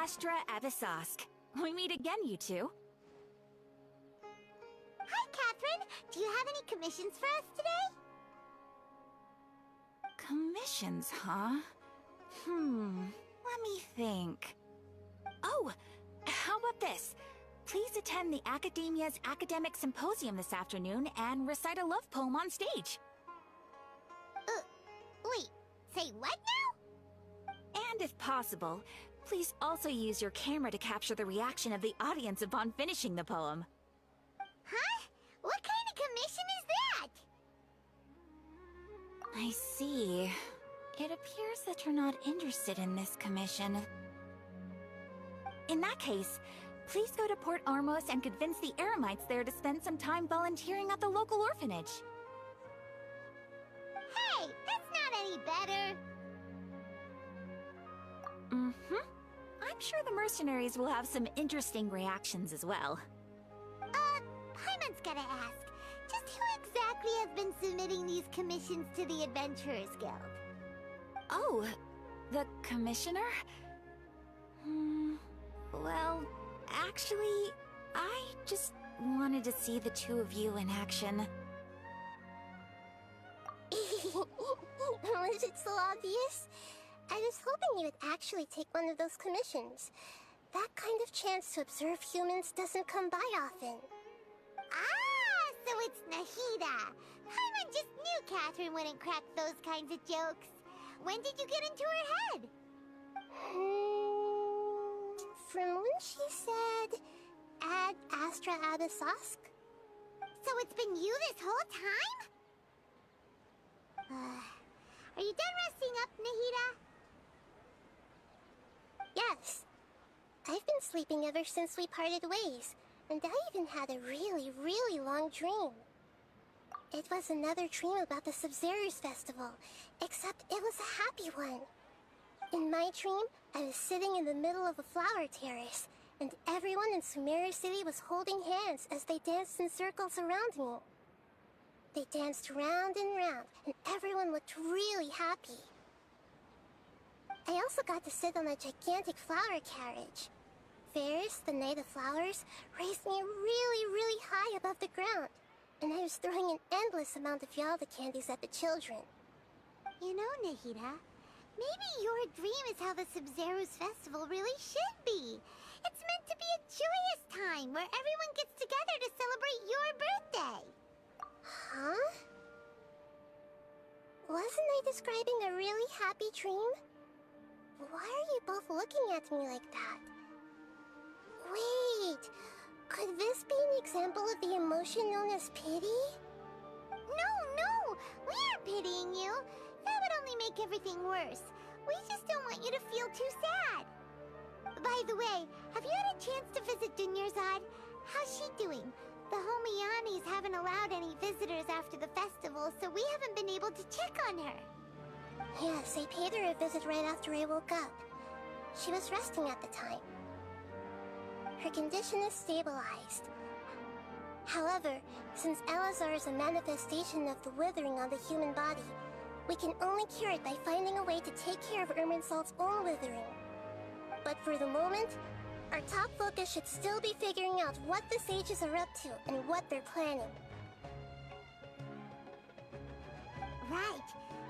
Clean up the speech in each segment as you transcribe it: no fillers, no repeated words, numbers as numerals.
Astra Abyssosque. We meet again, you two. Hi, Catherine. Do you have any commissions for us today? Commissions, huh? Let me think. Oh, how about this? Please attend the Academia's Academic Symposium this afternoon and recite a love poem on stage. Wait, say what now? And if possible, please also use your camera to capture the reaction of the audience upon finishing the poem. Huh? What kind of commission is that? I see. It appears that you're not interested in this commission. In that case, please go to Port Armos and convince the Eremites there to spend some time volunteering at the local orphanage. Hey, that's not any better. I'm sure the mercenaries will have some interesting reactions as well. Paimon's gotta ask, just who exactly has been submitting these commissions to the Adventurers Guild? Oh, the commissioner? Well, actually, I just wanted to see the two of you in action. Was it so obvious? I was hoping you would actually take one of those commissions. That kind of chance to observe humans doesn't come by often. Ah, so it's Nahida. Paimon just knew Catherine wouldn't crack those kinds of jokes. When did you get into her head? From when she said, Ad Astra Abyssosque. So it's been you this whole time? Are you done resting up, Nahida? Yes. I've been sleeping ever since we parted ways, and I even had a really, really long dream. It was another dream about the Sumeru Festival, except it was a happy one. In my dream, I was sitting in the middle of a flower terrace, and everyone in Sumeru City was holding hands as they danced in circles around me. They danced round and round, and everyone looked really happy. I also got to sit on a gigantic flower carriage. Ferris, the Knight of Flowers, raised me really, really high above the ground, and I was throwing an endless amount of Yalda candies at the children. You know, Nahida, maybe your dream is how the Sumeru's festival really should be. It's meant to be a joyous time where everyone gets together to celebrate your birthday. Huh? Wasn't I describing a really happy dream? Why are you both looking at me like that? Wait, could this be an example of the emotion known as pity? No, we aren't pitying you. That would only make everything worse. We just don't want you to feel too sad. By the way, have you had a chance to visit Dunyarzad? How's she doing? The Homianis haven't allowed any visitors after the festival, so we haven't been able to check on her. Yes, I paid her a visit right after I woke up. She was resting at the time. Her condition is stabilized. However, since Elazar is a manifestation of the withering on the human body, we can only cure it by finding a way to take care of Irminsul's own withering. But for the moment, our top focus should still be figuring out what the sages are up to and what they're planning. Right.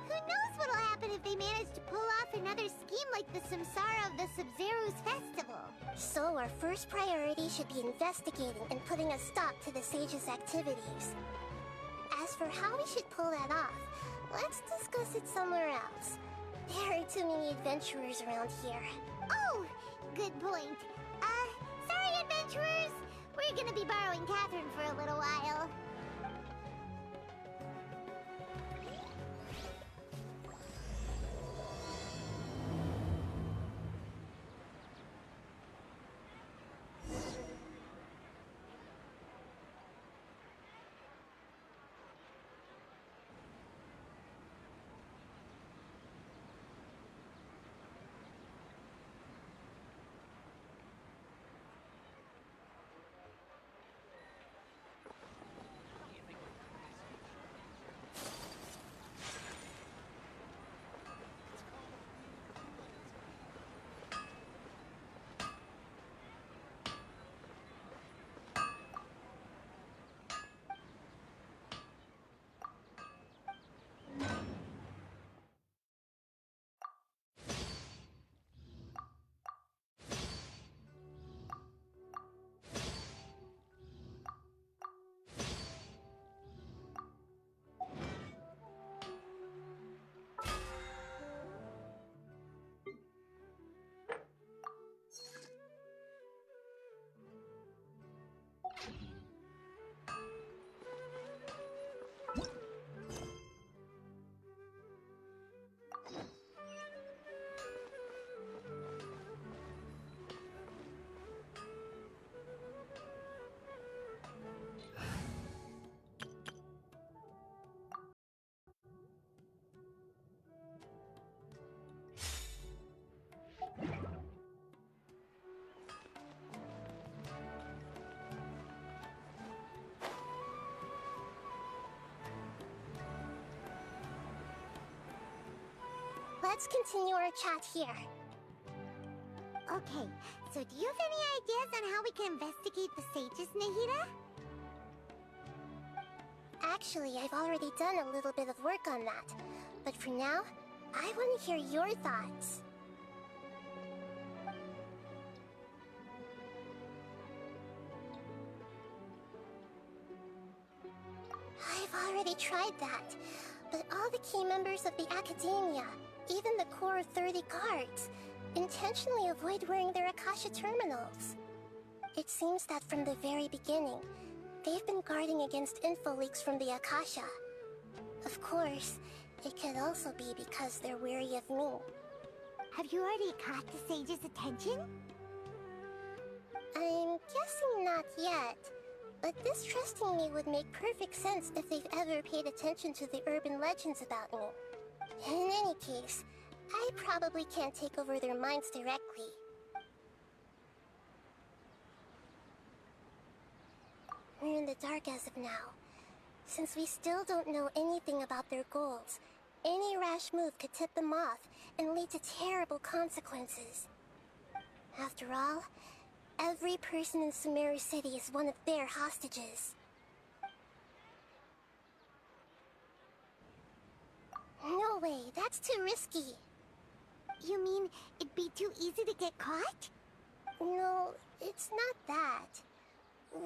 Who knows what'll happen if they manage to pull off another scheme like the Samsara of the Sumeru's festival? So our first priority should be investigating and putting a stop to the sages' activities. As for how we should pull that off, let's discuss it somewhere else. There are too many adventurers around here. Oh, good point. Sorry, adventurers. We're gonna be borrowing Catherine for a little while. let's continue our chat here. Okay, so do you have any ideas on how we can investigate the sages, Nahida? Actually, I've already done a little bit of work on that. But for now, I want to hear your thoughts. I've already tried that, but all the key members of the Academia, even the core of 30 guards, intentionally avoid wearing their Akasha terminals. It seems that from the very beginning, they've been guarding against info leaks from the Akasha. Of course, it could also be because they're wary of me. Have you already caught the sage's attention? I'm guessing not yet, but this trusting me would make perfect sense if they've ever paid attention to the urban legends about me. In any case, I probably can't take over their minds directly. We're in the dark as of now. Since we still don't know anything about their goals, any rash move could tip them off and lead to terrible consequences. After all, every person in Sumeru City is one of their hostages. No way, that's too risky. You mean it'd be too easy to get caught? No, it's not that.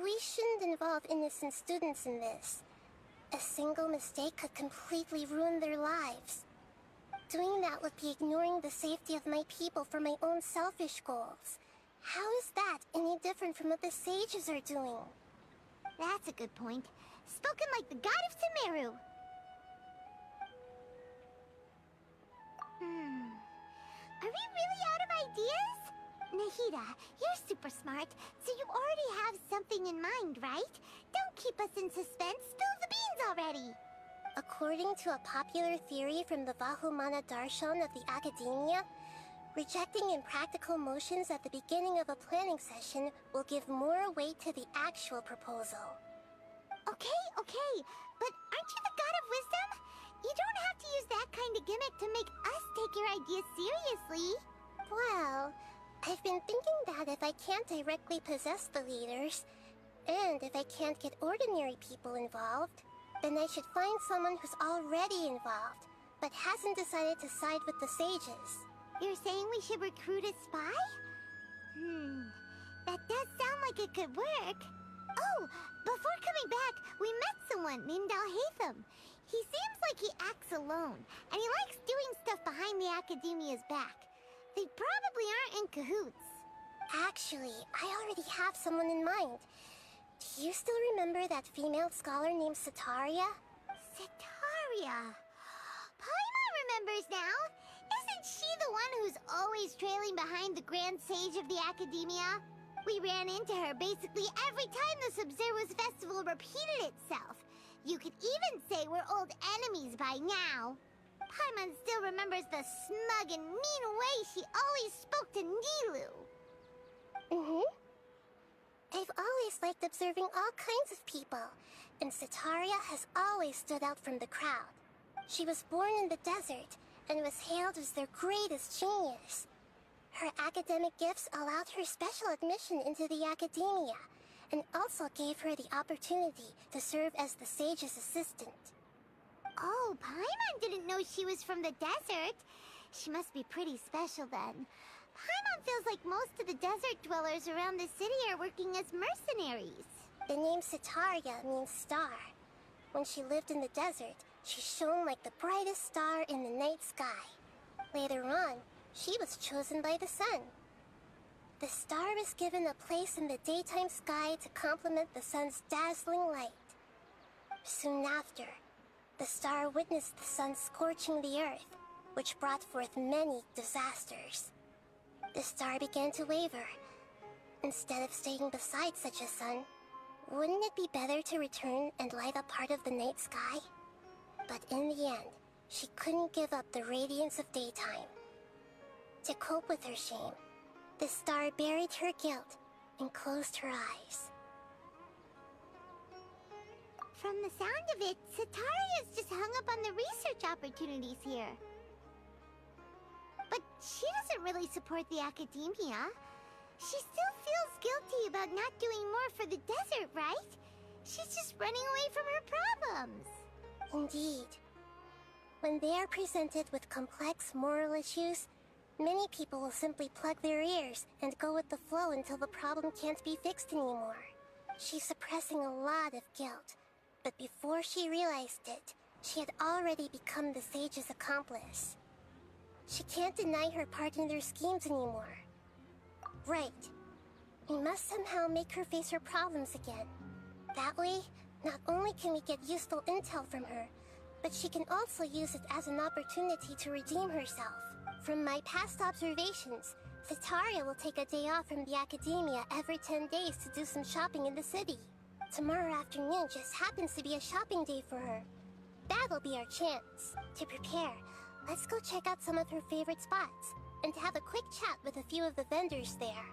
We shouldn't involve innocent students in this. A single mistake could completely ruin their lives. Doing that would be ignoring the safety of my people for my own selfish goals. How is that any different from what the sages are doing? That's a good point. Spoken like the god of Sumeru. Are we really out of ideas? Nahida, you're super smart, so you already have something in mind, right? Don't keep us in suspense. Spill the beans already. According to a popular theory from the Vahumana Darshan of the Academia, rejecting impractical motions at the beginning of a planning session will give more weight to the actual proposal. Okay, but aren't you the god of wisdom? You don't have to use that kind of gimmick to make us take your ideas seriously. Well, I've been thinking that if I can't directly possess the leaders, and if I can't get ordinary people involved, then I should find someone who's already involved, but hasn't decided to side with the sages. You're saying we should recruit a spy? That does sound like it could work. Oh, before coming back, we met someone named Alhaitham. He seems like he acts alone, and he likes doing stuff behind the Academia's back. They probably aren't in cahoots. Actually, I already have someone in mind. Do you still remember that female scholar named Setaria? Setaria. Paimon remembers now. Isn't she the one who's always trailing behind the Grand Sage of the Academia? We ran into her basically every time the Sub-Zero's festival repeated itself. You could even say we're old enemies by now. Paimon still remembers the smug and mean way she always spoke to Nilou. I've always liked observing all kinds of people, and Setaria has always stood out from the crowd. She was born in the desert, and was hailed as their greatest genius. Her academic gifts allowed her special admission into the Academia, and also gave her the opportunity to serve as the sage's assistant. Oh, Paimon didn't know she was from the desert. She must be pretty special then. Paimon feels like most of the desert dwellers around the city are working as mercenaries. The name Setaria means star. When she lived in the desert, she shone like the brightest star in the night sky. Later on, she was chosen by the sun. The star was given a place in the daytime sky to complement the sun's dazzling light. Soon after, the star witnessed the sun scorching the earth, which brought forth many disasters. The star began to waver. Instead of staying beside such a sun, wouldn't it be better to return and light up part of the night sky? But in the end, she couldn't give up the radiance of daytime. To cope with her shame, the star buried her guilt and closed her eyes. From the sound of it, Setaria's just hung up on the research opportunities here. she doesn't really support the academia. She still feels guilty about not doing more for the desert, right? She's just running away from her problems. Indeed. When they are presented with complex moral issues, many people will simply plug their ears and go with the flow until the problem can't be fixed anymore. She's suppressing a lot of guilt, but before she realized it, she had already become the sage's accomplice. She can't deny her part in their schemes anymore. Right. We must somehow make her face her problems again. That way, not only can we get useful intel from her, but she can also use it as an opportunity to redeem herself. From my past observations, Cetaria will take a day off from the academia every 10 days to do some shopping in the city. Tomorrow afternoon just happens to be a shopping day for her. That'll be our chance. To prepare, let's go check out some of her favorite spots, and have a quick chat with a few of the vendors there.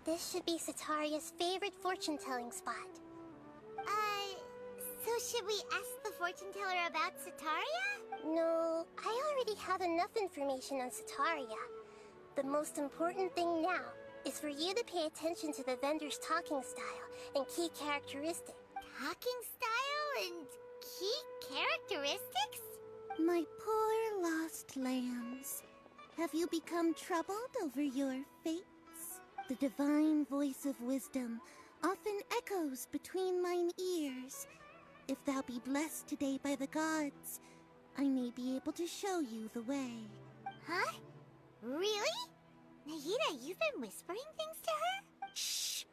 This should be Cetaria's favorite fortune-telling spot. So should we ask the fortune teller about Cetaria? No, I already have enough information on Cetaria. The most important thing now is for you to pay attention to the vendor's talking style and key characteristics. Talking style and key characteristics? My poor lost lambs, have you become troubled over your fates? The divine voice of wisdom often echoes between mine ears. If thou be blessed today by the gods, I may be able to show you the way. Huh? Really? Nahida, you've been whispering things to her? Shh.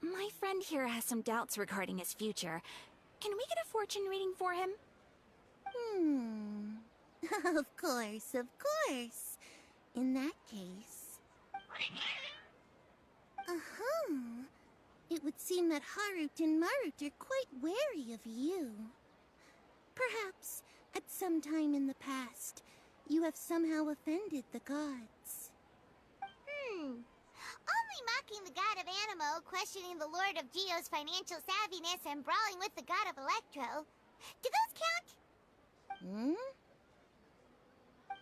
My friend here has some doubts regarding his future. Can we get a fortune reading for him? Of course, of course. In that case... It would seem that Harut and Marut are quite wary of you. Perhaps, at some time in the past, you have somehow offended the gods. Only mocking the god of Animo, questioning the Lord of Geo's financial savviness, and brawling with the god of Electro. Do those count?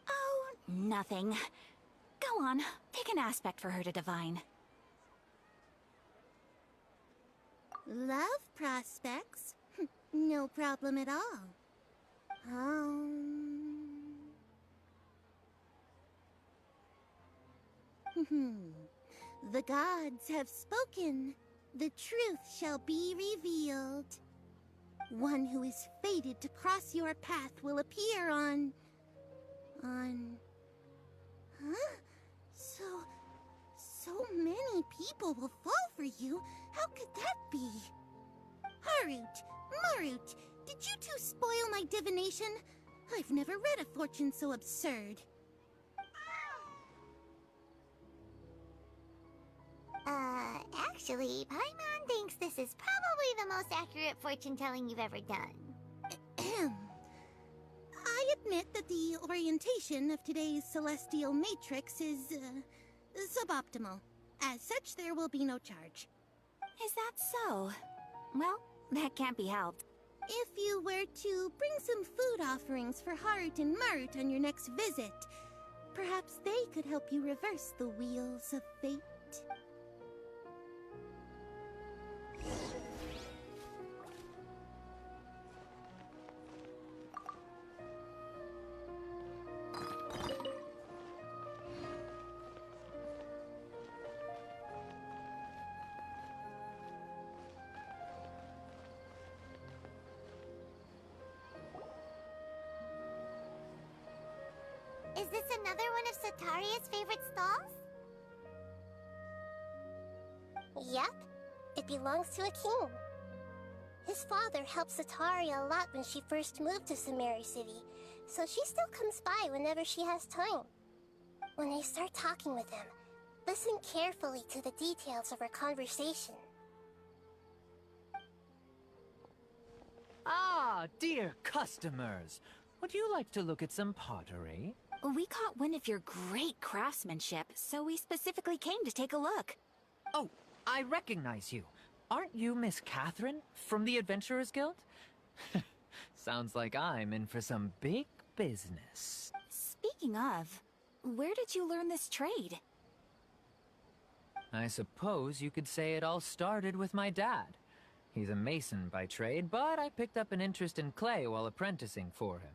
Oh, nothing. Go on, pick an aspect for her to divine. Love prospects? No problem at all. The gods have spoken. The truth shall be revealed. One who is fated to cross your path will appear on... Huh? So many people will fall for you. How could that be? Harut, Marut, did you two spoil my divination? I've never read a fortune so absurd. Actually, Paimon thinks this is probably the most accurate fortune-telling you've ever done. I admit admit that the orientation of today's celestial matrix is, suboptimal. As such, there will be no charge. Is that so? Well, that can't be helped. If you were to bring some food offerings for Heart and Mart on your next visit, perhaps they could help you reverse the wheels of fate. Is this another one of Sataria's favorite stalls? Yep, it belongs to a king. His father helped Sataria a lot when she first moved to Sumeru City, so she still comes by whenever she has time. When I start talking with him, listen carefully to the details of our conversation. Ah, dear customers! Would you like to look at some pottery? We caught wind of your great craftsmanship, so we specifically came to take a look. Oh, I recognize you. Aren't you Miss Catherine from the Adventurers Guild? Sounds like I'm in for some big business. Speaking of, where did you learn this trade? I suppose you could say it all started with my dad. He's a mason by trade, but I picked up an interest in clay while apprenticing for him.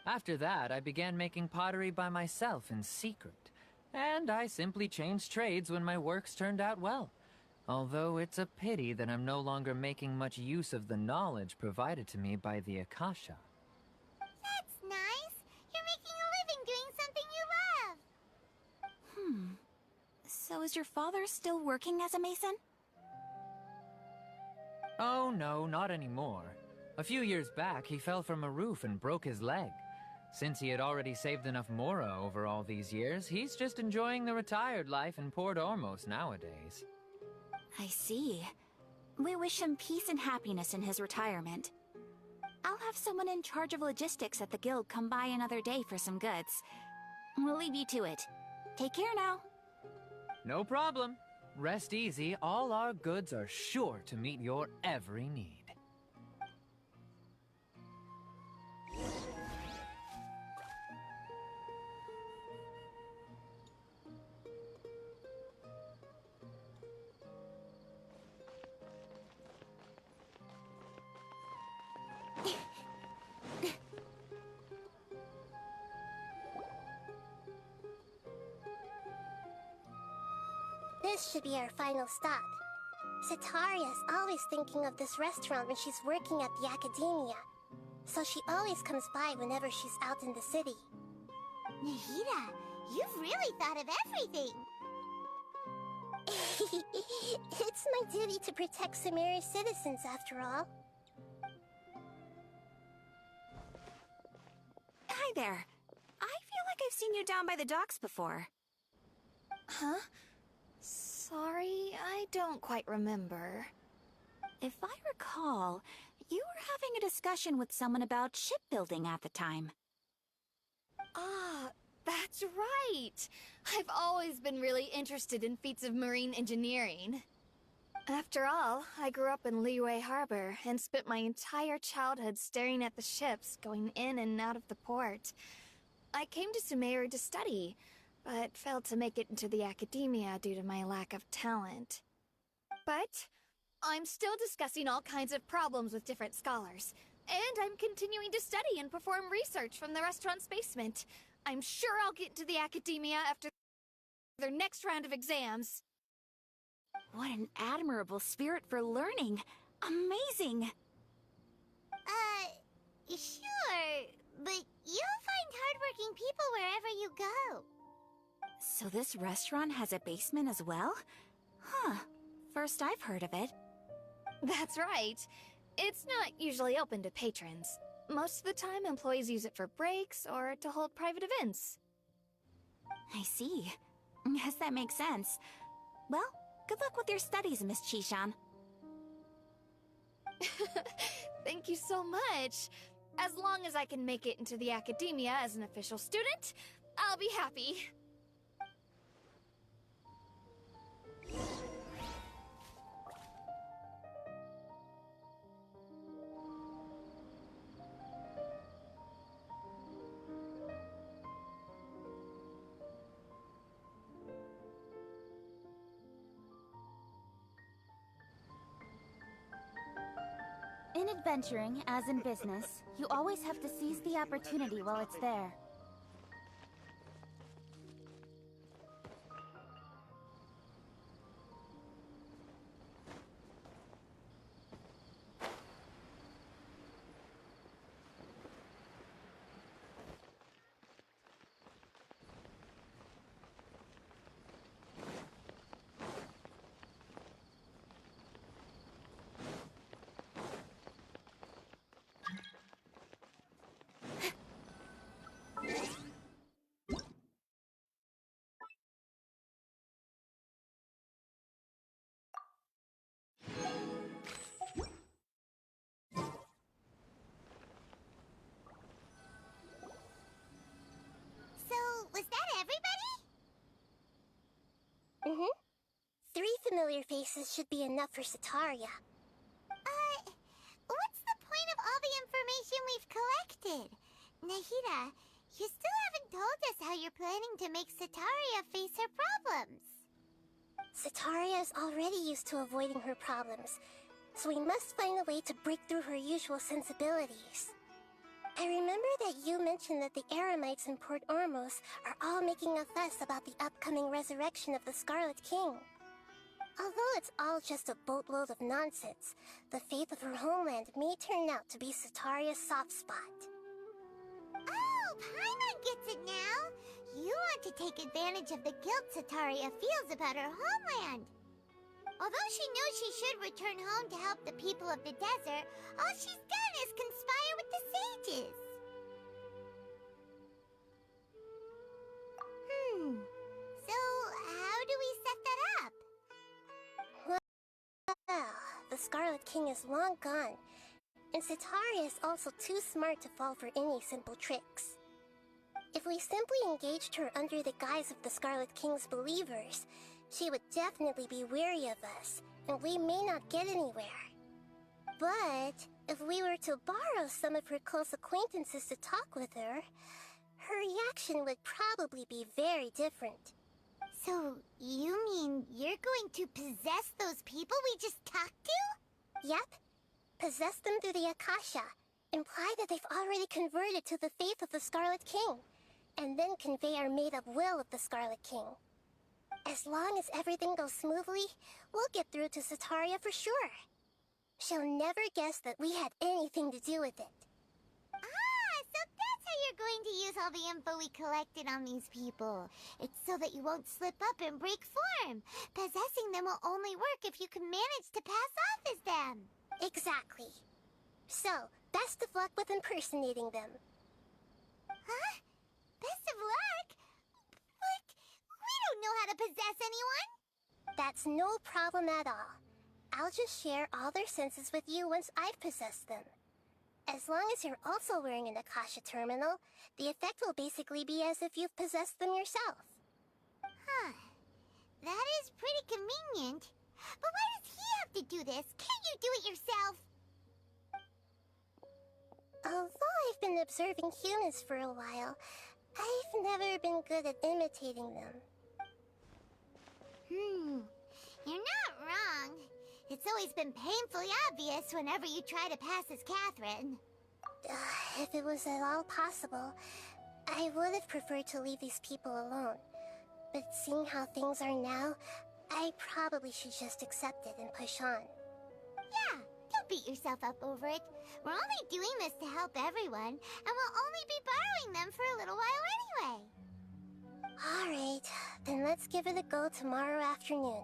After that, I began making pottery by myself in secret, and I simply changed trades when my works turned out well. Although it's a pity that I'm no longer making much use of the knowledge provided to me by the Akasha. That's nice. You're making a living doing something you love. So is your father still working as a mason? Oh no, not anymore. A few years back, he fell from a roof and broke his leg. Since he had already saved enough Mora over all these years, he's just enjoying the retired life in Port Ormos nowadays. I see. We wish him peace and happiness in his retirement. I'll have someone in charge of logistics at the guild come by another day for some goods. We'll leave you to it. Take care now. No problem. Rest easy, all our goods are sure to meet your every need. This should be our final stop. Sataria's always thinking of this restaurant when she's working at the academia, so she always comes by whenever she's out in the city. Nahida, you've really thought of everything. It's my duty to protect Sumeru's citizens, after all. Hi there. I feel like I've seen you down by the docks before. Huh? Sorry, I don't quite remember. If I recall, you were having a discussion with someone about shipbuilding at the time. Ah, that's right! I've always been really interested in feats of marine engineering. After all, I grew up in Liyue Harbor and spent my entire childhood staring at the ships going in and out of the port. I came to Sumeru to study, but failed to make it into the academia due to my lack of talent. But I'm still discussing all kinds of problems with different scholars, and I'm continuing to study and perform research from the restaurant's basement. I'm sure I'll get into the academia after their next round of exams. What an admirable spirit for learning. Amazing. Sure, but you'll find hardworking people wherever you go. So this restaurant has a basement as well? Huh. First I've heard of it. That's right. It's not usually open to patrons. Most of the time, employees use it for breaks or to hold private events. I see. Guess that makes sense. Well, good luck with your studies, Miss Chishan. Thank you so much. As long as I can make it into the academia as an official student, I'll be happy. In adventuring, as in business, you always have to seize the opportunity while it's there. So, was that everybody? Mm-hmm. 3 familiar faces should be enough for Sataria. What's the point of all the information we've collected? Nahida, you still haven't told us how you're planning to make Sataria face her problems. Sataria is already used to avoiding her problems, so we must find a way to break through her usual sensibilities. I remember that you mentioned that the Eremites in Port Ormos are all making a fuss about the upcoming resurrection of the Scarlet King. Although it's all just a boatload of nonsense, the faith of her homeland may turn out to be Sataria's soft spot. Oh, Paimon gets it now! You want to take advantage of the guilt Sataria feels about her homeland. Although she knows she should return home to help the people of the desert, all she's done is conspire with the sages. So how do we set that up? Well, the Scarlet King is long gone, and Sataria is also too smart to fall for any simple tricks. If we simply engaged her under the guise of the Scarlet King's believers, she would definitely be wary of us, and we may not get anywhere. But if we were to borrow some of her close acquaintances to talk with her, her reaction would probably be very different. So, you mean you're going to possess those people we just talked to? Yep. Possess them through the Akasha, imply that they've already converted to the faith of the Scarlet King, and then convey our made-up will of the Scarlet King. As long as everything goes smoothly, we'll get through to Sataria for sure. She'll never guess that we had anything to do with it. Ah, so that's how you're going to use all the info we collected on these people. It's so that you won't slip up and break form. Possessing them will only work if you can manage to pass off as them. Exactly. So, best of luck with impersonating them. Huh? Best of luck? But we don't know how to possess anyone. That's no problem at all. I'll just share all their senses with you once I've possessed them. As long as you're also wearing an Akasha terminal, the effect will basically be as if you've possessed them yourself. Huh. That is pretty convenient. But why does he have to do this? Can't you do it yourself? Although I've been observing humans for a while, I've never been good at imitating them. You're not wrong. It's always been painfully obvious whenever you try to pass as Catherine. If it was at all possible, I would have preferred to leave these people alone. But seeing how things are now, I probably should just accept it and push on. Yeah, don't beat yourself up over it. We're only doing this to help everyone, and we'll only be borrowing them for a little while anyway. Alright, then let's give it a go tomorrow afternoon.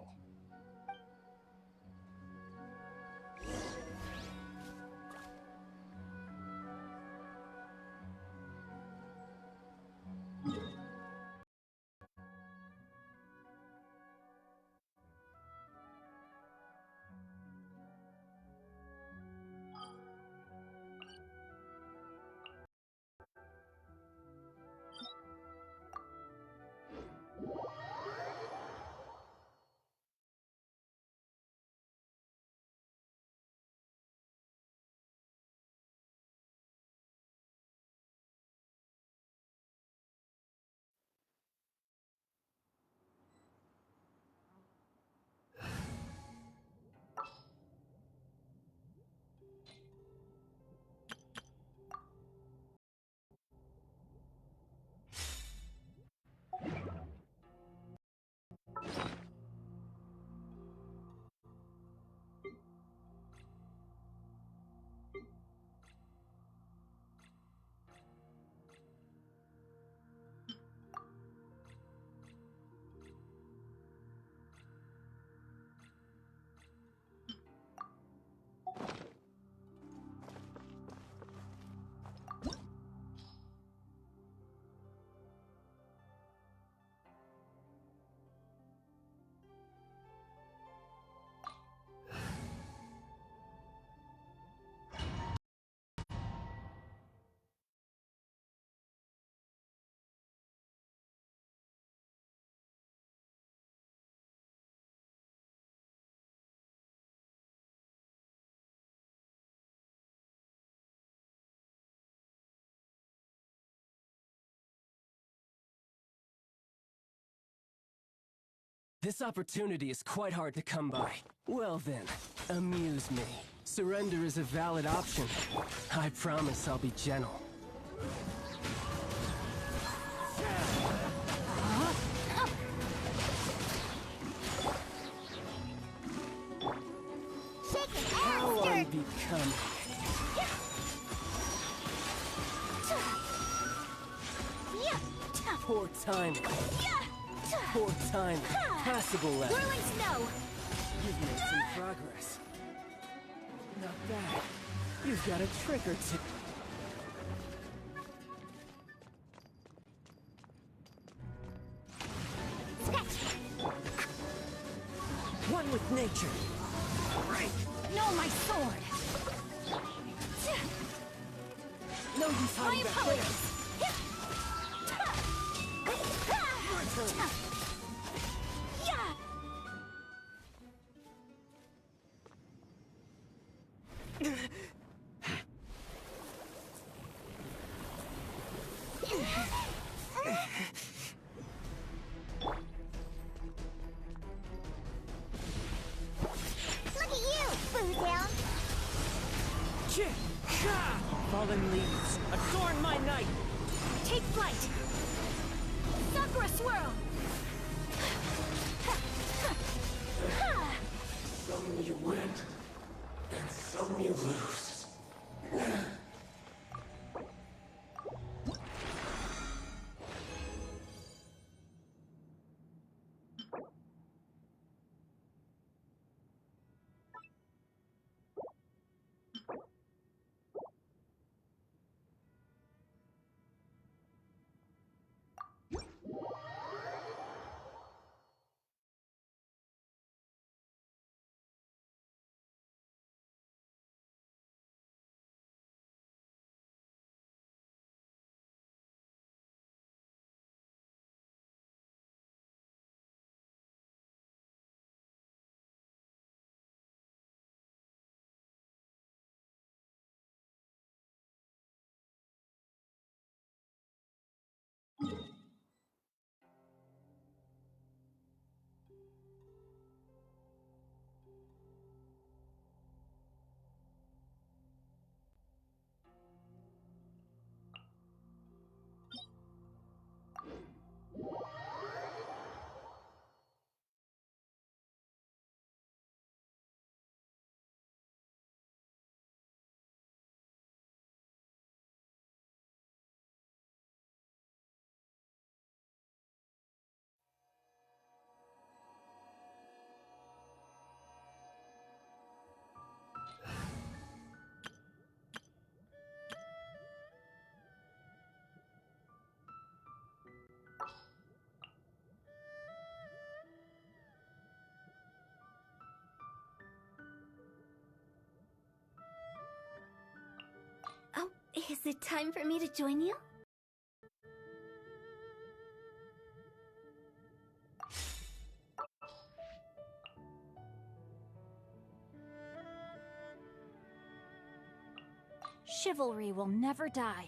This opportunity is quite hard to come by. Well then, amuse me. Surrender is a valid option. I promise I'll be gentle. How unbecoming. Poor timing. Poor timing. Passable left. Whirling snow! You've made some progress. Not bad. You've got a trick or two. One with nature. Right. No, my sword! No use My hiding back there. apologies! Your turn. Look at you, Bootown! Fallen leaves, adorn my night! Take flight! Sakura swirl! Some you win, and some you lose. Oh, is it time for me to join you? Chivalry will never die.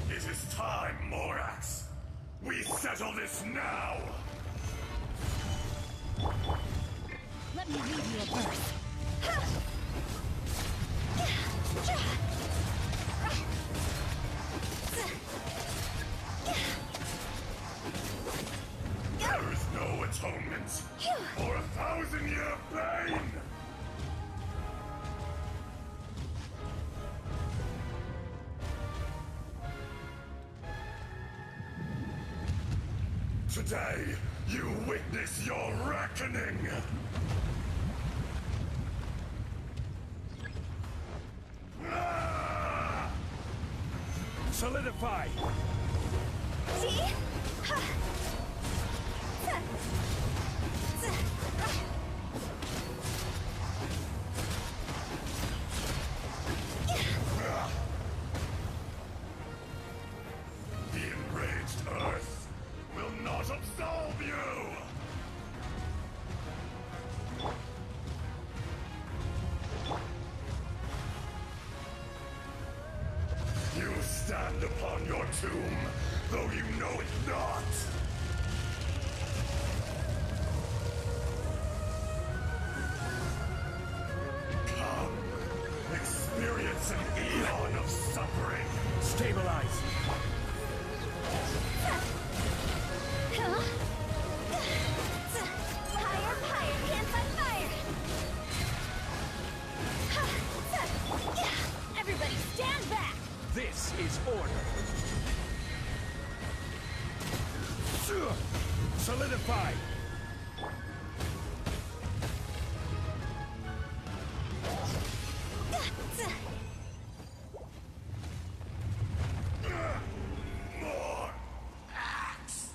It is time, Morax. We settle this now! Let me read you a verse. Today, you witness your reckoning! Solidify! The enraged Earth will not absolve you! You stand upon your tomb, though you know it not! Come, experience an eon of suffering! Stabilize! Fire, fire, can't fight fire! Everybody stand back! This is order! Solidify! More axe!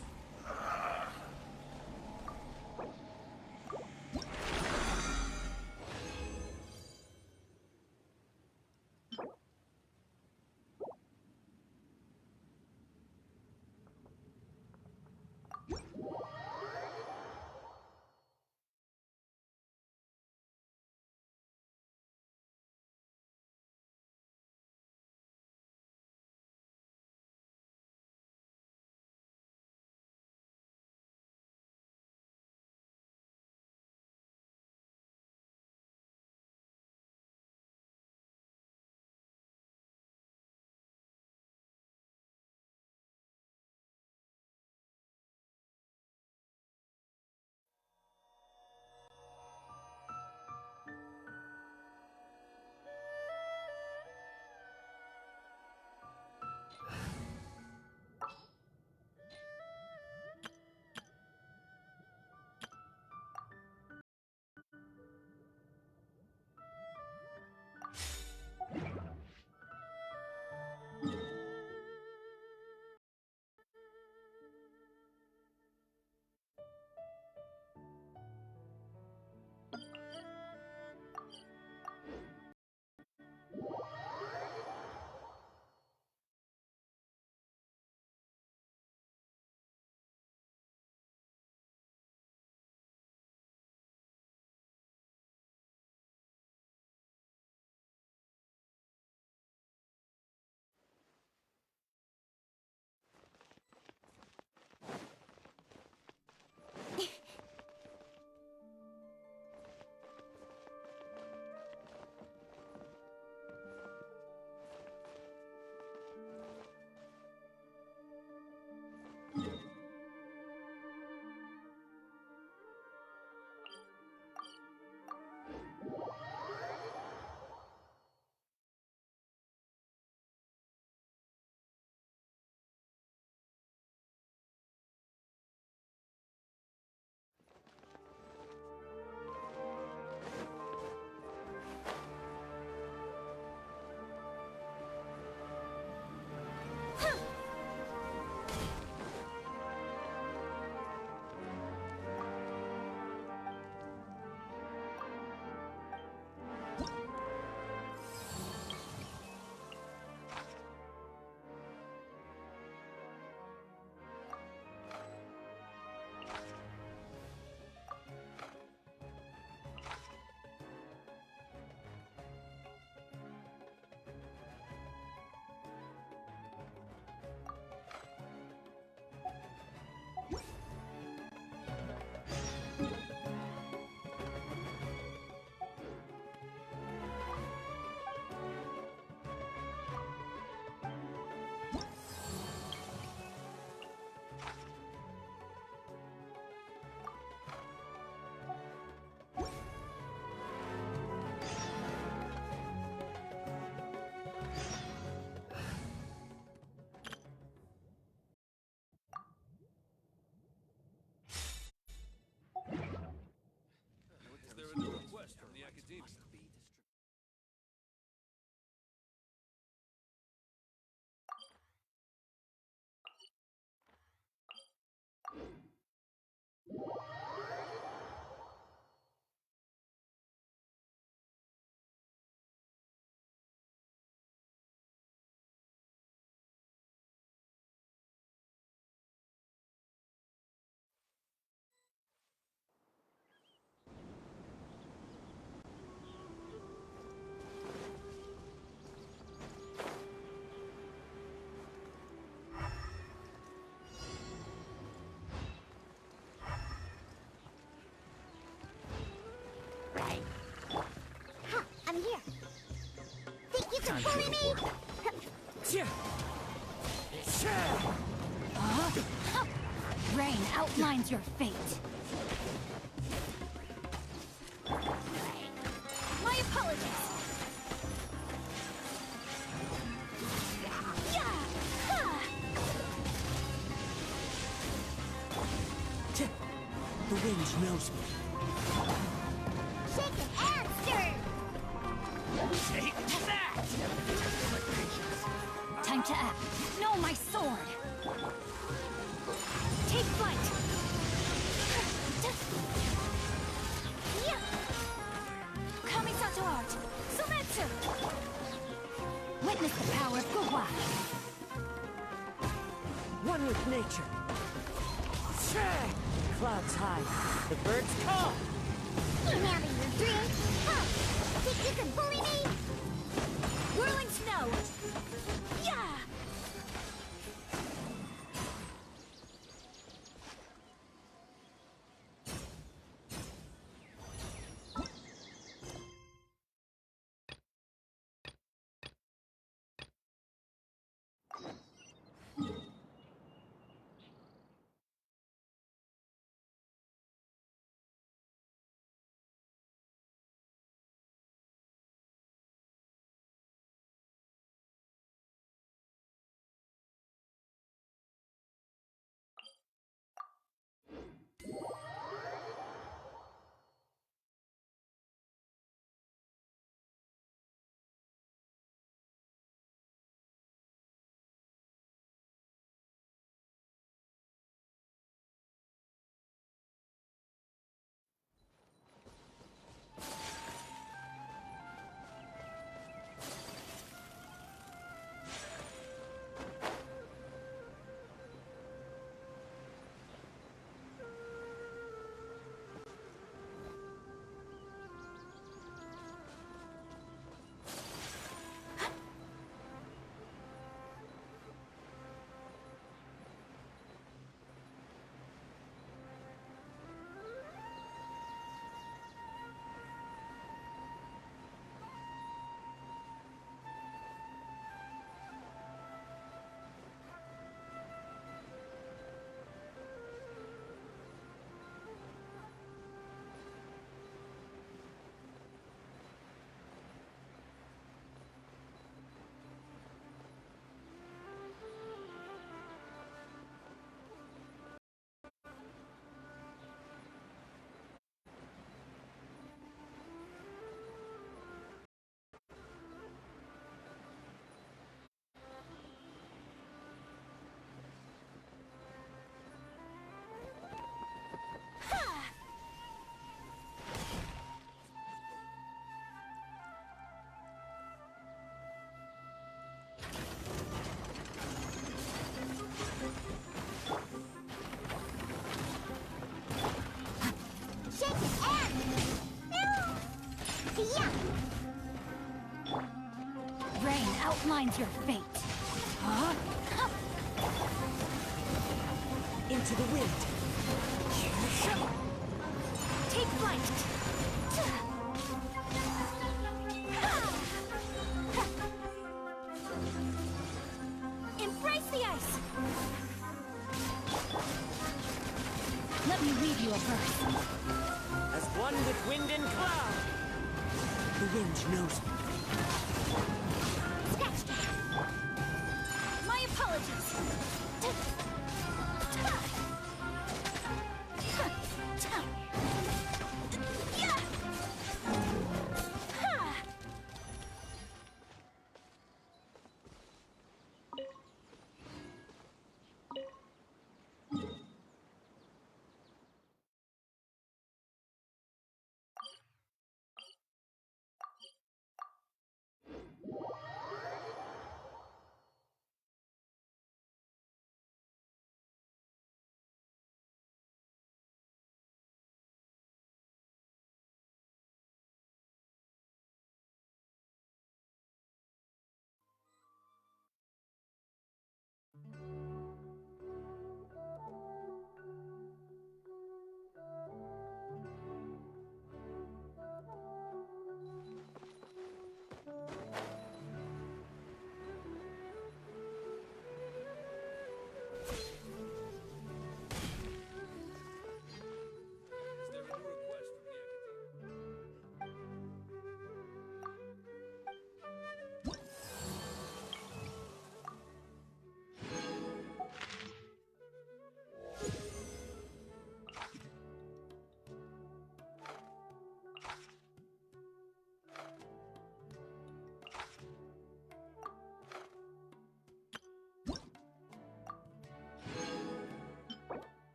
can bully me! Rain outlines your fate. My apologies. The wind knows me. Shaken and stirred! Take that! Time to act. No, my sword. Take flight. Kamisato art. Sumetsu. Witness the power of Gugwa. One with nature. Clouds high, the birds call. Came out of your dream! Huh! Think you can bully me? Whirling snow. Yeah. Rain outlines your fate. Huh? Into the wind. Take flight. Embrace the ice. Let me read you a verse. As one with wind and cloud. The wind knows me. Scratched it. My apologies.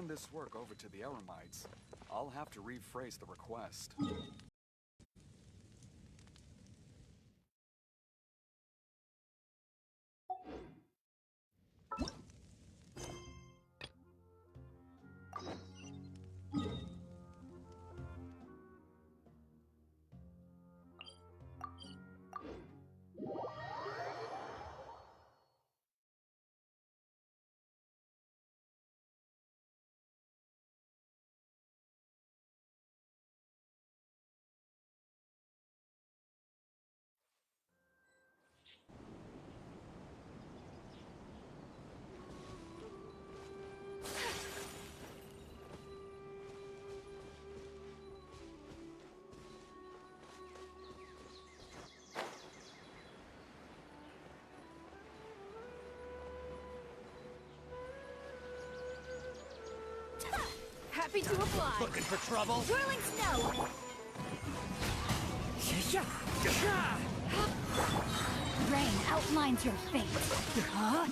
hand this work over to the Eremites, I'll have to rephrase the request. Happy to oblige. Looking for trouble? Swirling snow. Rain outlines your fate. Huh?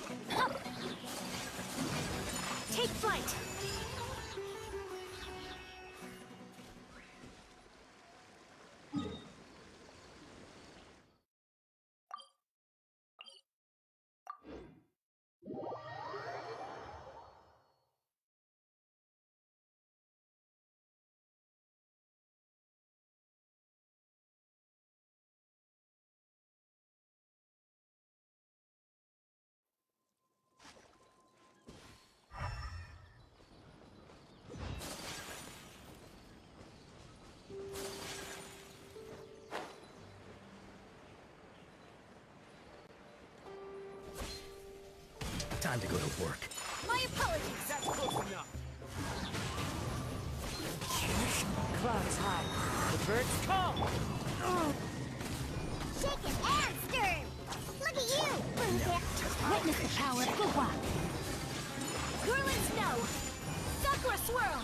Take flight. Time to go to work. My apologies. That's close enough. Clouds high. The birds call. Shaken and stirred! Look at you! Witness the power of Gua. Swirling snow. Sakura swirl.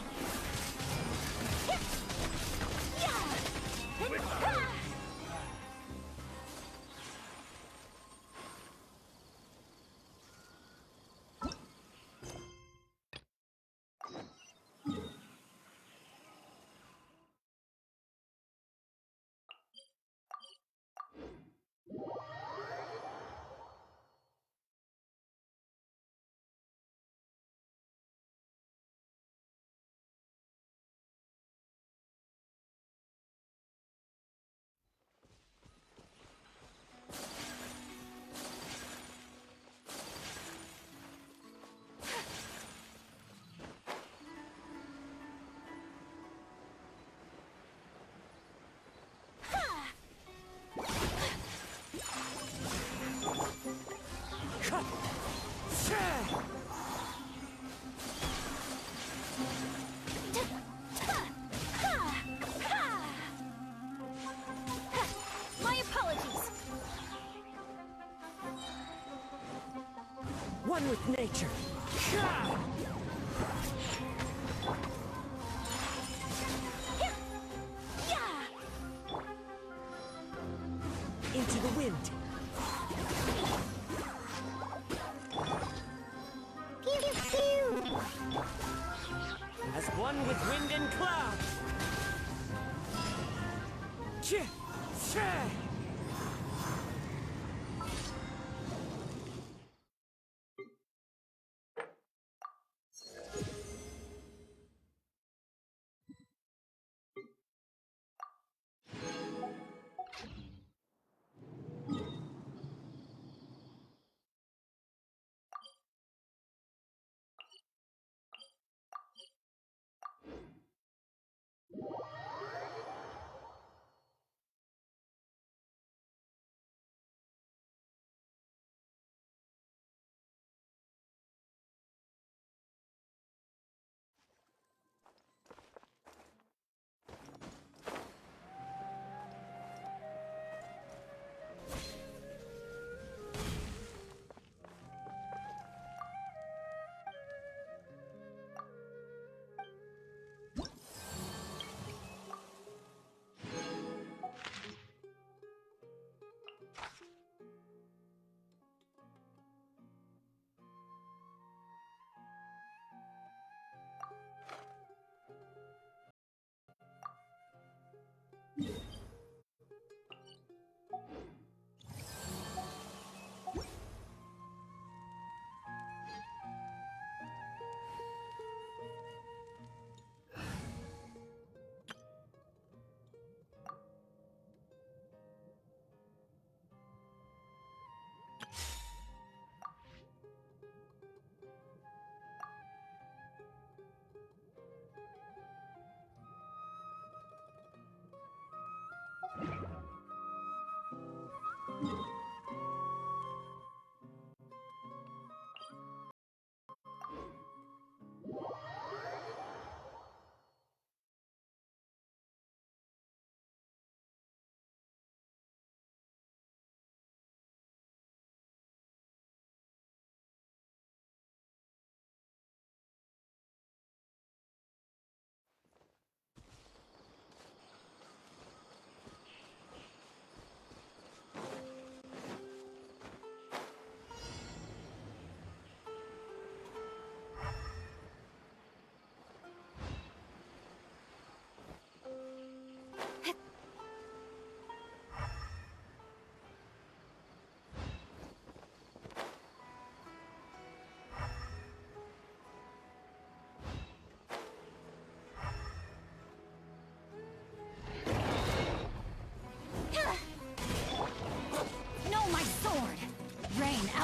My apologies. One with nature. Into the wind. As one with wind and cloud.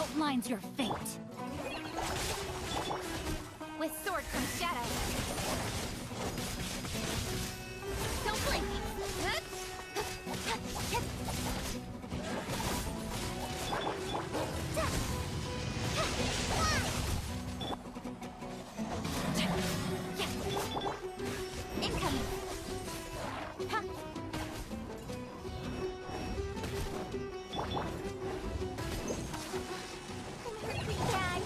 outlines your fate. With sword comes shadow. Don't blink! Incoming! Huh. Dad.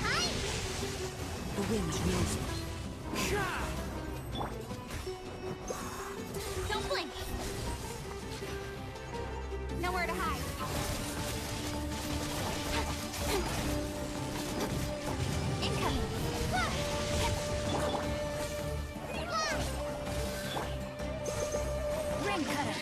Hi! The wind knows me. Don't blink! Nowhere to hide. Incoming! Ring cutter!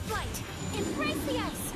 flight! Embrace the ice!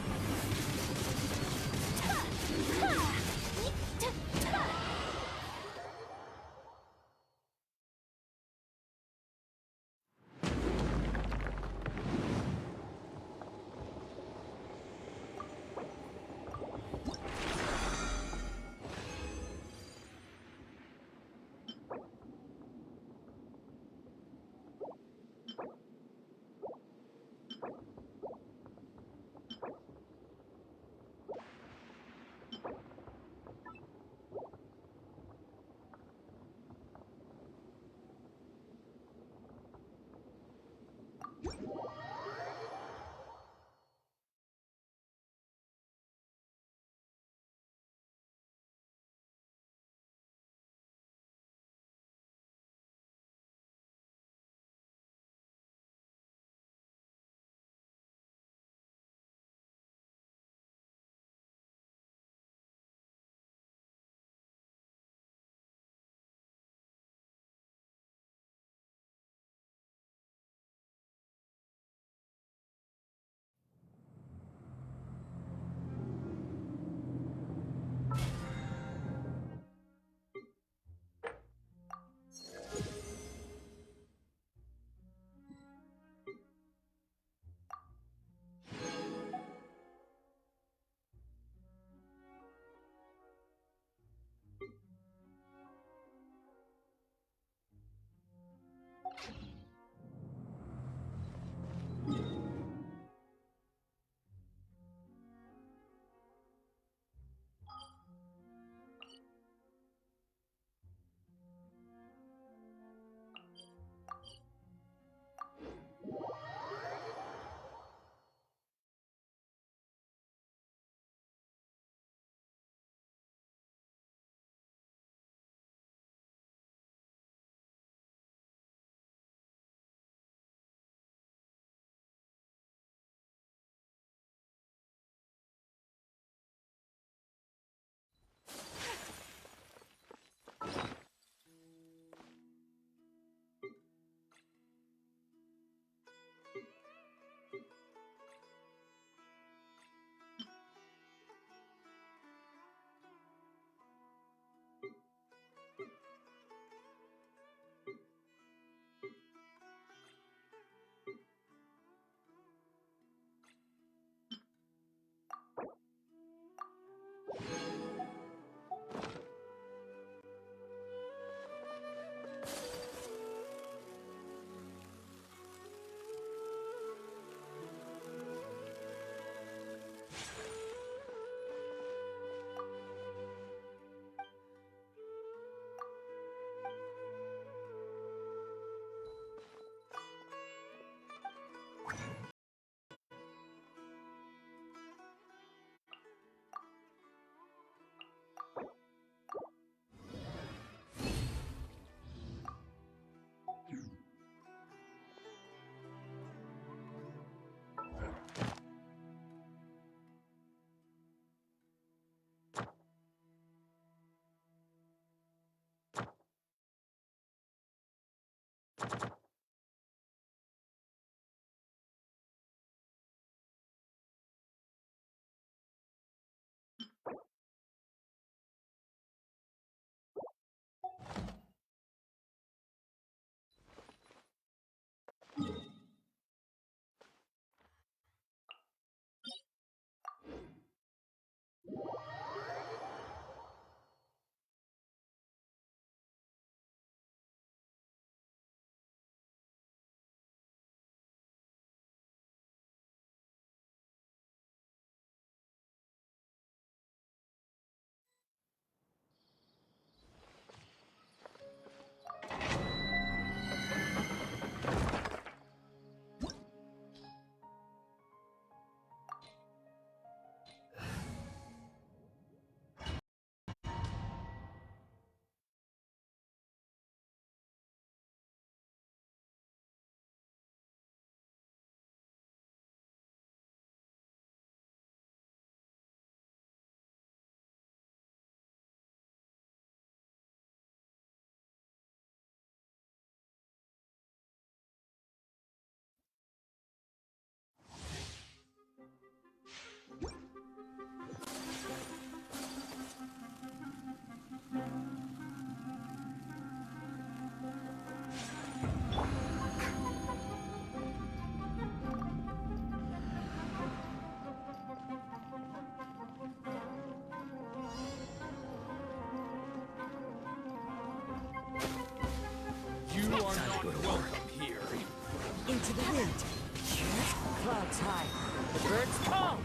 The birds call!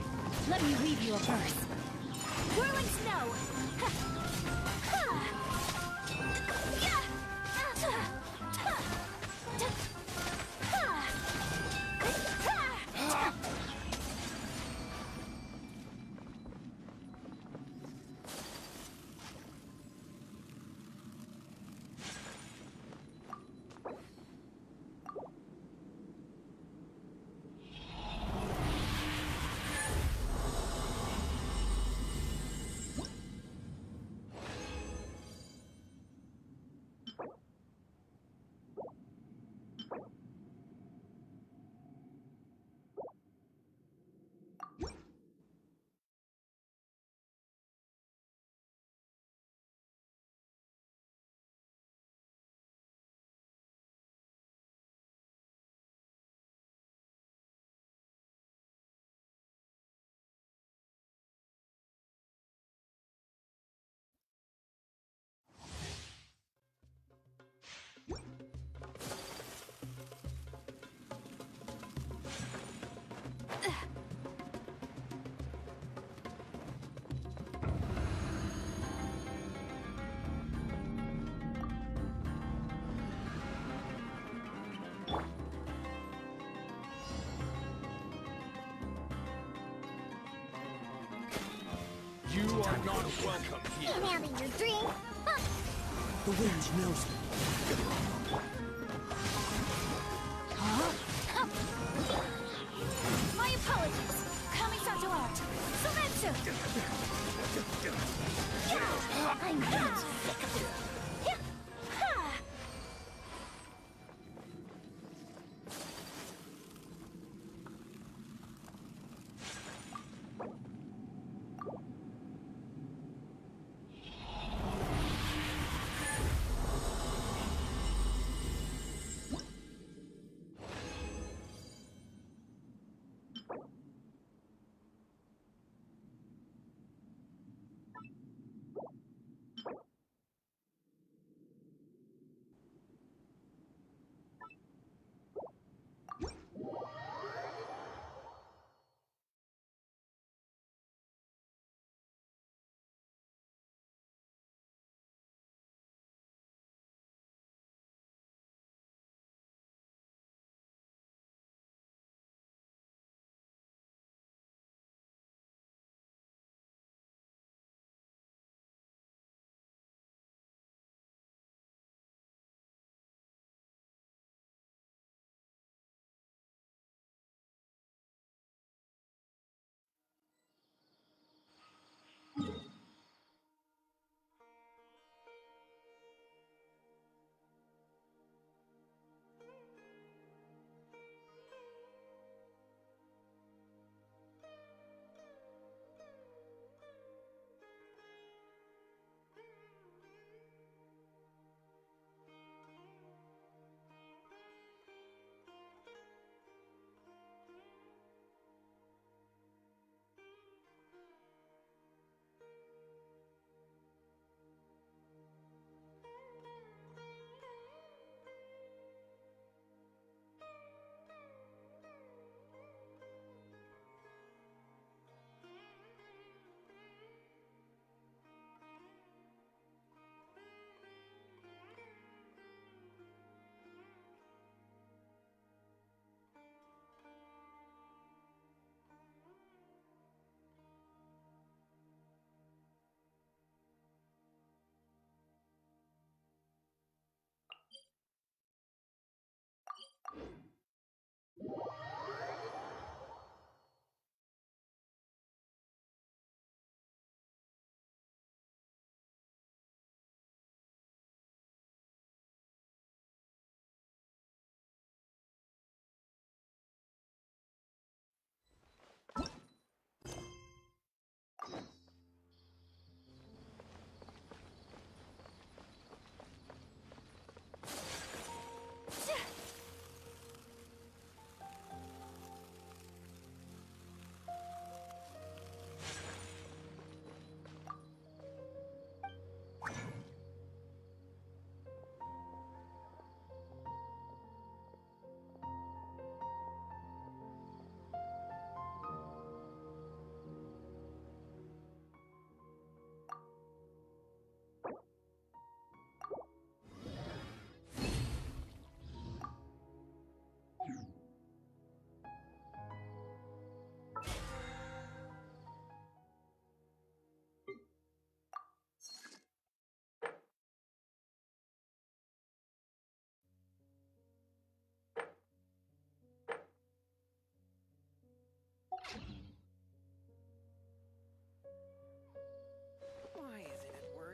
Let me weave you a verse. Whirling snow! You are not welcome here. Ain't having your drink. Huh. The wind knows me. My apologies. Kamisato out. Sumetsu! I'm not sick of it.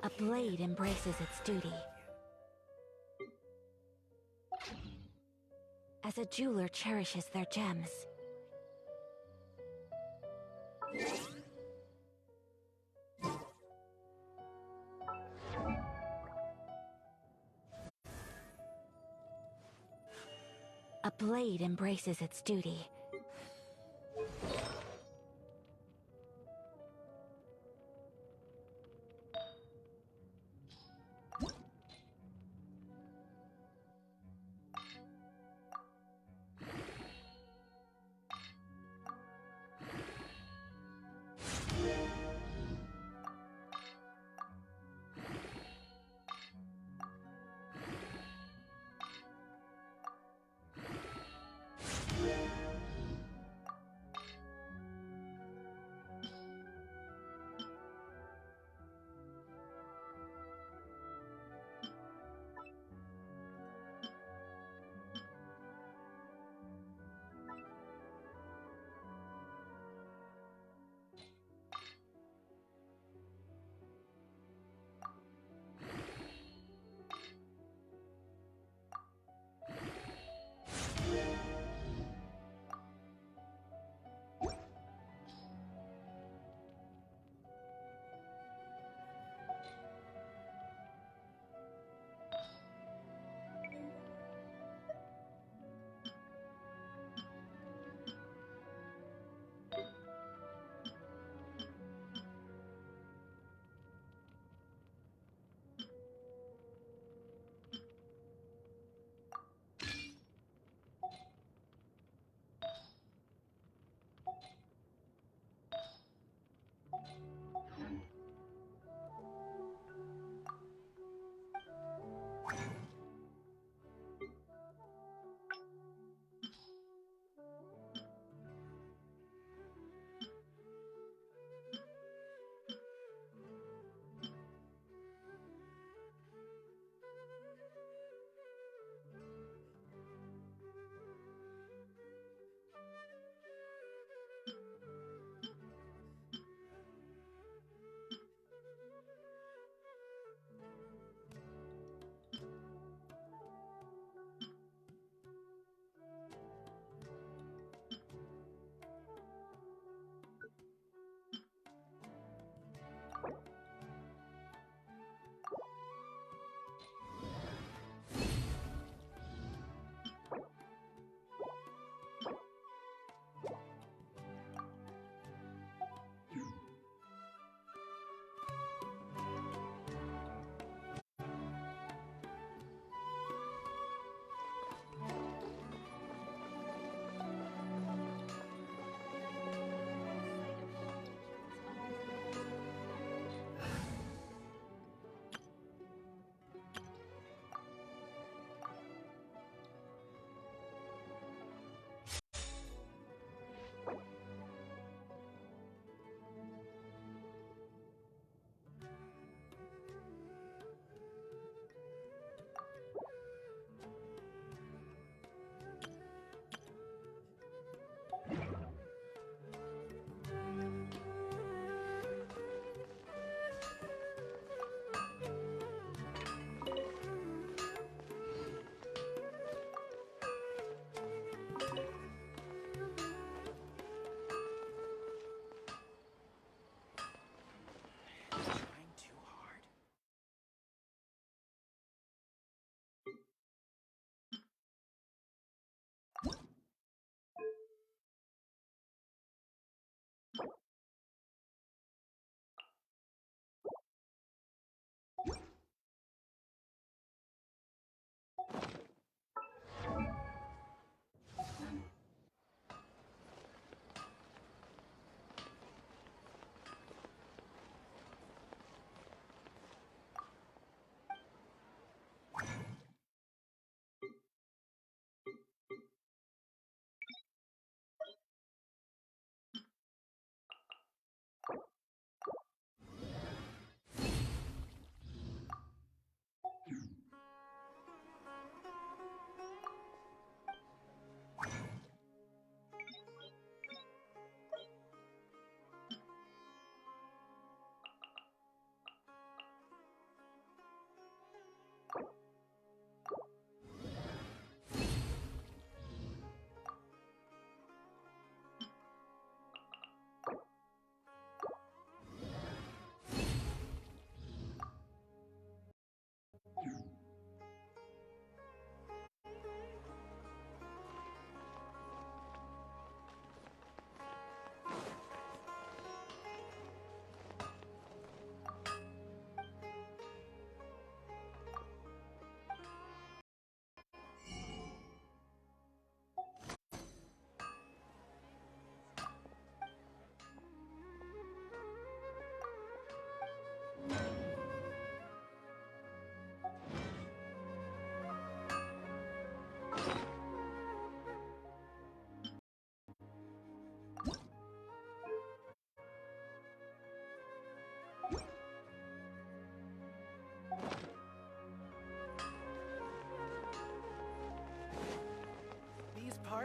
A blade embraces its duty. As a jeweler cherishes their gems. A blade embraces its duty.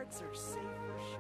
hearts are safe for sure.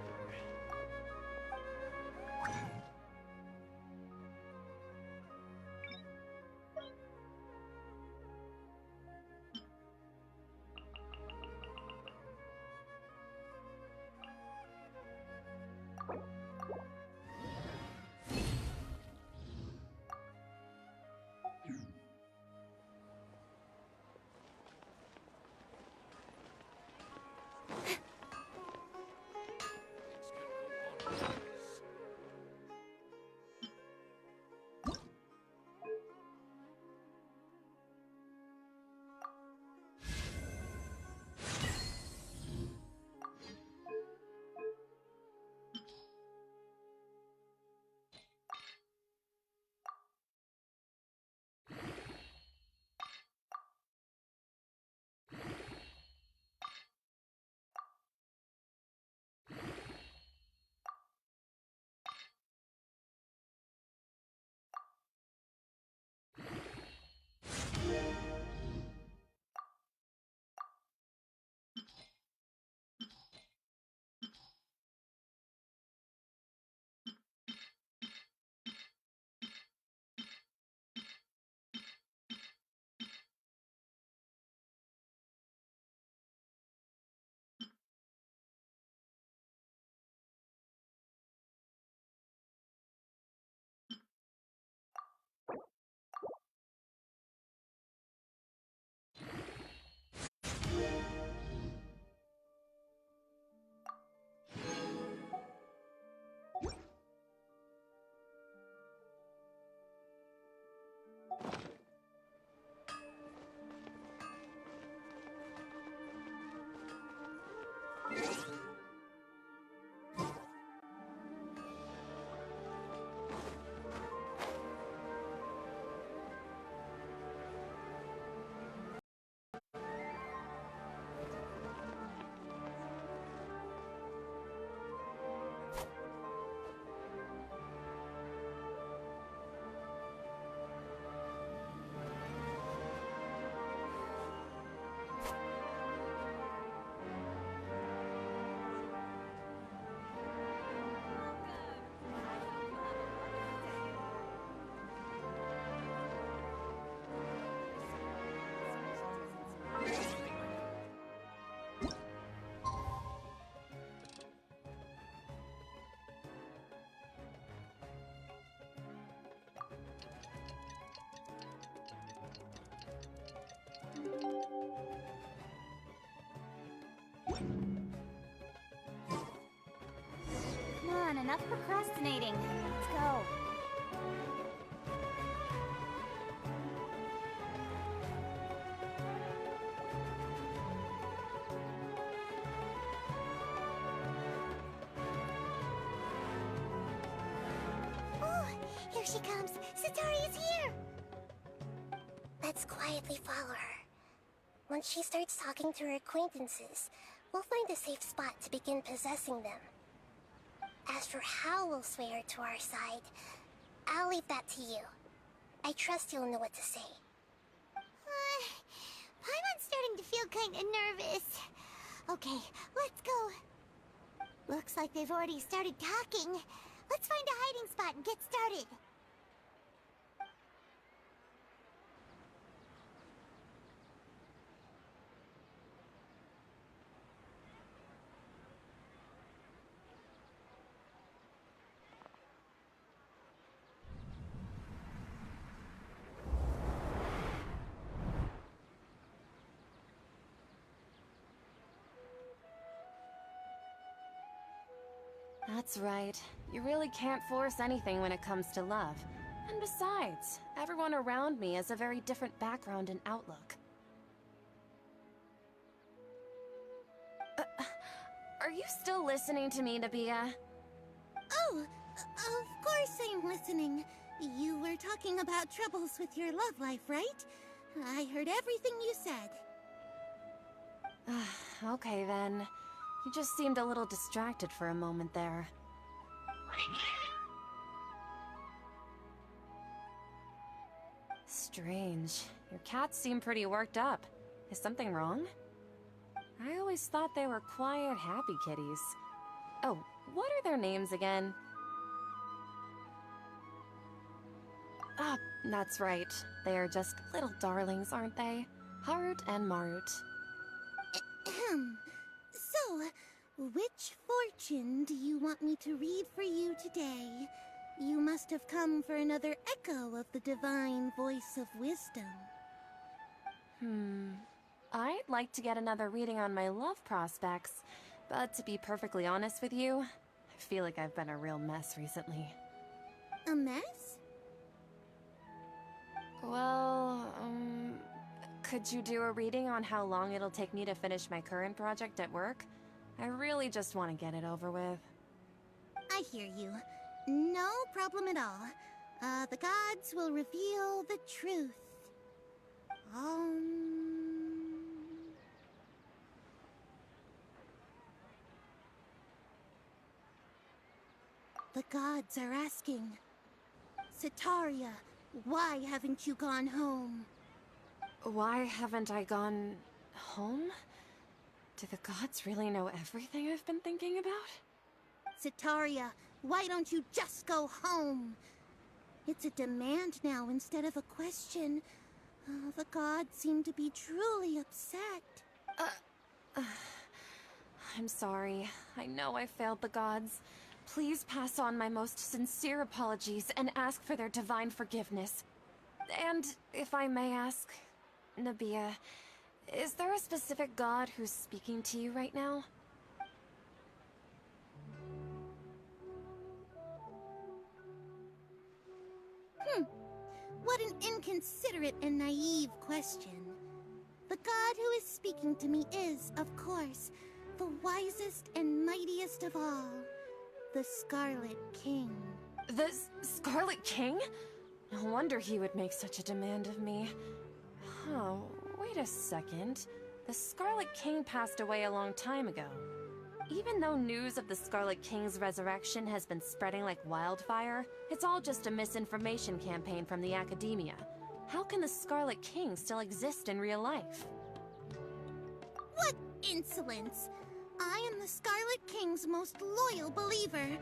Come on, enough procrastinating. Let's go. Oh, here she comes. Satari is here. Let's quietly follow her. Once she starts talking to her acquaintances, we'll find a safe spot to begin possessing them. As for how we'll sway her to our side, I'll leave that to you. I trust you'll know what to say. Paimon's starting to feel kinda nervous. Okay, let's go. Looks like they've already started talking. Let's find a hiding spot and get started. That's right. You really can't force anything when it comes to love. And besides, everyone around me has a very different background and outlook. Are you still listening to me, Nabia? Oh, of course I'm listening. You were talking about troubles with your love life, right? I heard everything you said. Okay then. You just seemed a little distracted for a moment there. Strange. Your cats seem pretty worked up. Is something wrong? I always thought they were quiet, happy kitties. Oh, what are their names again? Ah, that's right. They are just little darlings, aren't they? Harut and Marut. Ahem. So, which fortune do you want me to read for you today? You must have come for another echo of the divine voice of wisdom. I'd like to get another reading on my love prospects, but to be perfectly honest with you, I feel like I've been a real mess recently. A mess? Well, could you do a reading on how long it'll take me to finish my current project at work? I really just want to get it over with. I hear you. No problem at all. The gods will reveal the truth. The gods are asking, Setaria, why haven't you gone home? Why haven't I gone home? Do the gods really know everything I've been thinking about? Setaria, why don't you just go home? It's a demand now instead of a question. The gods seem to be truly upset. I'm sorry. I know I failed the gods. Please pass on my most sincere apologies and ask for their divine forgiveness. And, if I may ask, Nabia, is there a specific god who's speaking to you right now? What an inconsiderate and naive question. The god who is speaking to me is, of course, the wisest and mightiest of all, the Scarlet King. The Scarlet King? No wonder he would make such a demand of me. Oh, wait a second. The Scarlet King passed away a long time ago. Even though news of the Scarlet King's resurrection has been spreading like wildfire, it's all just a misinformation campaign from the academia. How can the Scarlet King still exist in real life? What insolence! I am the Scarlet King's most loyal believer.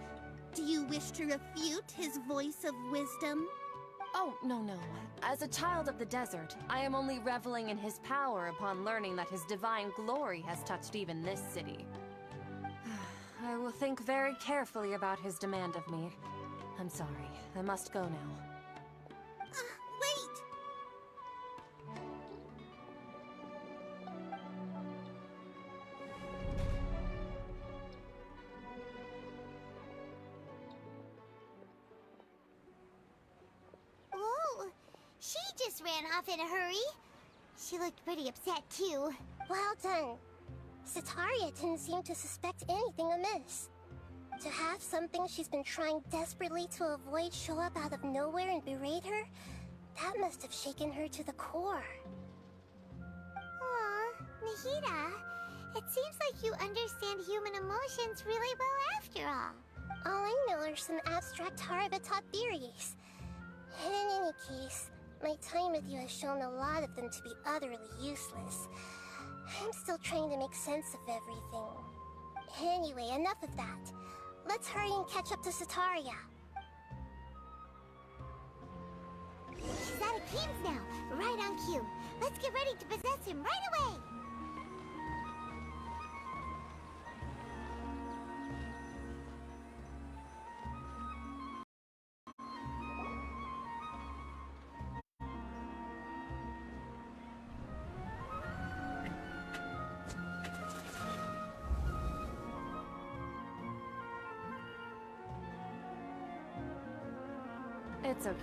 Do you wish to refute his voice of wisdom? Oh, no. As a child of the desert, I am only reveling in his power upon learning that his divine glory has touched even this city. I will think very carefully about his demand of me. I'm sorry. I must go now. Wait! Oh, she just ran off in a hurry. She looked pretty upset too. Well done. Setaria didn't seem to suspect anything amiss. To have something she's been trying desperately to avoid show up out of nowhere and berate her, that must have shaken her to the core. Aw, Nahida, it seems like you understand human emotions really well after all. All I know are some abstract Harabatot theories. In any case, my time with you has shown a lot of them to be utterly useless. I'm still trying to make sense of everything. Anyway, enough of that. Let's hurry and catch up to Setaria. She's out of games now, right on cue. Let's get ready to possess him right away! It's okay.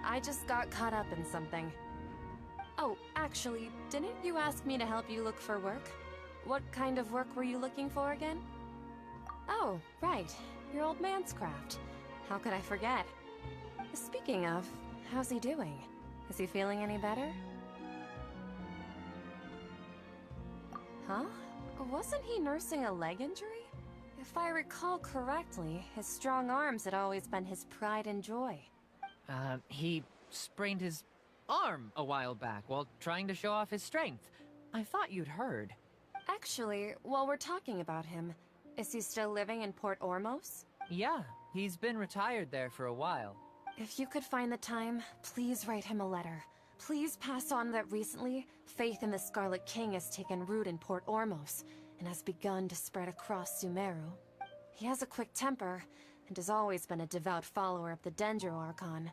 I just got caught up in something. Oh, actually, didn't you ask me to help you look for work? What kind of work were you looking for again? Oh, right. Your old man's craft. How could I forget? Speaking of, how's he doing? Is he feeling any better? Huh? Wasn't he nursing a leg injury? If I recall correctly, his strong arms had always been his pride and joy. He sprained his arm a while back while trying to show off his strength. I thought you'd heard. Actually, while we're talking about him, is he still living in Port Ormos? Yeah, he's been retired there for a while. If you could find the time, please write him a letter. Please pass on that recently, faith in the Scarlet King has taken root in Port Ormos and has begun to spread across Sumeru. He has a quick temper and has always been a devout follower of the Dendro Archon.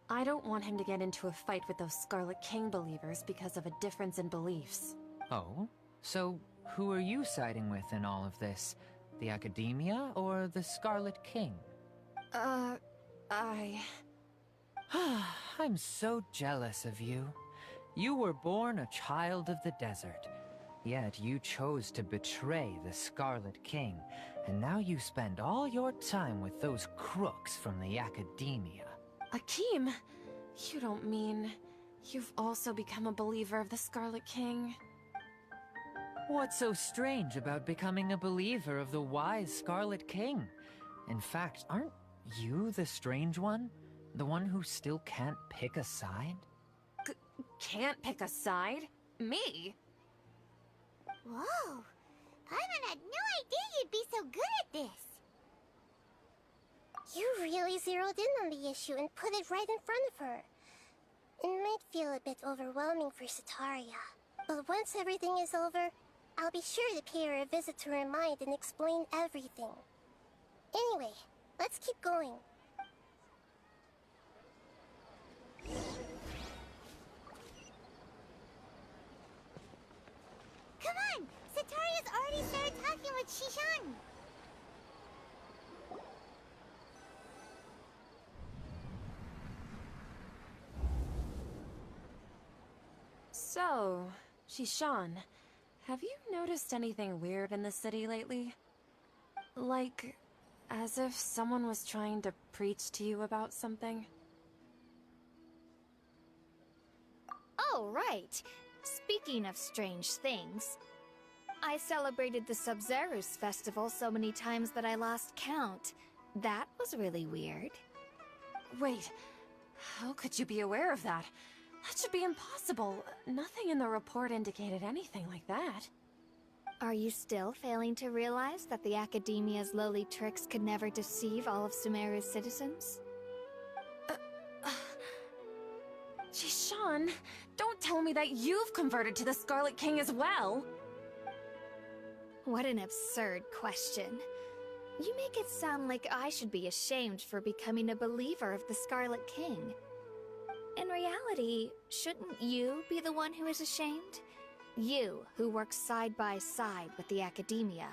I don't want him to get into a fight with those Scarlet King believers because of a difference in beliefs. Oh? So, who are you siding with in all of this? The Academia or the Scarlet King? I'm so jealous of you. You were born a child of the desert, yet you chose to betray the Scarlet King, and now you spend all your time with those crooks from the Academia. Akeem, you don't mean you've also become a believer of the Scarlet King? What's so strange about becoming a believer of the wise Scarlet King? In fact, aren't you the strange one? The one who still can't pick a side? Can't pick a side? Me? Whoa! Paimon had no idea you'd be so good at this! You really zeroed in on the issue and put it right in front of her. It might feel a bit overwhelming for Sataria, but once everything is over, I'll be sure to pay her a visit to her mind and explain everything. Anyway, let's keep going. Come on! Sataria's already started talking with Shishan! So, Shishan, have you noticed anything weird in the city lately? Like, as if someone was trying to preach to you about something? Oh, right. Speaking of strange things, I celebrated the Sub-Zerus festival so many times that I lost count. That was really weird. Wait, how could you be aware of that? That should be impossible. Nothing in the report indicated anything like that. Are you still failing to realize that the Academia's lowly tricks could never deceive all of Sumeru's citizens? Jishan, don't tell me that you've converted to the Scarlet King as well! What an absurd question. You make it sound like I should be ashamed for becoming a believer of the Scarlet King. In reality, shouldn't you be the one who is ashamed? You, who works side by side with the Academia,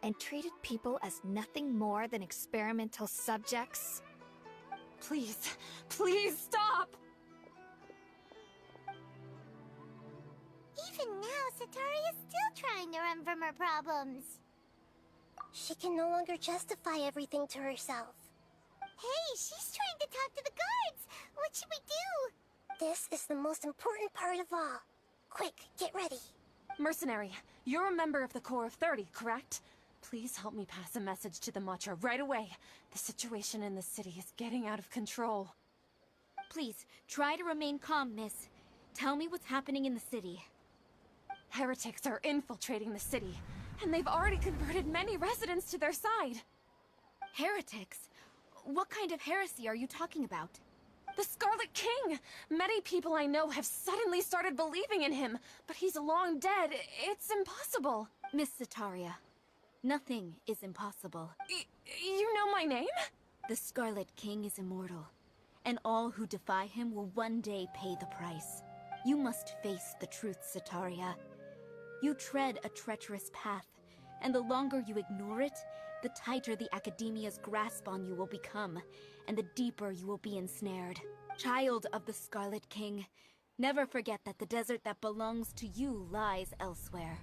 and treated people as nothing more than experimental subjects? Please, please stop! Even now, Sataria's still trying to run from her problems. She can no longer justify everything to herself. Hey, she's trying to talk to the guards! What should we do? This is the most important part of all. Quick, get ready. Mercenary, you're a member of the Corps of 30, correct? Please help me pass a message to the Watcher right away. The situation in the city is getting out of control. Please, try to remain calm, miss. Tell me what's happening in the city. Heretics are infiltrating the city, and they've already converted many residents to their side. Heretics? What kind of heresy are you talking about? The Scarlet King! Many people I know have suddenly started believing in him, but he's long dead. It's impossible. Miss Sataria, nothing is impossible. You know my name? The Scarlet King is immortal, and all who defy him will one day pay the price. You must face the truth, Sataria. You tread a treacherous path, and the longer you ignore it, the tighter the Academia's grasp on you will become, and the deeper you will be ensnared. Child of the Scarlet King, never forget that the desert that belongs to you lies elsewhere.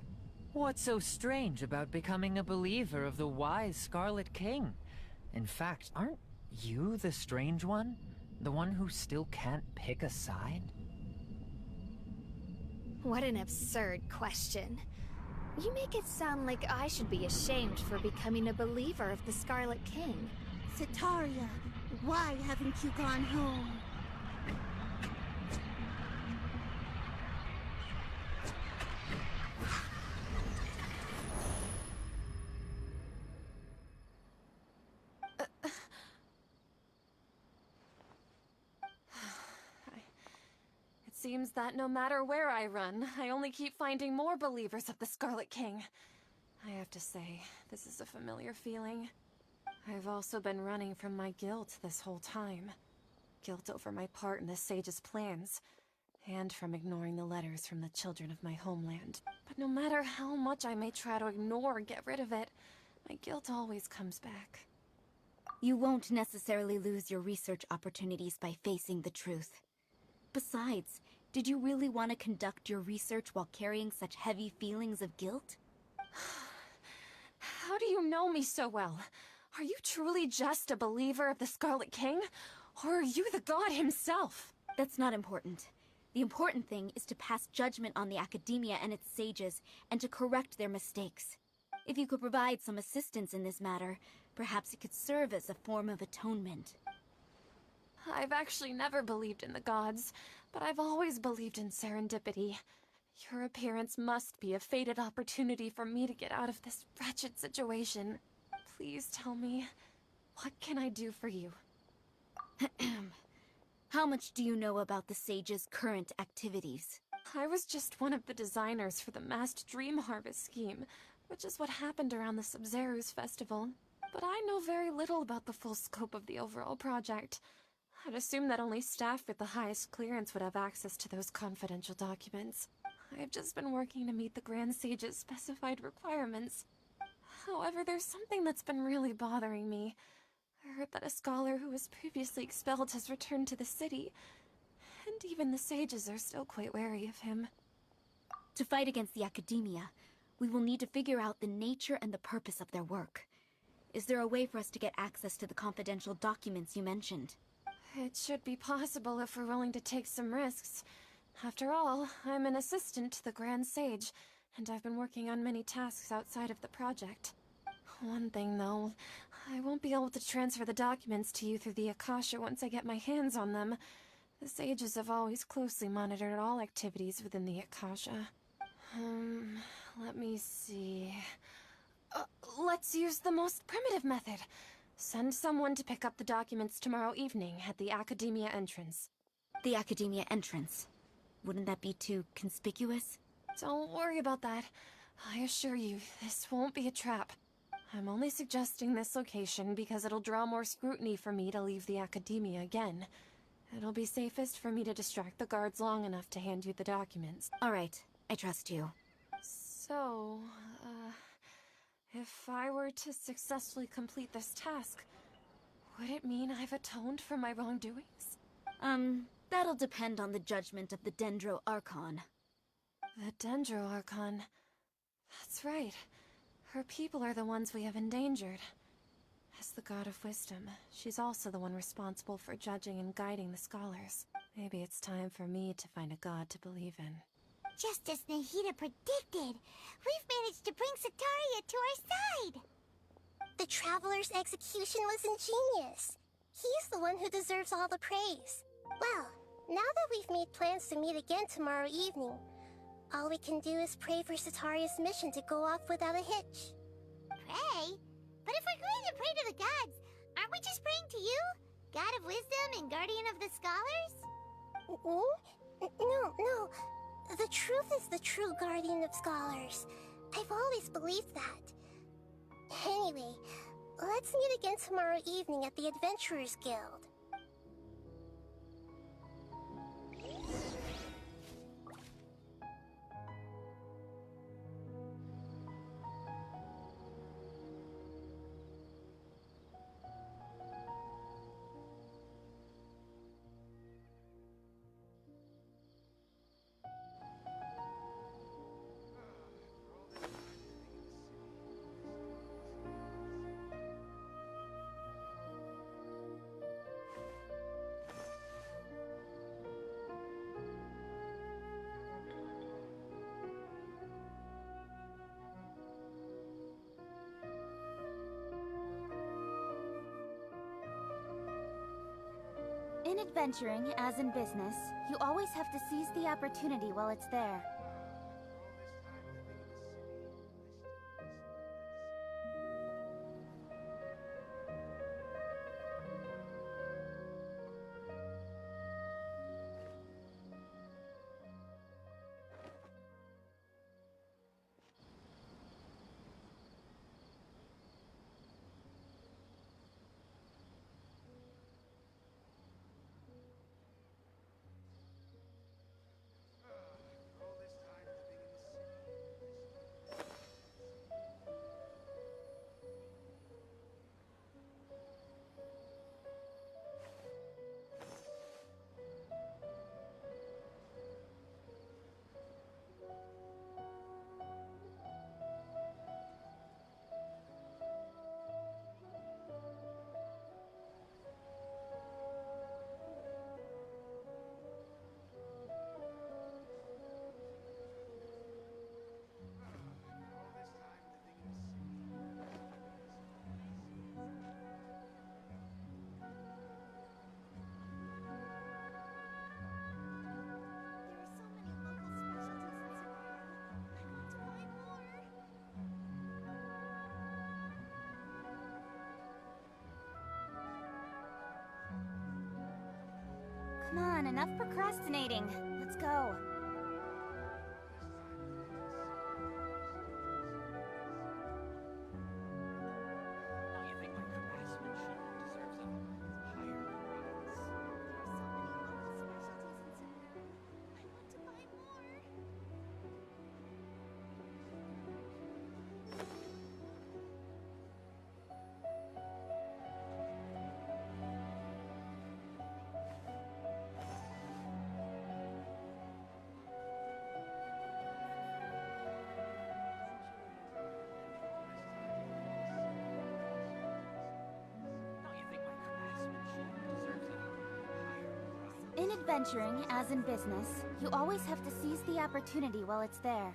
What's so strange about becoming a believer of the wise Scarlet King? In fact, aren't you the strange one? The one who still can't pick a side? What an absurd question. You make it sound like I should be ashamed for becoming a believer of the Scarlet King. Sataria, why haven't you gone home? seems that no matter where I run, I only keep finding more believers of the Scarlet King. I have to say, this is a familiar feeling. I've also been running from my guilt this whole time. Guilt over my part in the Sage's plans, and from ignoring the letters from the children of my homeland. But no matter how much I may try to ignore or get rid of it, my guilt always comes back. You won't necessarily lose your research opportunities by facing the truth. Besides, did you really want to conduct your research while carrying such heavy feelings of guilt? How do you know me so well? Are you truly just a believer of the Scarlet King? Or are you the god himself? That's not important. The important thing is to pass judgment on the academia and its sages, and to correct their mistakes. If you could provide some assistance in this matter, perhaps it could serve as a form of atonement. I've actually never believed in the gods, but I've always believed in serendipity. Your appearance must be a fated opportunity for me to get out of this wretched situation. Please tell me, what can I do for you? How much do you know about the Sage's current activities? I was just one of the designers for the massed dream harvest scheme, which is what happened around the Sumeru Festival. But I know very little about the full scope of the overall project. I'd assume that only staff with the highest clearance would have access to those confidential documents. I've just been working to meet the Grand Sage's specified requirements. However, there's something that's been really bothering me. I heard that a scholar who was previously expelled has returned to the city, and even the sages are still quite wary of him. To fight against the academia, we will need to figure out the nature and the purpose of their work. Is there a way for us to get access to the confidential documents you mentioned? It should be possible if we're willing to take some risks. After all, I'm an assistant to the Grand Sage, and I've been working on many tasks outside of the project. One thing, though, I won't be able to transfer the documents to you through the Akasha once I get my hands on them. The sages have always closely monitored all activities within the Akasha. Let me see... let's use the most primitive method. Send someone to pick up the documents tomorrow evening at the Academia entrance. The Academia entrance? Wouldn't that be too conspicuous? Don't worry about that. I assure you, this won't be a trap. I'm only suggesting this location because it'll draw more scrutiny for me to leave the Academia again. It'll be safest for me to distract the guards long enough to hand you the documents. Alright, I trust you. So, if I were to successfully complete this task, would it mean I've atoned for my wrongdoings? That'll depend on the judgment of the Dendro Archon. The Dendro Archon. That's right. Her people are the ones we have endangered. As the God of Wisdom, she's also the one responsible for judging and guiding the scholars. Maybe it's time for me to find a god to believe in. Just as Nahida predicted, we've managed to bring Sataria to our side! The Traveler's execution was ingenious. He's the one who deserves all the praise. Well, now that we've made plans to meet again tomorrow evening, all we can do is pray for Sataria's mission to go off without a hitch. Pray? But if we're going to pray to the gods, aren't we just praying to you? God of Wisdom and Guardian of the Scholars? No. The truth is the true Guardian of Scholars. I've always believed that. Anyway, let's meet again tomorrow evening at the Adventurers Guild. In adventuring, as in business, you always have to seize the opportunity while it's there. Come on, enough procrastinating. Let's go. In adventuring, as in business, you always have to seize the opportunity while it's there.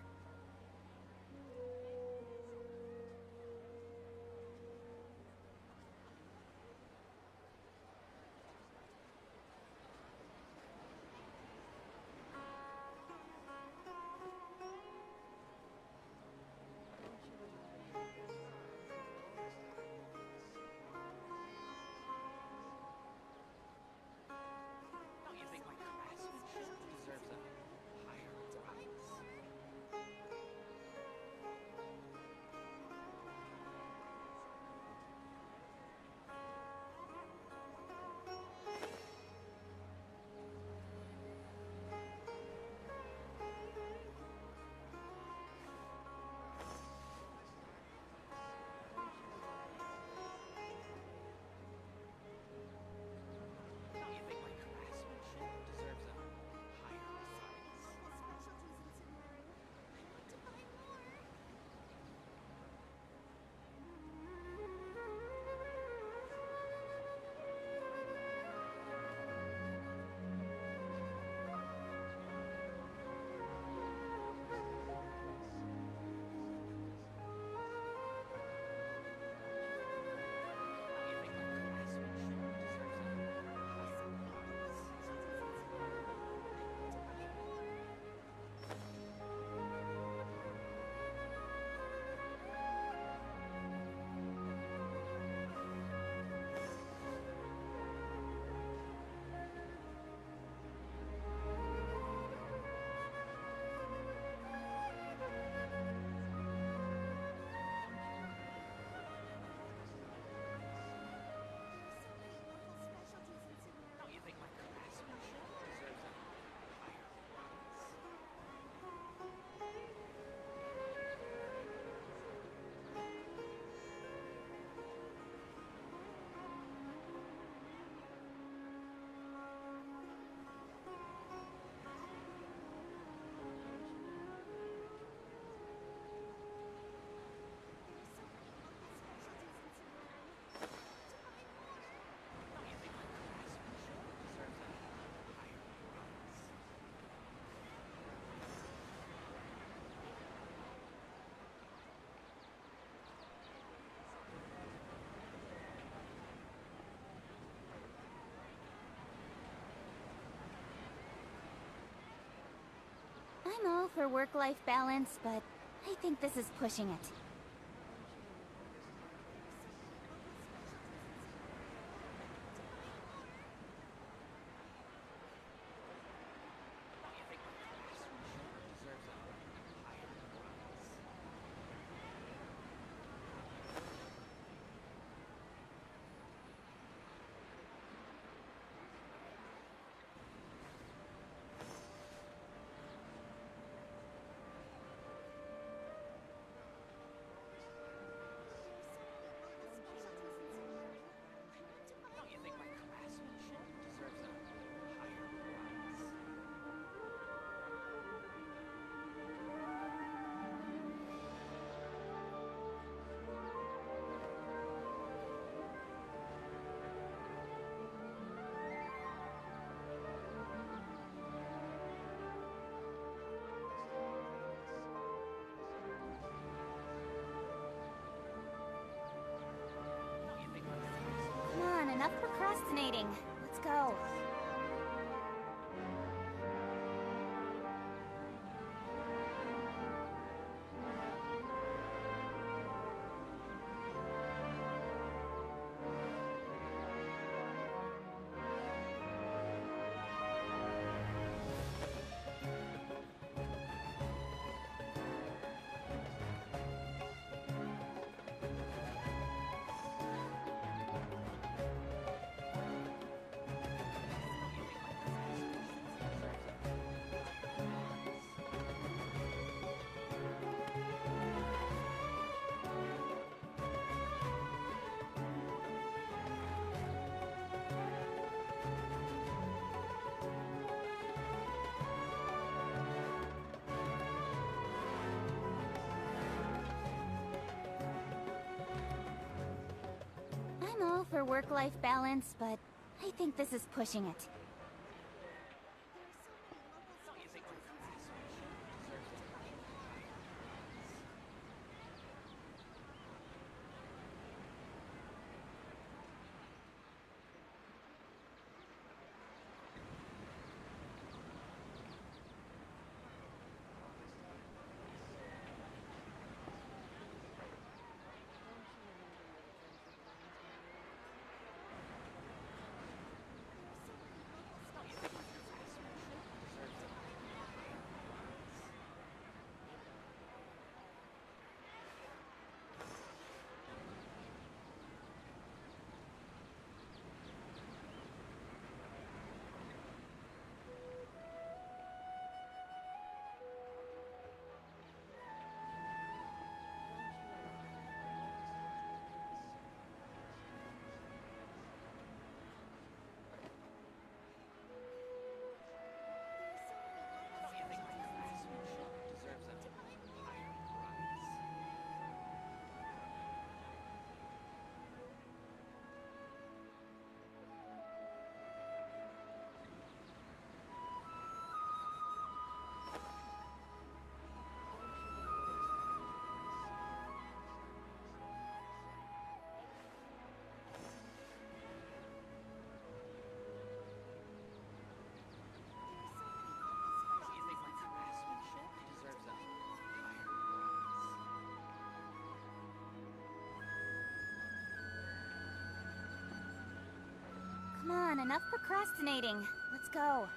I'm all for work-life balance, but I think this is pushing it. Enough procrastinating. Let's go. I'm all for work-life balance, but I think this is pushing it. Come on, enough procrastinating. Let's go.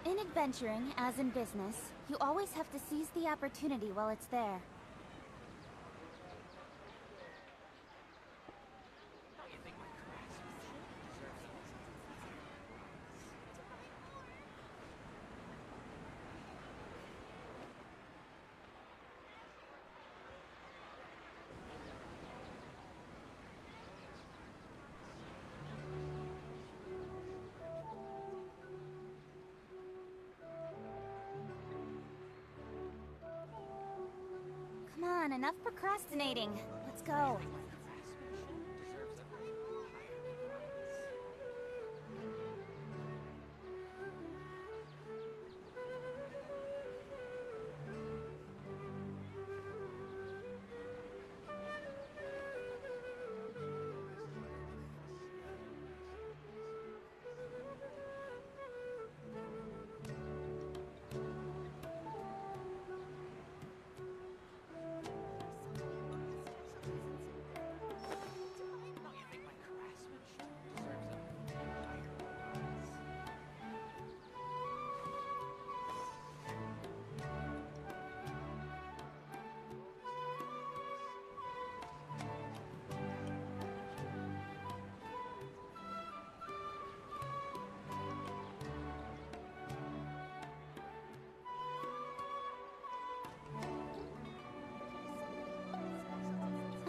In adventuring, as in business, you always have to seize the opportunity while it's there. Come on, enough procrastinating. Let's go.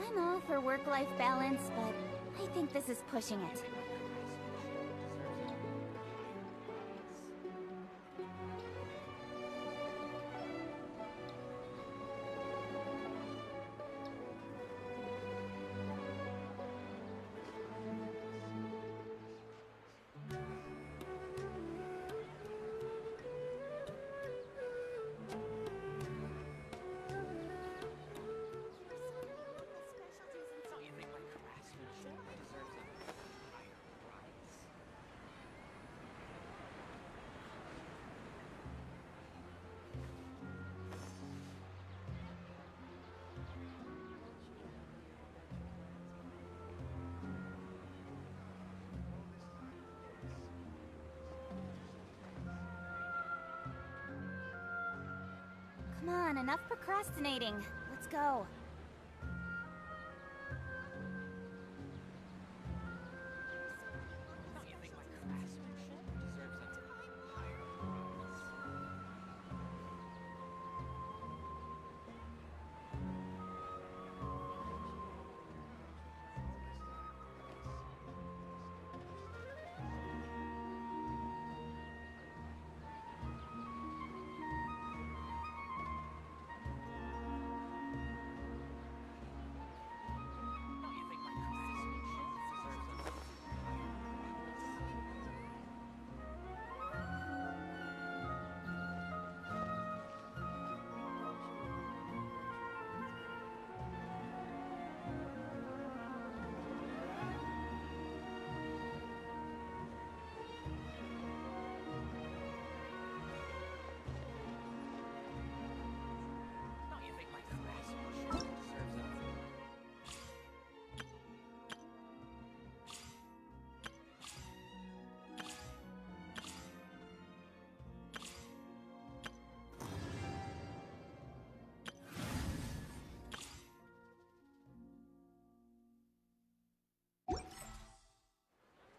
I'm all for work-life balance, but I think this is pushing it. Come on, enough procrastinating. Let's go.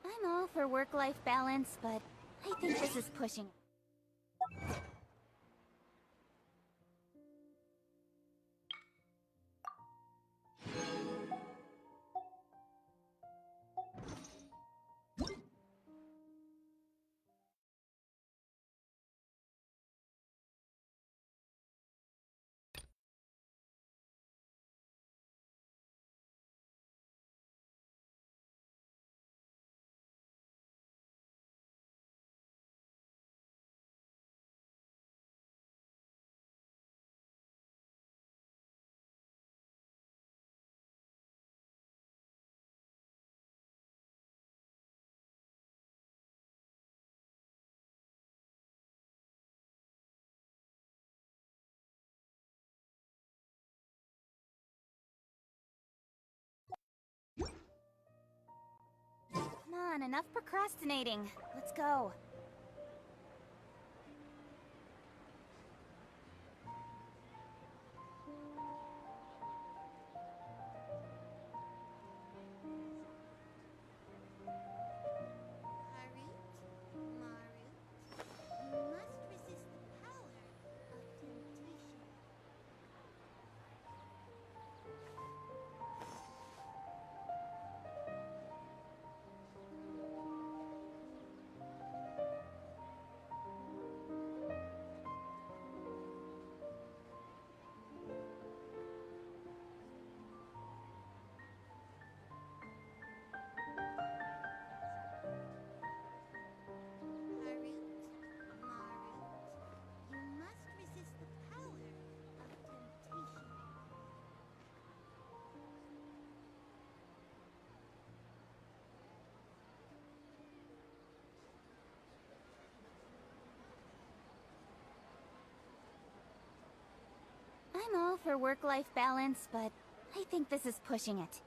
I'm all for work-life balance, but I think this is pushing it. Come on, enough procrastinating. Let's go. I'm all for work-life balance, but I think this is pushing it.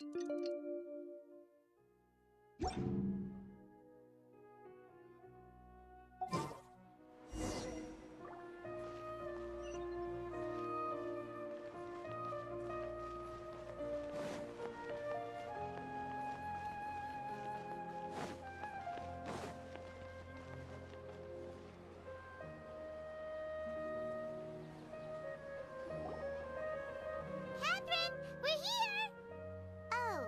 Catherine, we're here! Oh,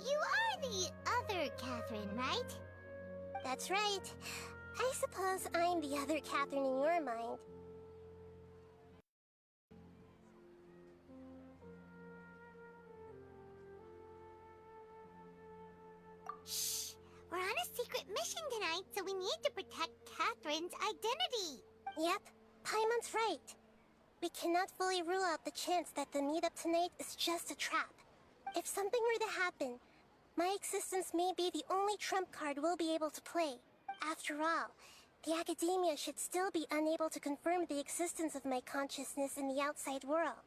you are the other Catherine, right? That's right. I suppose I'm the other Catherine in your mind. Shh! We're on a secret mission tonight, so we need to protect Catherine's identity. Yep, Paimon's right. We cannot fully rule out the chance that the meetup tonight is just a trap. If something were to happen, my existence may be the only trump card we'll be able to play. After all, the Academia should still be unable to confirm the existence of my consciousness in the outside world.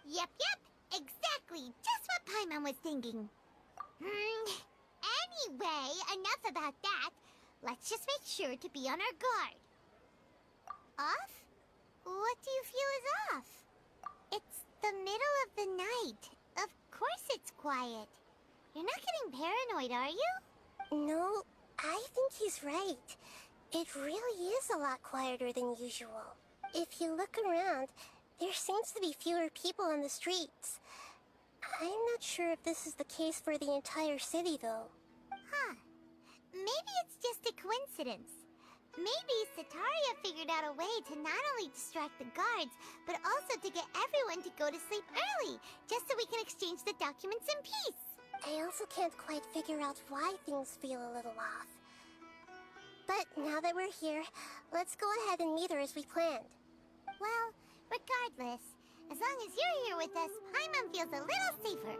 Yep, exactly. Just what Paimon was thinking. Anyway, enough about that. Let's just make sure to be on our guard. Off? What do you feel is off? It's the middle of the night. Of course it's quiet. You're not getting paranoid, are you? No, I think he's right. It really is a lot quieter than usual. If you look around, there seems to be fewer people on the streets. I'm not sure if this is the case for the entire city, though. Huh. Maybe it's just a coincidence. Maybe Setaria figured out a way to not only distract the guards, but also to get everyone to go to sleep early, just so we can exchange the documents in peace. I also can't quite figure out why things feel a little off. But now that we're here, let's go ahead and meet her as we planned. Well, regardless, as long as you're here with us, Paimon feels a little safer.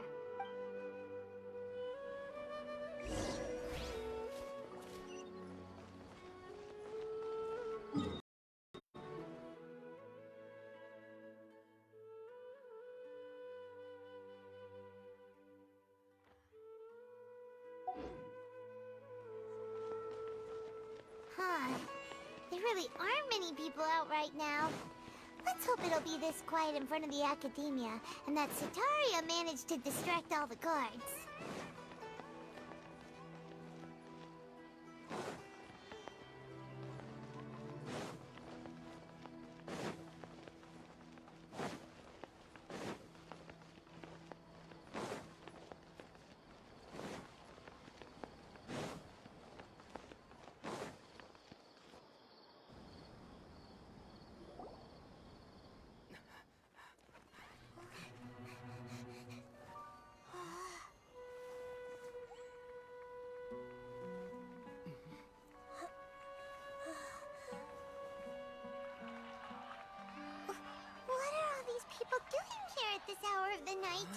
There really aren't many people out right now. Let's hope it'll be this quiet in front of the Academia, and that Setaria managed to distract all the guards. People doing here at this hour of the night?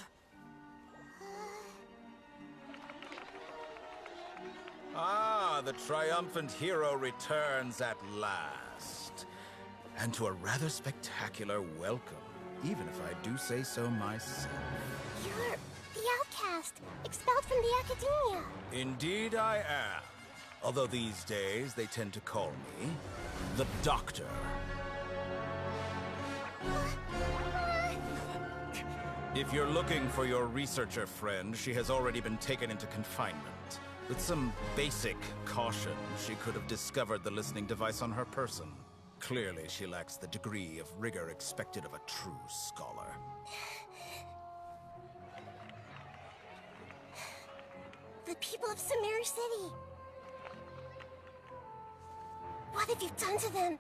Ah, the triumphant hero returns at last. And to a rather spectacular welcome, even if I do say so myself. You're the outcast, expelled from the Academia. Indeed I am. Although these days they tend to call me the Doctor. If you're looking for your researcher friend, she has already been taken into confinement. With some basic caution, she could have discovered the listening device on her person. Clearly, she lacks the degree of rigor expected of a true scholar. The people of Sumeru City! What have you done to them?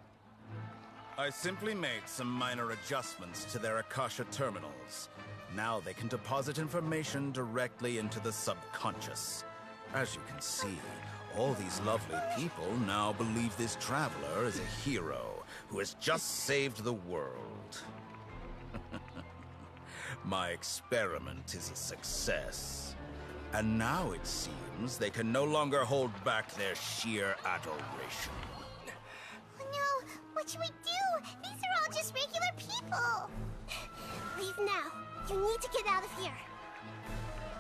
I simply made some minor adjustments to their Akasha terminals. Now they can deposit information directly into the subconscious. As you can see, all these lovely people now believe this traveler is a hero who has just saved the world. My experiment is a success. And now it seems they can no longer hold back their sheer adoration. Oh no! What should we do? These are all just regular people! Leave now. You need to get out of here.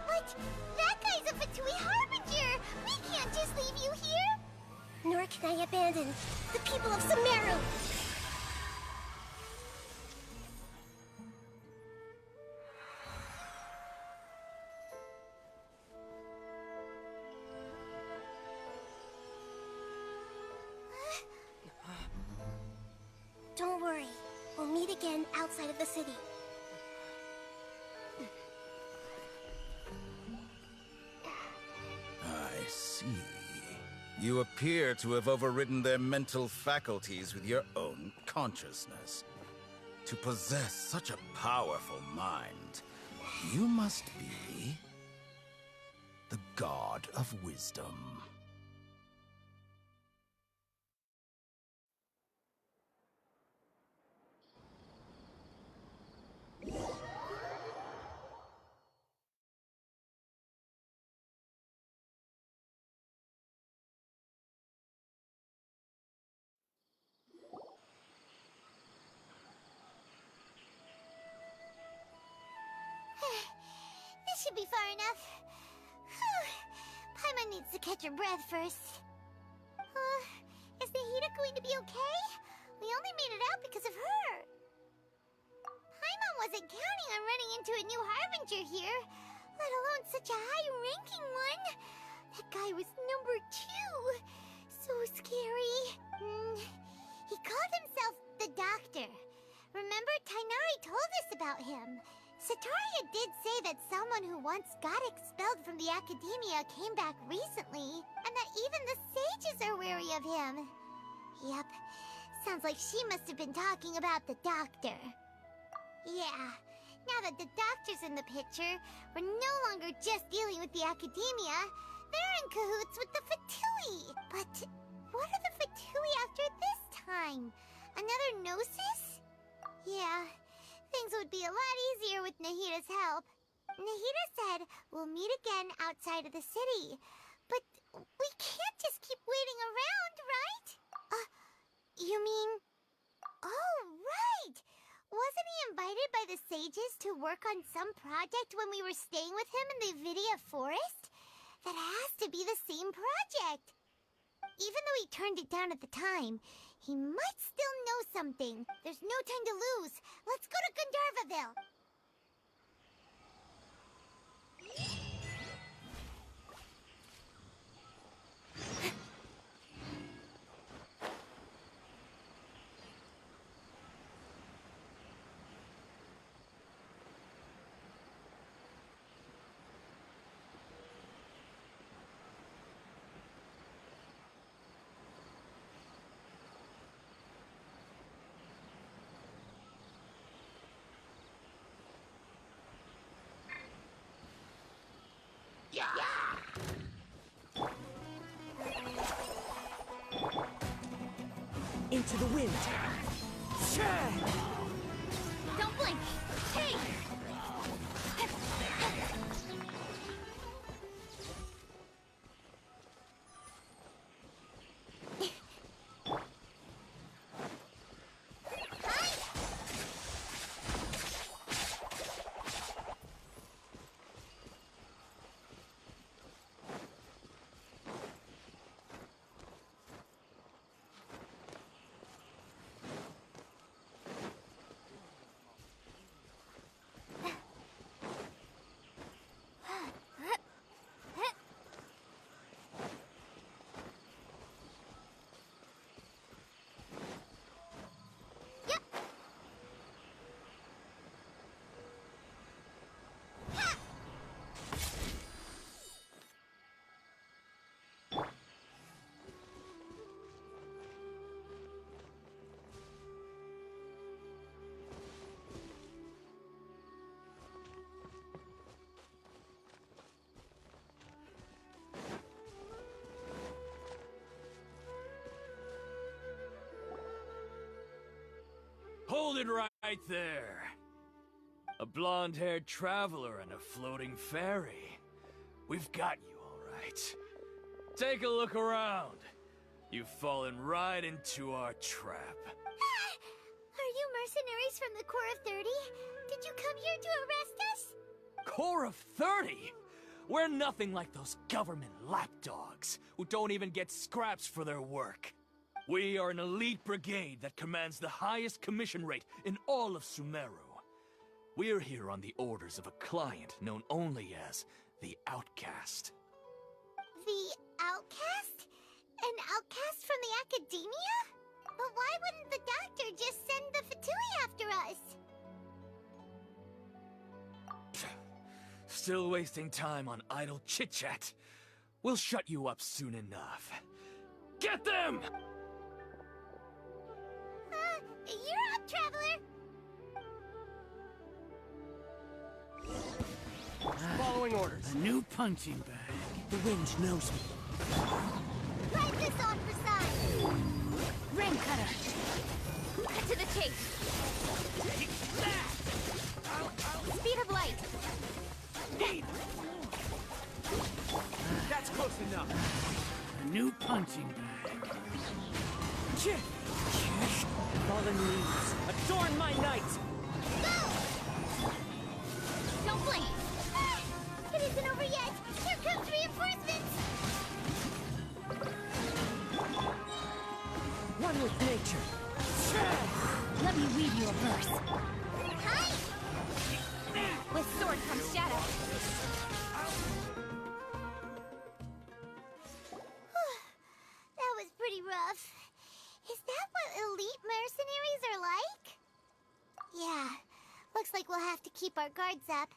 But that guy's a Fatui Harbinger! We can't just leave you here! Nor can I abandon the people of Sumeru! Don't worry. We'll meet again outside of the city. I see. You appear to have overridden their mental faculties with your own consciousness. To possess such a powerful mind, you must be the God of Wisdom. This should be far enough. Whew. Paimon needs to catch her breath first. Is Nahida going to be okay? We only made it out because of her. Paimon wasn't counting on running into a new Harbinger here, let alone such a high-ranking one. That guy was number 2. So scary. He called himself the Doctor. Remember, Tainari told us about him. Sataria did say that someone who once got expelled from the Academia came back recently, and that even the sages are wary of him. Yep, sounds like she must have been talking about the Doctor. Yeah, now that the Doctor's in the picture, we're no longer just dealing with the Academia, they're in cahoots with the Fatui. But what are the Fatui after this time? Another Gnosis? Yeah. Things would be a lot easier with Nahida's help. Nahida said we'll meet again outside of the city. But we can't just keep waiting around, right? You mean... Oh, right! Wasn't he invited by the sages to work on some project when we were staying with him in the Vidia Forest? That has to be the same project. Even though he turned it down at the time, he might still know something. There's no time to lose. Let's go to Gandharvaville. Into the wind. Don't blink! Hey! Hold it right there. A blonde-haired traveler and a floating fairy. We've got you, all right. Take a look around. You've fallen right into our trap. Are you mercenaries from the Corps of 30? Did you come here to arrest us? core of 30! We're nothing like those government lapdogs who don't even get scraps for their work. We are an elite brigade that commands the highest commission rate in all of Sumeru. We're here on the orders of a client known only as the Outcast. The Outcast? An outcast from the academia? But why wouldn't the doctor just send the Fatui after us? Still wasting time on idle chit-chat. We'll shut you up soon enough. Get them! You're up, Traveler! Following orders. A new punching bag. The wind knows me. Light this on for size! Ring cutter. Cut to the chase. Speed of light. That's close enough. A new punching bag. Fallen leaves, adorn my night! Don't blink. It isn't over yet! Here comes reinforcements! One with nature. Let me weave you a verse. Hi! With sword comes shadow. That was pretty rough. Is that what elite mercenaries are like? Yeah, looks like we'll have to keep our guards up.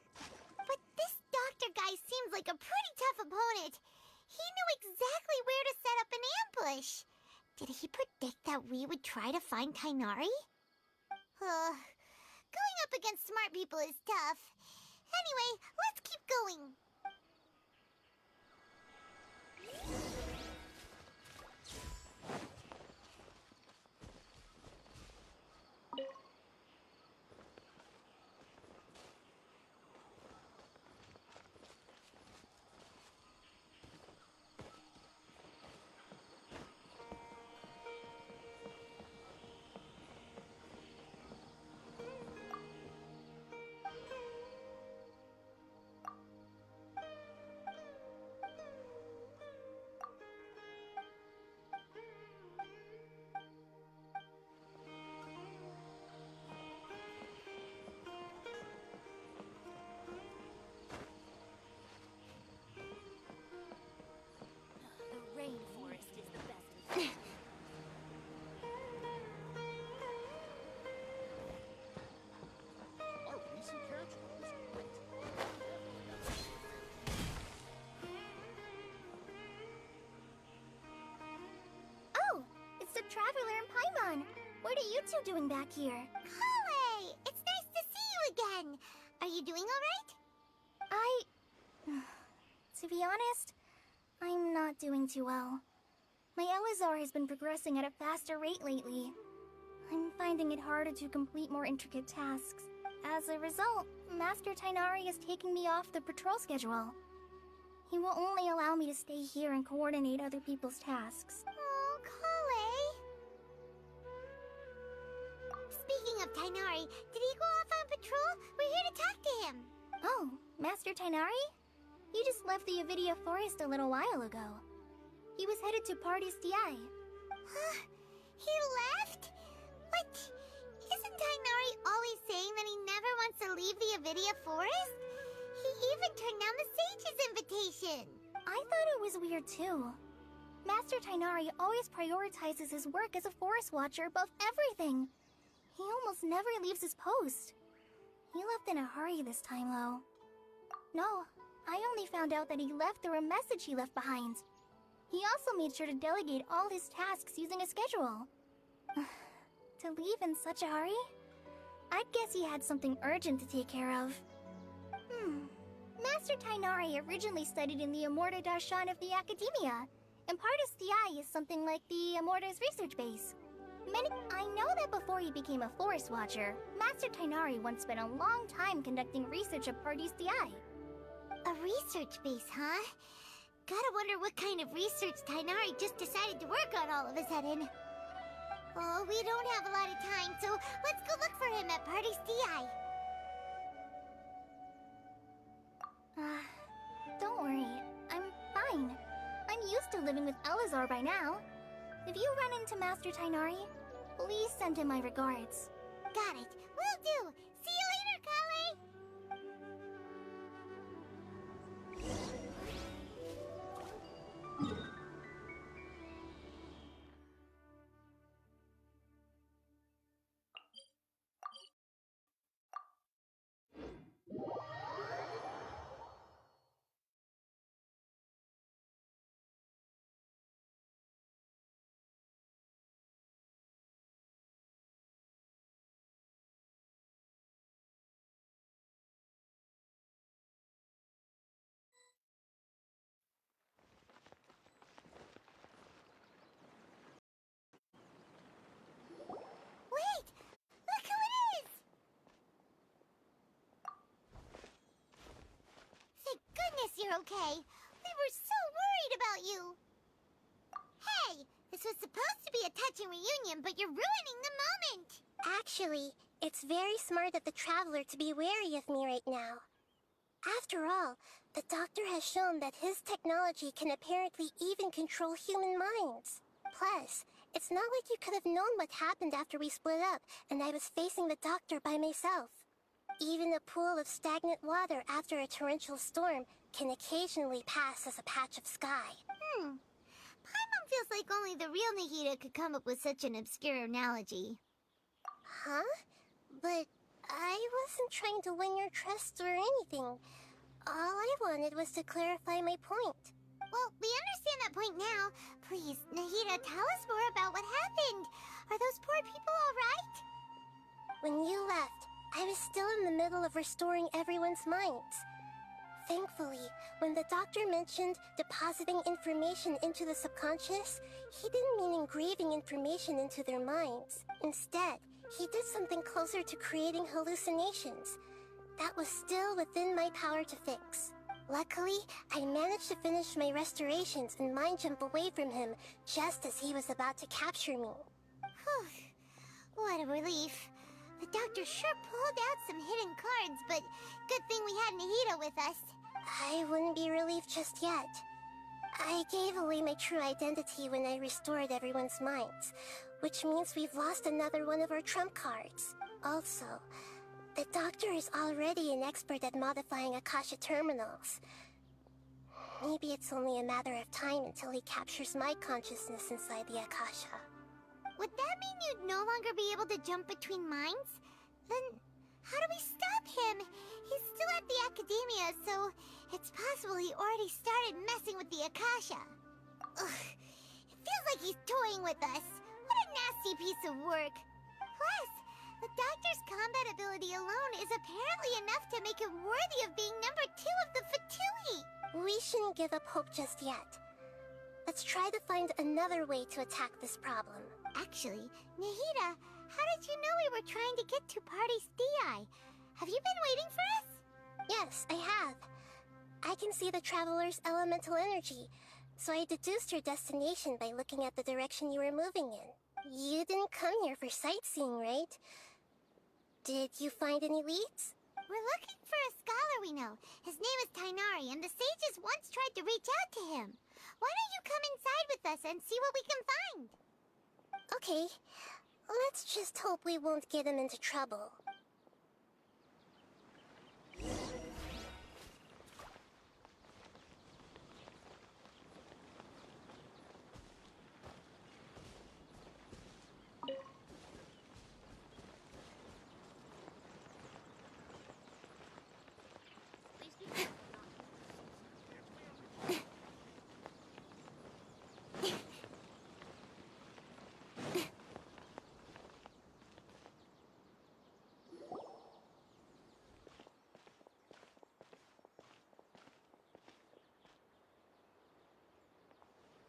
But this doctor guy seems like a pretty tough opponent. He knew exactly where to set up an ambush. Did he predict that we would try to find Tainari? Going up against smart people is tough. Anyway, let's keep going. Rainforest is the best. Our recent character was great. Oh, it's the Traveler and Paimon. What are you two doing back here? Kale! It's nice to see you again. Are you doing all right? To be honest, I'm not doing too well. My Elazar has been progressing at a faster rate lately. I'm finding it harder to complete more intricate tasks. As a result, Master Tainari is taking me off the patrol schedule. He will only allow me to stay here and coordinate other people's tasks. Oh, Kale! Speaking of Tainari, did he go off on patrol? We're here to talk to him. Oh, Master Tainari? He just left the Avidia Forest a little while ago. He was headed to Party's DI. He left? What? Isn't Tainari always saying that he never wants to leave the Avidia Forest? He even turned down the Sage's invitation. I thought it was weird too. Master Tainari always prioritizes his work as a forest watcher above everything. He almost never leaves his post. He left in a hurry this time, though. No, I only found out that he left through a message he left behind. He also made sure to delegate all his tasks using a schedule. To leave in such a hurry? I'd guess he had something urgent to take care of. Master Tainari originally studied in the Amorta Darshan of the Academia, and Partis DI is something like the Amorta's research base. I know that before he became a forest watcher, Master Tainari once spent a long time conducting research at Partis DI. A research base, huh? Gotta wonder what kind of research Tainari just decided to work on all of a sudden. Oh, we don't have a lot of time, so let's go look for him at Party's DI. be living with Elazar by now. If you run into Master Tainari, please send him my regards. Got it. Will do. See you later, Kale! Wait! Look who it is! Thank goodness you're okay. We were so worried about you. Hey, this was supposed to be a touching reunion, but you're ruining the moment. Actually, it's very smart of the Traveler to be wary of me right now. After all, the Doctor has shown that his technology can apparently even control human minds. Plus, it's not like you could have known what happened after we split up and I was facing the Doctor by myself. Even a pool of stagnant water after a torrential storm can occasionally pass as a patch of sky. Paimon feels like only the real Nahida could come up with such an obscure analogy. Huh? But I wasn't trying to win your trust or anything. All I wanted was to clarify my point. Well, we understand that point now. Please, Nahida, tell us more about what happened. Are those poor people all right? When you left, I was still in the middle of restoring everyone's minds. Thankfully, when the Doctor mentioned depositing information into the subconscious, he didn't mean engraving information into their minds. Instead, he did something closer to creating hallucinations. That was still within my power to fix. Luckily, I managed to finish my restorations and mind jump away from him just as he was about to capture me. Whew. What a relief. The Doctor sure pulled out some hidden cards, but good thing we had Nahida with us. I wouldn't be relieved just yet. I gave away my true identity when I restored everyone's minds, which means we've lost another one of our trump cards. Also, the Doctor is already an expert at modifying Akasha terminals. Maybe it's only a matter of time until he captures my consciousness inside the Akasha. Would that mean you'd no longer be able to jump between minds? Then, how do we stop him? He's still at the Academia, so it's possible he already started messing with the Akasha. Ugh, it feels like he's toying with us. What a nasty piece of work. Plus, the Doctor's combat ability alone is apparently enough to make him worthy of being number 2 of the Fatui. We shouldn't give up hope just yet. Let's try to find another way to attack this problem. Actually, Nahida, how did you know we were trying to get to Party's DI? Have you been waiting for us? Yes, I have. I can see the Traveler's elemental energy, so I deduced your destination by looking at the direction you were moving in. You didn't come here for sightseeing, right? Did you find any leads? We're looking for a scholar we know. His name is Tainari, and the sages once tried to reach out to him. Why don't you come inside with us and see what we can find? Okay, let's just hope we won't get him into trouble.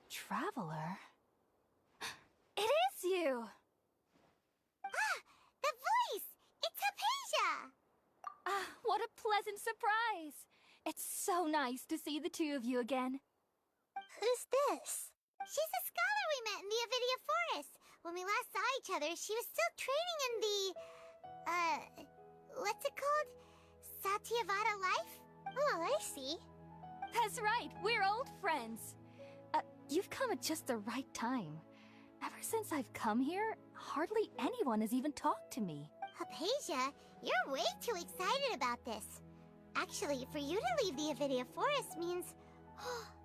Traveler? It is you! Ah! The voice! It's Hypatia! Ah, what a pleasant surprise! It's so nice to see the two of you again. Who's this? She's a scholar we met in the Avidia Forest. When we last saw each other, she was still training in the... what's it called? Satyavada life? Oh, I see. That's right, we're old friends. You've come at just the right time. Ever since I've come here, hardly anyone has even talked to me. Hypatia, you're way too excited about this. Actually, for you to leave the Avidia Forest means...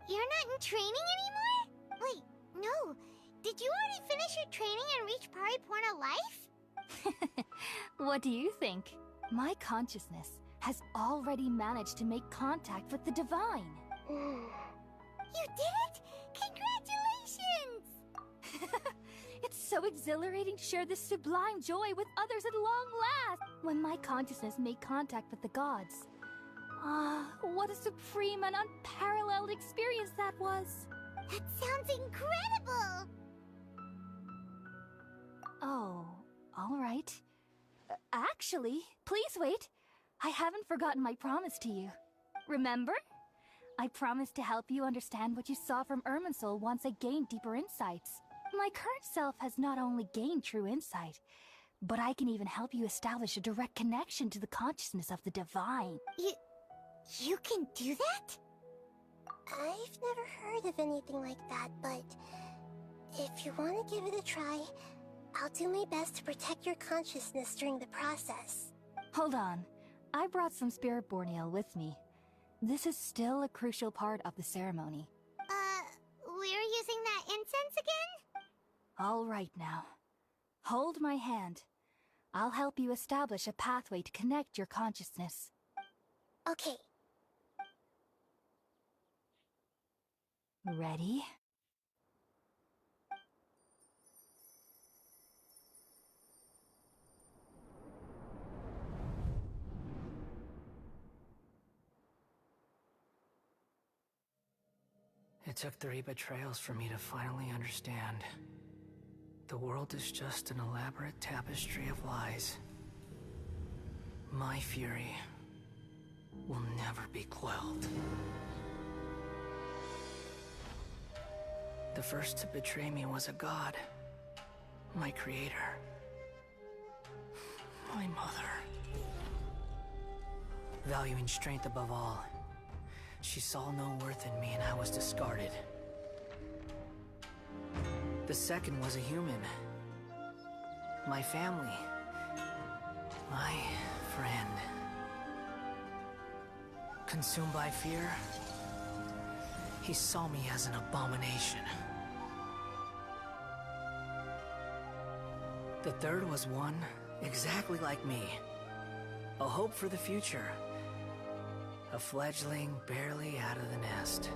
you're not in training anymore? Wait, no. Did you already finish your training and reach Pariporna life? What do you think? My consciousness has already managed to make contact with the divine. You did it! Congratulations! It's so exhilarating to share this sublime joy with others at long last! When my consciousness made contact with the gods. Ah, what a supreme and unparalleled experience that was! That sounds incredible! Oh, alright. Actually, please wait. I haven't forgotten my promise to you. Remember? I promised to help you understand what you saw from Irminsul once I gained deeper insights. My current self has not only gained true insight, but I can even help you establish a direct connection to the consciousness of the divine. You can do that? I've never heard of anything like that, but if you want to give it a try, I'll do my best to protect your consciousness during the process. Hold on. I brought some spirit borneal with me. This is still a crucial part of the ceremony. We're using that incense again? All right now. Hold my hand. I'll help you establish a pathway to connect your consciousness. Okay. Ready? It took 3 betrayals for me to finally understand. The world is just an elaborate tapestry of lies. My fury will never be quelled. The first to betray me was a god. My creator. My mother. Valuing strength above all, she saw no worth in me and I was discarded. The second was a human. My family. My friend. Consumed by fear, he saw me as an abomination. The third was one exactly like me. A hope for the future. A fledgling barely out of the nest.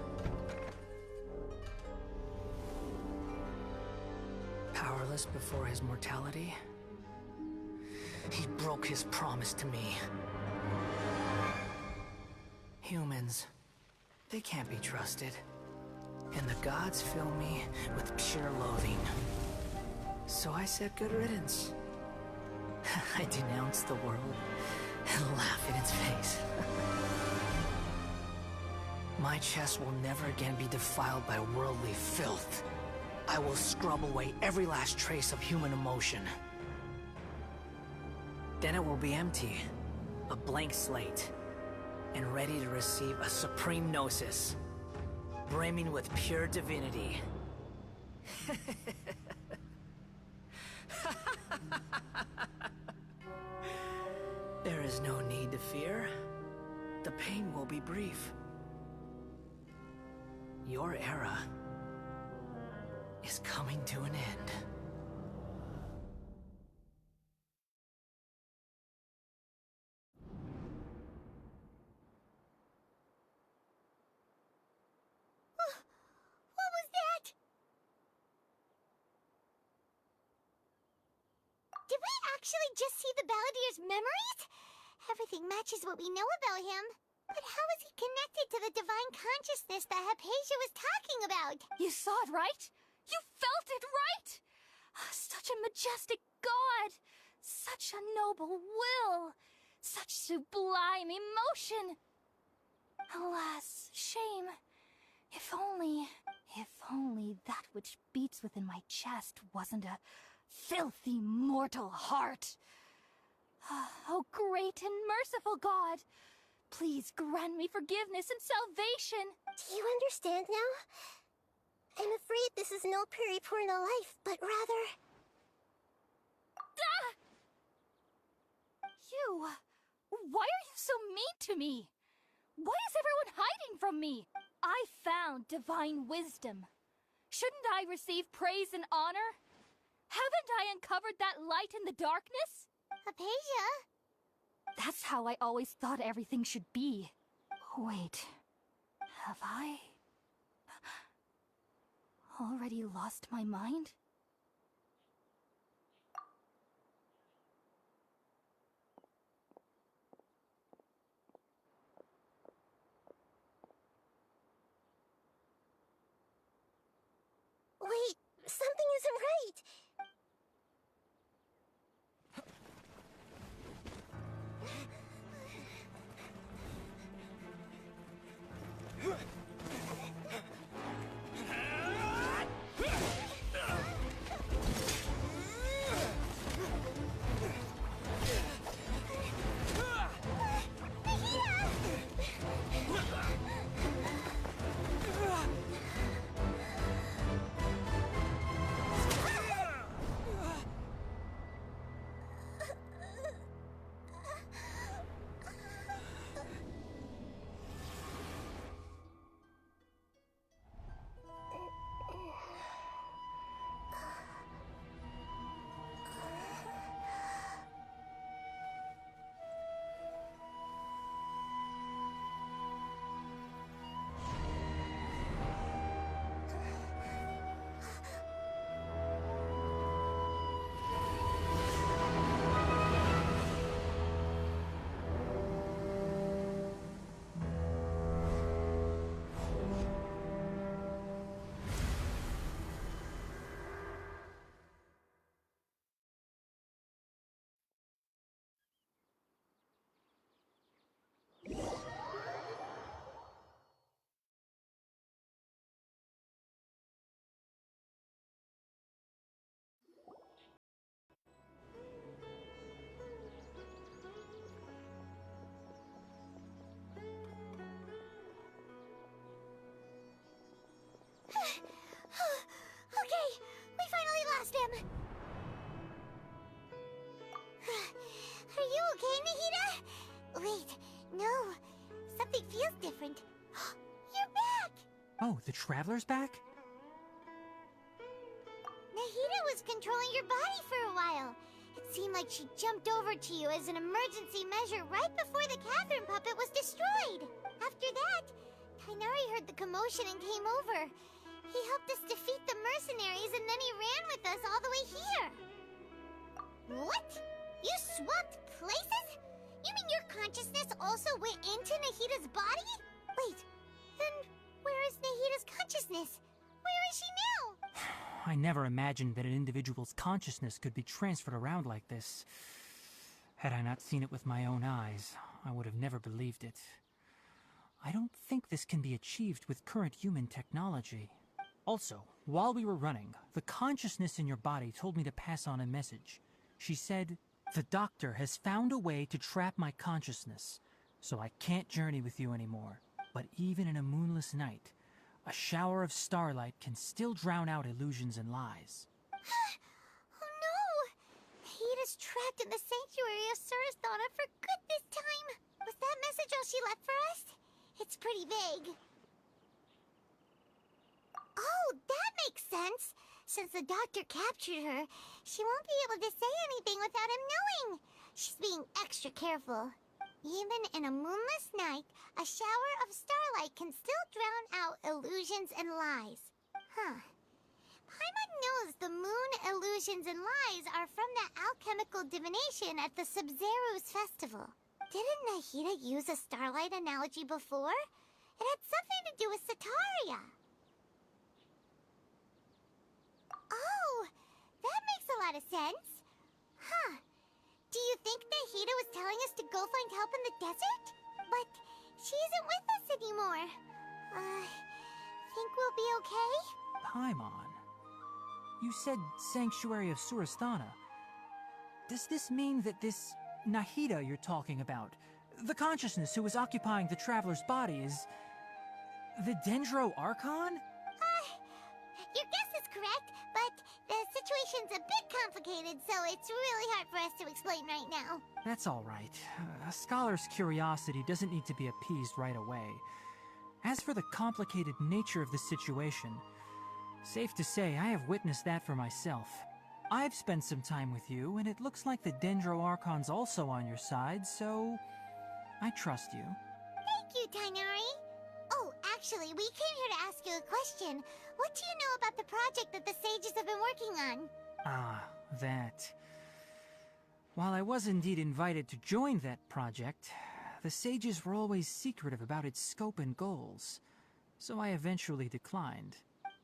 Powerless before his mortality, he broke his promise to me. Humans, they can't be trusted. And the gods fill me with pure loathing. So I said good riddance. I denounced the world and laughed in its face. My chest will never again be defiled by worldly filth. I will scrub away every last trace of human emotion. Then it will be empty, a blank slate, and ready to receive a supreme gnosis, brimming with pure divinity. There is no need to fear. The pain will be brief. Your era is coming to an end. What was that? Did we actually just see the Balladeer's memories? Everything matches what we know about him. But how is he connected to the divine consciousness that Hypatia was talking about? You saw it, right? You felt it, right? Such a majestic god! Such a noble will! Such sublime emotion! Alas, shame. If only that which beats within my chest wasn't a filthy mortal heart. Oh, great and merciful God! Please grant me forgiveness and salvation! Do you understand now? I'm afraid this is no periporno life, but rather... Ah! You... Why are you so mean to me? Why is everyone hiding from me? I found divine wisdom. Shouldn't I receive praise and honor? Haven't I uncovered that light in the darkness? Hypatia? That's how I always thought everything should be. Wait, have I already lost my mind? Wait, something isn't right. Okay, we finally lost him. Are you okay, Nahida? Wait, no. Something feels different. You're back! Oh, the Traveler's back? Nahida was controlling your body for a while. It seemed like she jumped over to you as an emergency measure right before the Catherine puppet was destroyed. After that, Kainari heard the commotion and came over. He helped us defeat the mercenaries and then he ran with us all the way here. What? You swapped places? You mean your consciousness also went into Nahida's body? Wait, then where is Nahida's consciousness? Where is she now? I never imagined that an individual's consciousness could be transferred around like this. Had I not seen it with my own eyes, I would have never believed it. I don't think this can be achieved with current human technology. Also, while we were running, the consciousness in your body told me to pass on a message. She said, "The doctor has found a way to trap my consciousness, so I can't journey with you anymore. But even in a moonless night, a shower of starlight can still drown out illusions and lies." Oh no! Nahida's trapped in the sanctuary of Surasthana for good this time. Was that message all she left for us? It's pretty vague. Oh, that makes sense. Since the doctor captured her, she won't be able to say anything without him knowing. She's being extra careful. Even in a moonless night, a shower of starlight can still drown out illusions and lies. Huh. Paimon knows the moon illusions and lies are from that alchemical divination at the Sumeru Festival. Didn't Nahida use a starlight analogy before? It had something to do with Sataria. Oh, that makes a lot of sense. Huh. Do you think Nahida was telling us to go find help in the desert? But she isn't with us anymore. Think we'll be okay? Paimon, you said Sanctuary of Surasthana. Does this mean that this Nahida you're talking about, the consciousness who is occupying the Traveler's body, is the Dendro Archon? Your guess is correct, but the situation's a bit complicated, so it's really hard for us to explain right now. That's all right. A scholar's curiosity doesn't need to be appeased right away. As for the complicated nature of the situation, safe to say I have witnessed that for myself. I've spent some time with you, and it looks like the Dendro Archon's also on your side, so I trust you. Thank you, Tainari. Oh, actually, we came here to ask you a question. What do you know about the project that the sages have been working on? Ah, that. While I was indeed invited to join that project, the sages were always secretive about its scope and goals, so I eventually declined.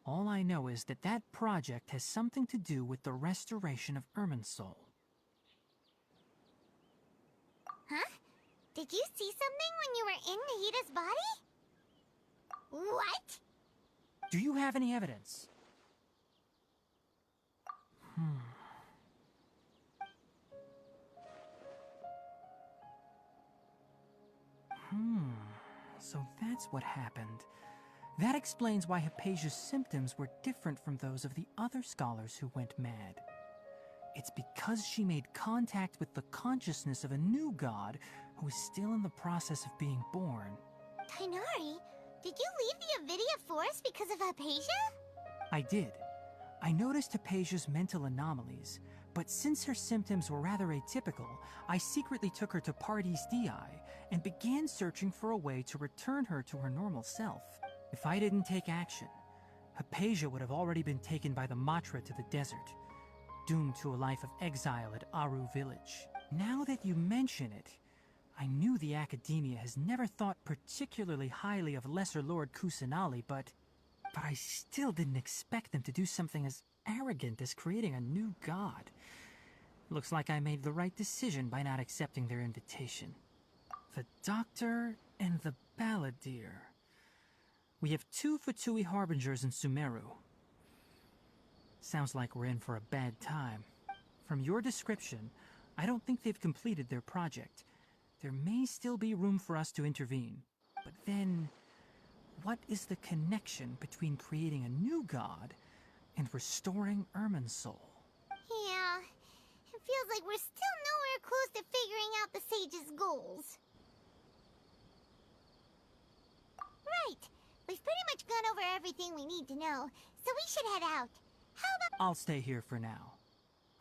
All I know is that that project has something to do with the restoration of Irminsul. Huh? Did you see something when you were in Nahida's body? What? Do you have any evidence? So that's what happened. That explains why Hypatia's symptoms were different from those of the other scholars who went mad. It's because she made contact with the consciousness of a new god who is still in the process of being born. Tainari, did you leave the Avidia Forest because of Hypatia? I did. I noticed Hypatia's mental anomalies, but since her symptoms were rather atypical, I secretly took her to Pardes Dii and began searching for a way to return her to her normal self. If I didn't take action, Hypatia would have already been taken by the Matra to the desert, doomed to a life of exile at Aru village. Now that you mention it, I knew the Academia has never thought particularly highly of Lesser Lord Kusanali, but I still didn't expect them to do something as arrogant as creating a new god. Looks like I made the right decision by not accepting their invitation. The Doctor and the Balladeer. We have 2 Fatui Harbingers in Sumeru. Sounds like we're in for a bad time. From your description, I don't think they've completed their project. There may still be room for us to intervene. But then, what is the connection between creating a new god and restoring Irminsul? Yeah, it feels like we're still nowhere close to figuring out the sage's goals. Right. We've pretty much gone over everything we need to know, so we should head out. How about— I'll stay here for now.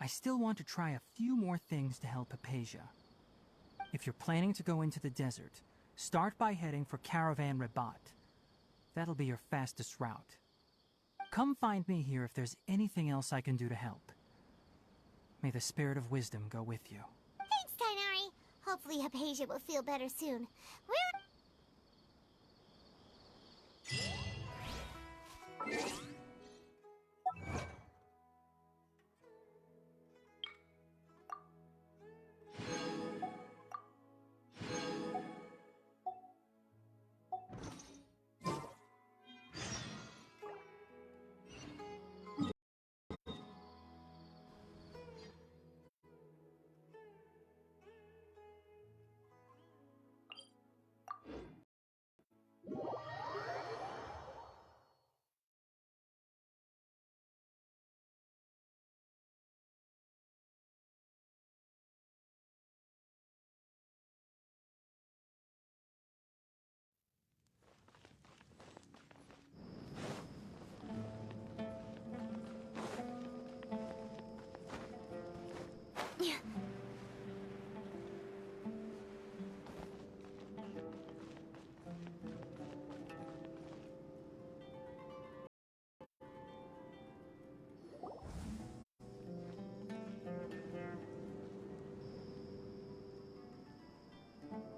I still want to try a few more things to help Hypatia. If you're planning to go into the desert, start by heading for Caravan Rabat. That'll be your fastest route. Come find me here if there's anything else I can do to help. May the spirit of wisdom go with you. Thanks, Tainari. Hopefully Hypatia will feel better soon.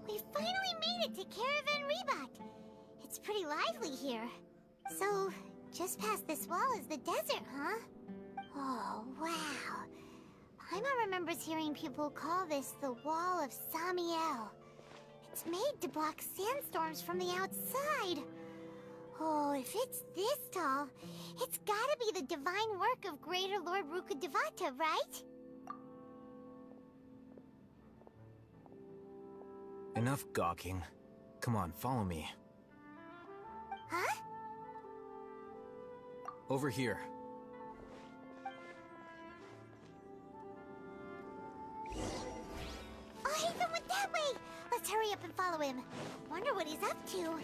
We finally made it to Caravan Rabat. It's pretty lively here. So, just past this wall is the desert, huh? Oh, wow. Paimon remembers hearing people call this the Wall of Samiel. It's made to block sandstorms from the outside. Oh, if it's this tall, it's gotta be the divine work of Greater Lord Rukkhadevata, right? Enough gawking. Come on, follow me. Huh? Over here. Oh, Hatham went that way! Let's hurry up and follow him. Wonder what he's up to.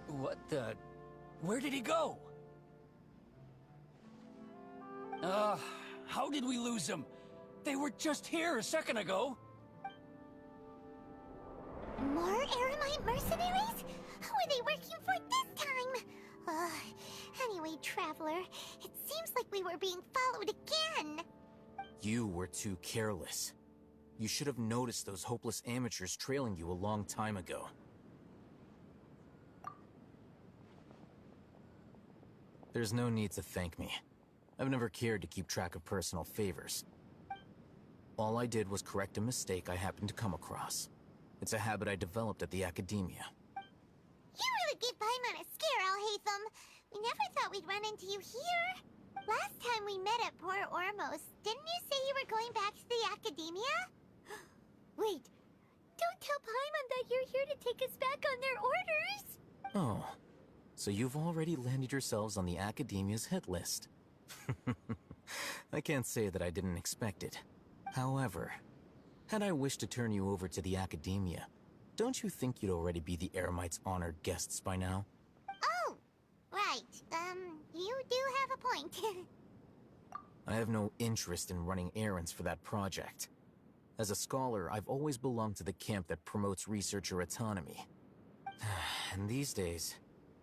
What the... Where did he go? How did we lose them? They were just here a second ago. More Eremite mercenaries? Who are they working for this time? Anyway, Traveler, it seems like we were being followed again. You were too careless. You should have noticed those hopeless amateurs trailing you a long time ago. There's no need to thank me. I've never cared to keep track of personal favors. All I did was correct a mistake I happened to come across. It's a habit I developed at the Academia. You really gave Paimon a scare, Alhaitham. We never thought we'd run into you here. Last time we met at Port Ormos, didn't you say you were going back to the Academia? Wait, don't tell Paimon that you're here to take us back on their orders. Oh, so you've already landed yourselves on the Academia's hit list. I can't say that I didn't expect it. However, had I wished to turn you over to the Academia, don't you think you'd already be the Eremites' honored guests by now? Oh, right. You do have a point. I have no interest in running errands for that project. As a scholar, I've always belonged to the camp that promotes researcher autonomy. And these days,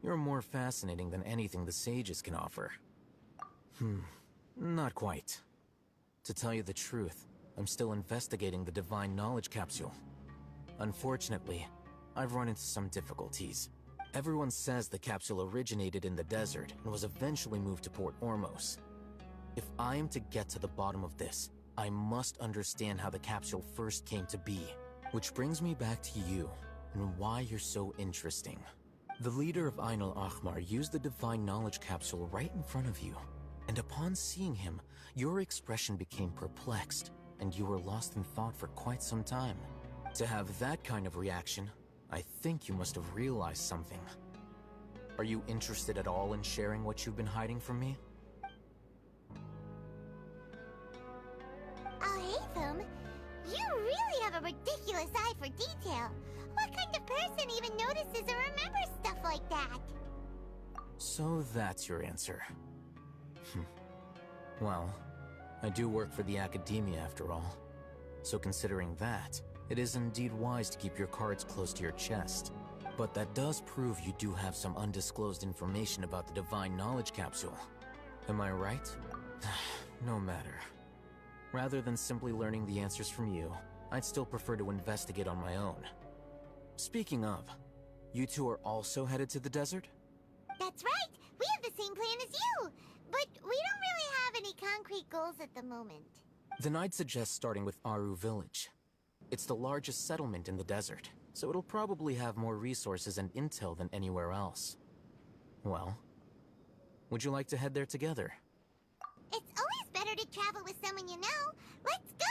you're more fascinating than anything the sages can offer. Not quite. To tell you the truth, I'm still investigating the Divine Knowledge Capsule. Unfortunately, I've run into some difficulties. Everyone says the capsule originated in the desert and was eventually moved to Port Ormos. If I am to get to the bottom of this, I must understand how the capsule first came to be. Which brings me back to you, and why you're so interesting. The leader of Ain al-Ahmar used the Divine Knowledge Capsule right in front of you. And upon seeing him, your expression became perplexed, and you were lost in thought for quite some time. To have that kind of reaction, I think you must have realized something. Are you interested at all in sharing what you've been hiding from me? Alhaitham, you really have a ridiculous eye for detail. What kind of person even notices or remembers stuff like that? So that's your answer. Well, I do work for the Academia after all. So considering that, it is indeed wise to keep your cards close to your chest. But that does prove you do have some undisclosed information about the Divine Knowledge Capsule. Am I right? No matter. Rather than simply learning the answers from you, I'd still prefer to investigate on my own. Speaking of, you two are also headed to the desert? That's right! We have the same plan as you! But we don't really have any concrete goals at the moment. Then I'd suggest starting with Aru Village. It's the largest settlement in the desert, so it'll probably have more resources and intel than anywhere else. Well, would you like to head there together? It's always better to travel with someone you know. Let's go!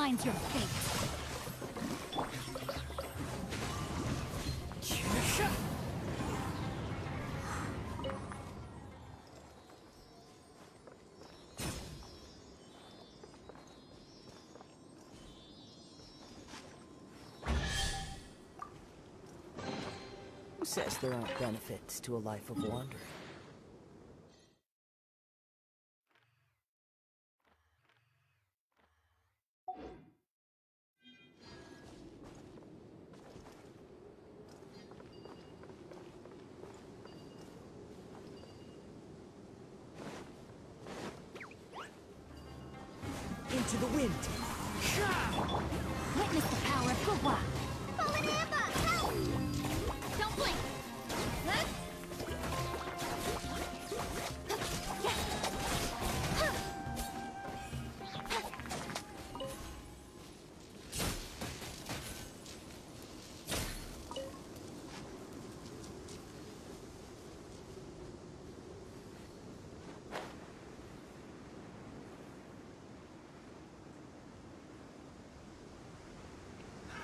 defines your fate. Who says there aren't benefits to a life of wandering? Into the wind! Witness the power of Gugwa. Fallen Lamba, help! Don't blink.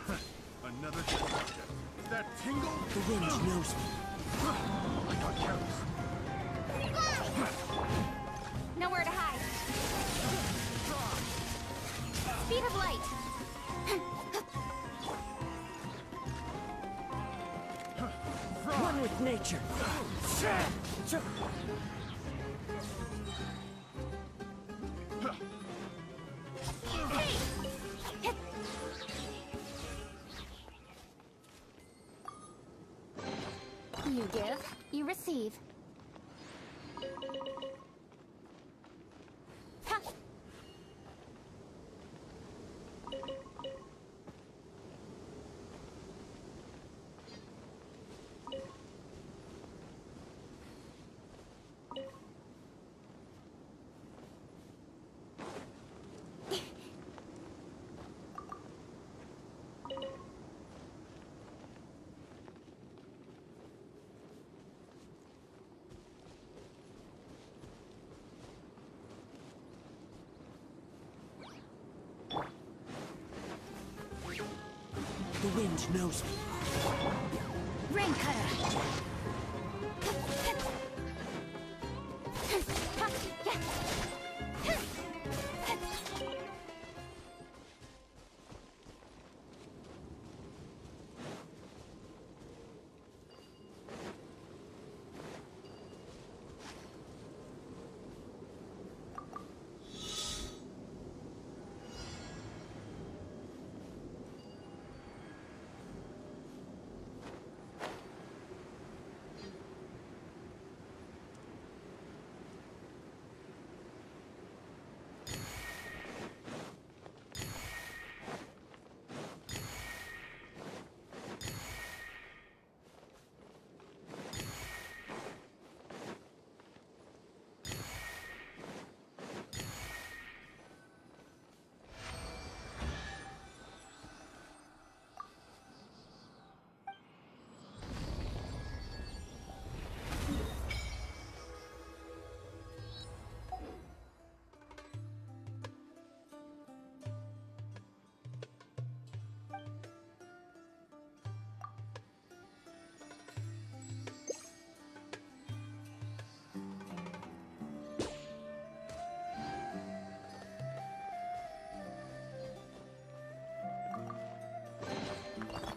Huh? Another distraction. That tingle? The wind knows me. I got careless. Nowhere to hide. Speed of light. One with nature. You give, you receive. Ha! The wind knows me. Rain cutter.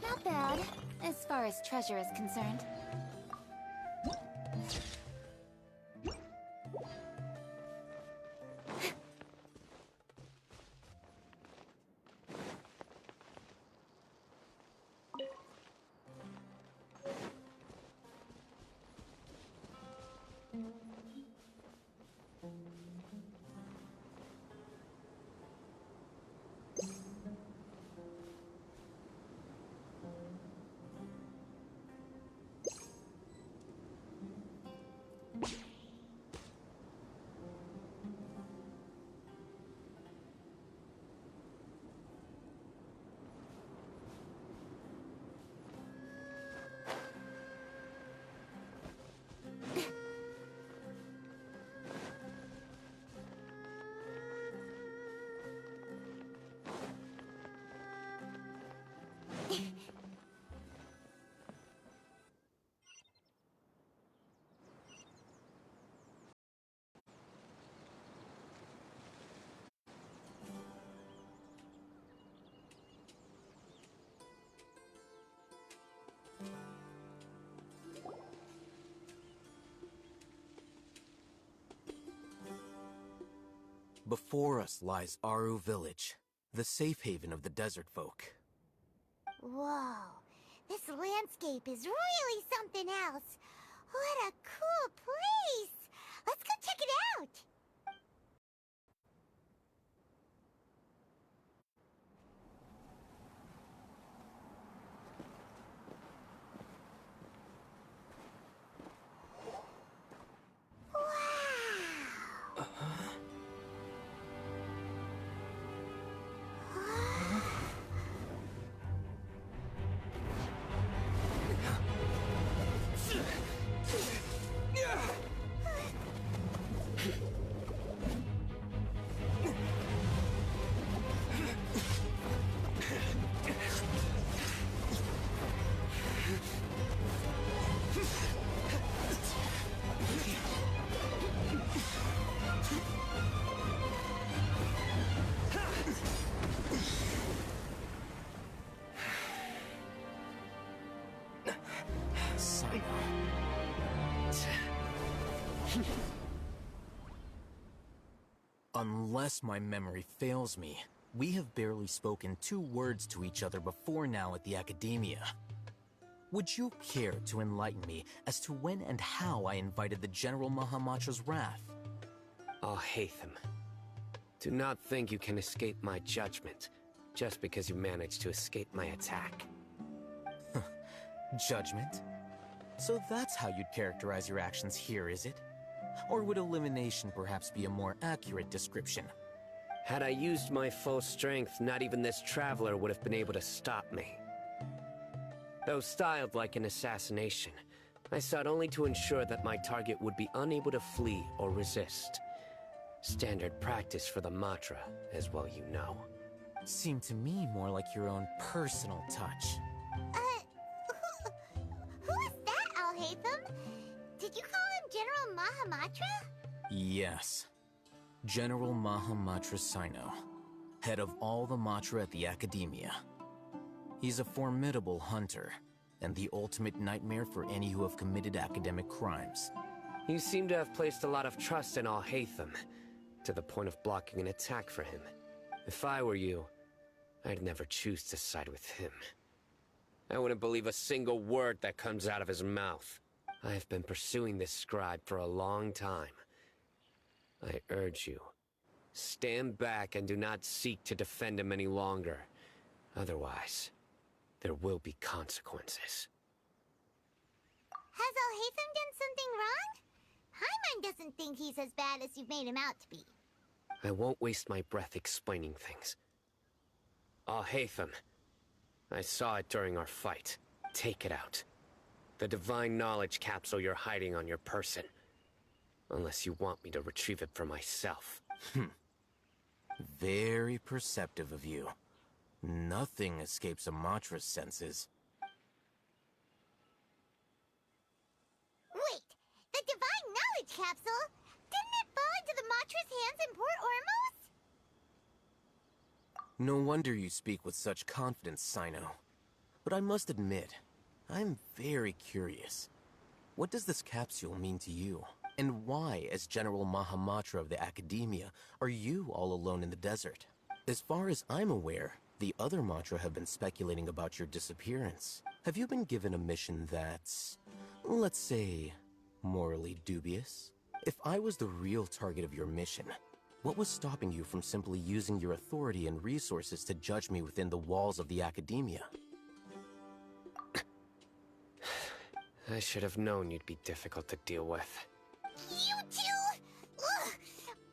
Not bad, as far as treasure is concerned. Before us lies Aru Village, the safe haven of the desert folk. Whoa, this landscape is really something else. What a cool place! Let's go check it out! Unless my memory fails me, we have barely spoken 2 words to each other before now at the Academia. Would you care to enlighten me as to when and how I invited the General Mahamatra's wrath? Alhaitham, do not think you can escape my judgment just because you managed to escape my attack. Judgment? So that's how you'd characterize your actions here, is it? Or would elimination perhaps be a more accurate description? Had I used my full strength, not even this traveler would have been able to stop me. Though styled like an assassination, I sought only to ensure that my target would be unable to flee or resist. Standard practice for the Matra, as well you know. Seemed to me more like your own personal touch. Who is that, Alhaitham? Did you call him General Mahamatra? Yes. General Mahamatra Sino, head of all the Matra at the Academia. He's a formidable hunter, and the ultimate nightmare for any who have committed academic crimes. You seem to have placed a lot of trust in Alhaitham, to the point of blocking an attack for him. If I were you, I'd never choose to side with him. I wouldn't believe a single word that comes out of his mouth. I have been pursuing this scribe for a long time. I urge you, stand back and do not seek to defend him any longer. Otherwise, there will be consequences. Has Alhaitham done something wrong? Paimon doesn't think he's as bad as you've made him out to be. I won't waste my breath explaining things. Alhaitham, I saw it during our fight. Take it out. The divine knowledge capsule you're hiding on your person. Unless you want me to retrieve it for myself. Very perceptive of you. Nothing escapes a Matra's senses. Wait, the divine knowledge capsule? Didn't it fall into the Matra's hands in Port Ormos? No wonder you speak with such confidence, Sino. But I must admit, I'm very curious. What does this capsule mean to you? And why, as General Mahamatra of the Academia, are you all alone in the desert? As far as I'm aware, the other Matra have been speculating about your disappearance. Have you been given a mission that's, let's say, morally dubious? If I was the real target of your mission, what was stopping you from simply using your authority and resources to judge me within the walls of the Academia? I should have known you'd be difficult to deal with. You two? Ugh.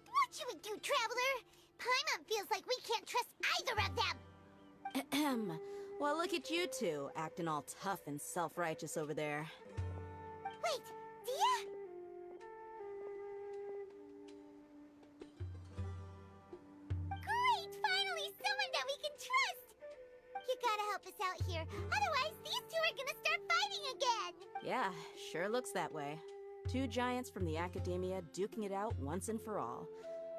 What should we do, Traveler? Paimon feels like we can't trust either of them. Ahem. Well, look at you two, acting all tough and self-righteous over there. Wait, Dia? Great! Finally, someone that we can trust! You gotta help us out here, otherwise these two are gonna start fighting again! Yeah, sure looks that way. 2 giants from the Academia duking it out once and for all.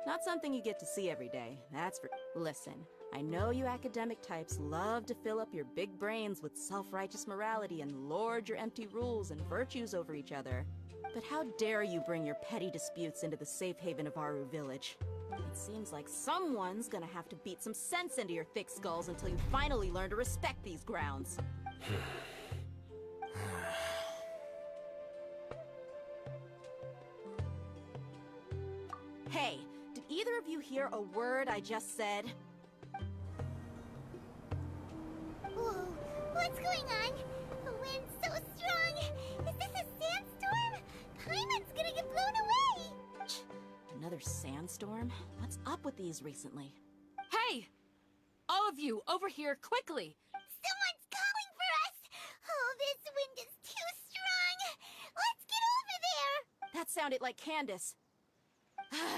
Not something you get to see every day, that's for— Listen, I know you academic types love to fill up your big brains with self-righteous morality and lord your empty rules and virtues over each other. But how dare you bring your petty disputes into the safe haven of Aru Village? It seems like someone's gonna have to beat some sense into your thick skulls until you finally learn to respect these grounds. Hey, did either of you hear a word I just said? Whoa, what's going on? The wind's so strong! Is this a sandstorm? Paimon's gonna get blown away! Another sandstorm? What's up with these recently? Hey! All of you, over here, quickly! Someone's calling for us! Oh, this wind is too strong! Let's get over there! That sounded like Candace.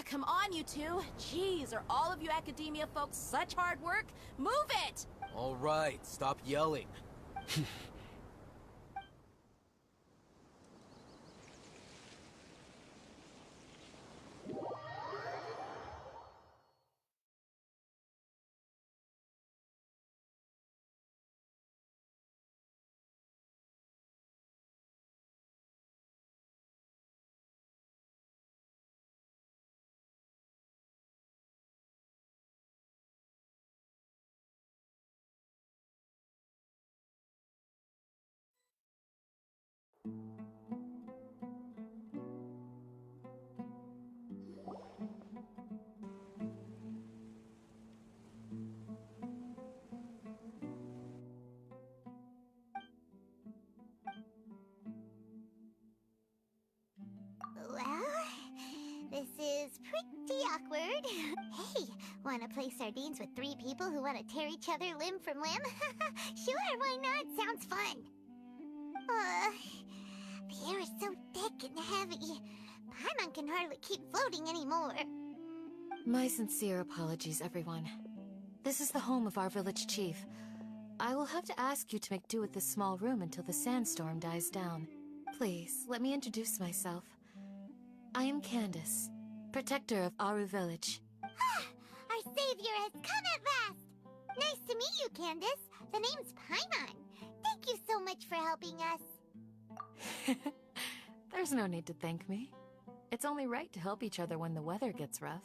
Come on, you two. Jeez, are all of you academia folks such hard work? Move it! All right, stop yelling. Well, this is pretty awkward. Hey, wanna play sardines with 3 people who wanna tear each other limb from limb? Sure, why not? Sounds fun. The air is so thick and heavy. Paimon can hardly keep floating anymore. My sincere apologies, everyone. This is the home of our village chief. I will have to ask you to make do with this small room until the sandstorm dies down. Please, let me introduce myself. I am Candace, protector of Aru Village. Our savior has come at last! Nice to meet you, Candace. The name's Paimon. Thank you so much for helping us. There's no need to thank me. It's only right to help each other when the weather gets rough.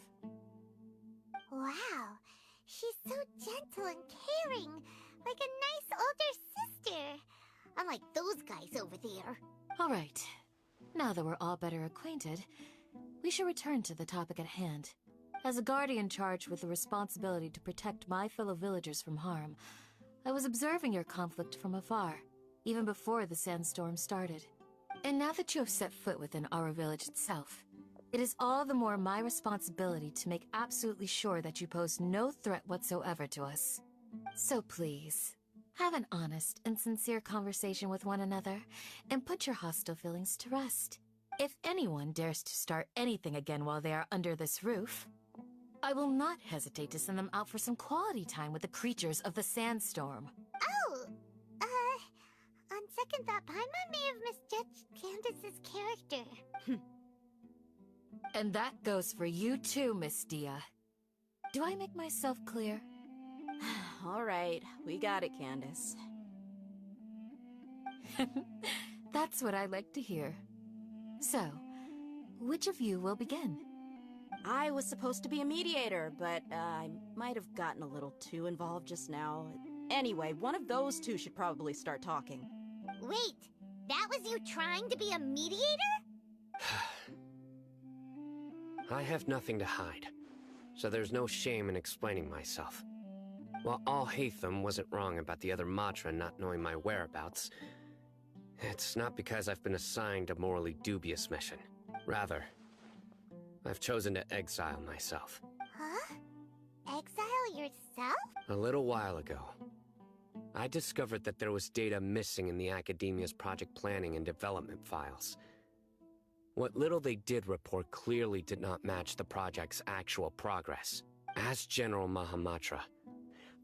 Wow, she's so gentle and caring, like a nice older sister. Unlike those guys over there. All right. Now that we're all better acquainted, we should return to the topic at hand. As a guardian charged with the responsibility to protect my fellow villagers from harm, I was observing your conflict from afar, even before the sandstorm started. And now that you have set foot within our village itself, it is all the more my responsibility to make absolutely sure that you pose no threat whatsoever to us. So please, have an honest and sincere conversation with one another, and put your hostile feelings to rest. If anyone dares to start anything again while they are under this roof, I will not hesitate to send them out for some quality time with the creatures of the sandstorm. Oh, on second thought, Paimon may have misjudged Candace's character. And that goes for you too, Miss Dia. Do I make myself clear? All right, we got it, Candace. That's what I like to hear. So, which of you will begin? I was supposed to be a mediator, but I might have gotten a little too involved just now. Anyway, one of those two should probably start talking. Wait, that was you trying to be a mediator? I have nothing to hide, so there's no shame in explaining myself. While Al-Haytham wasn't wrong about the other Matra not knowing my whereabouts, it's not because I've been assigned a morally dubious mission. Rather, I've chosen to exile myself. Huh? Exile yourself? A little while ago, I discovered that there was data missing in the Academia's project planning and development files. What little they did report clearly did not match the project's actual progress. As General Mahamatra,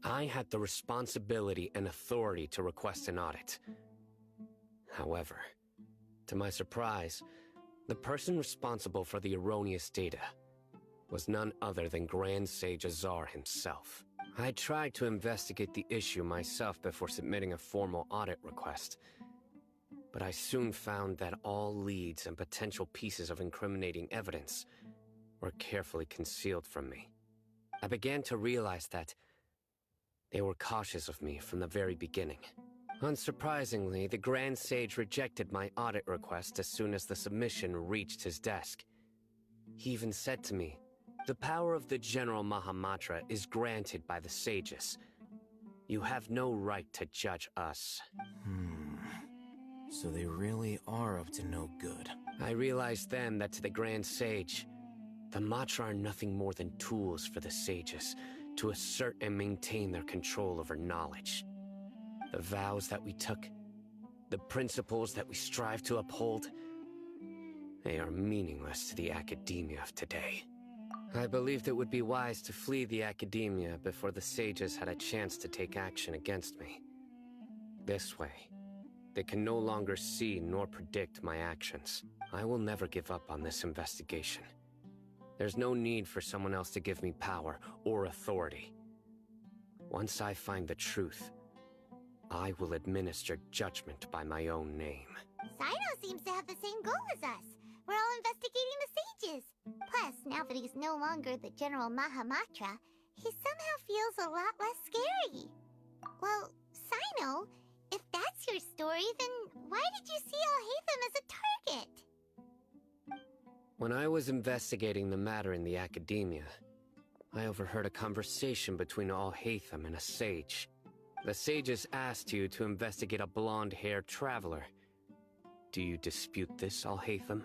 I had the responsibility and authority to request an audit. However, to my surprise, the person responsible for the erroneous data was none other than Grand Sage Azar himself. I tried to investigate the issue myself before submitting a formal audit request. But I soon found that all leads and potential pieces of incriminating evidence were carefully concealed from me. I began to realize that they were cautious of me from the very beginning. Unsurprisingly, the Grand Sage rejected my audit request as soon as the submission reached his desk. He even said to me, "The power of the General Mahamatra is granted by the sages. You have no right to judge us." So they really are up to no good. I realized then that to the Grand Sage, the Matra are nothing more than tools for the sages to assert and maintain their control over knowledge. The vows that we took, the principles that we strive to uphold, they are meaningless to the academia of today. I believed it would be wise to flee the academia before the sages had a chance to take action against me. This way, they can no longer see nor predict my actions. I will never give up on this investigation. There's no need for someone else to give me power or authority. Once I find the truth, I will administer judgment by my own name. Sino seems to have the same goal as us. We're all investigating the sages. Plus, now that he's no longer the General Mahamatra, he somehow feels a lot less scary. Well, Sino, if that's your story, then why did you see Alhaitham as a target? When I was investigating the matter in the academia, I overheard a conversation between Alhaitham and a sage. The sages asked you to investigate a blonde-haired traveler. Do you dispute this, Alhaitham?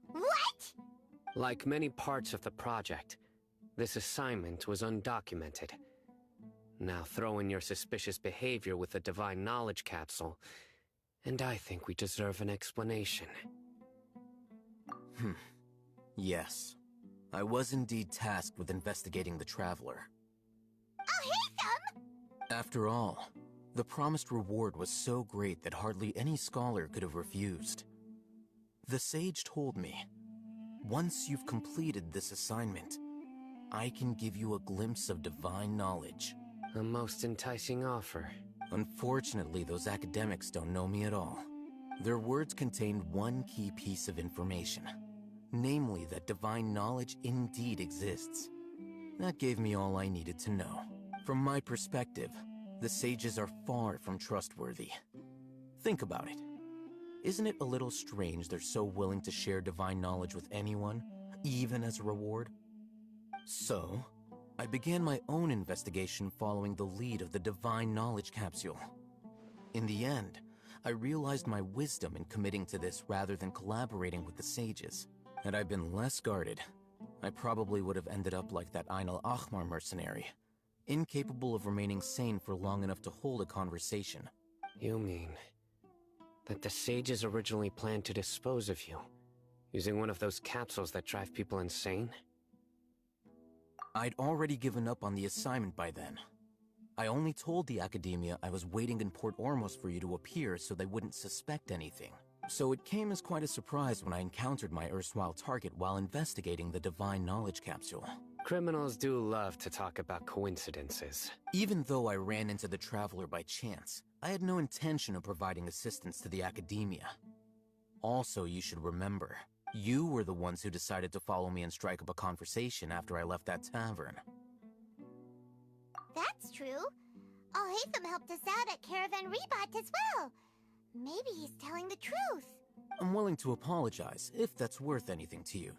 What? Like many parts of the project, this assignment was undocumented. Now throw in your suspicious behavior with the Divine Knowledge Capsule, and I think we deserve an explanation. Yes. I was indeed tasked with investigating the Traveler. Alhaitham! After all, the promised reward was so great that hardly any scholar could have refused. The sage told me, once you've completed this assignment, I can give you a glimpse of divine knowledge. A most enticing offer. Unfortunately, those academics don't know me at all. Their words contained one key piece of information, namely that divine knowledge indeed exists. That gave me all I needed to know. From my perspective, the sages are far from trustworthy. Think about it. Isn't it a little strange they're so willing to share divine knowledge with anyone, even as a reward? So, I began my own investigation following the lead of the Divine Knowledge Capsule. In the end, I realized my wisdom in committing to this rather than collaborating with the sages. Had I been less guarded, I probably would have ended up like that Ain al-Ahmar mercenary, incapable of remaining sane for long enough to hold a conversation. You mean that the sages originally planned to dispose of you, using one of those capsules that drive people insane? I'd already given up on the assignment by then. I only told the Academia I was waiting in Port Ormos for you to appear so they wouldn't suspect anything. So it came as quite a surprise when I encountered my erstwhile target while investigating the Divine Knowledge Capsule. Criminals do love to talk about coincidences. Even though I ran into the Traveler by chance, I had no intention of providing assistance to the Academia. Also, you should remember, you were the ones who decided to follow me and strike up a conversation after I left that tavern. That's true. Alhaitham helped us out at Caravan Rebat as well. Maybe he's telling the truth. I'm willing to apologize, if that's worth anything to you.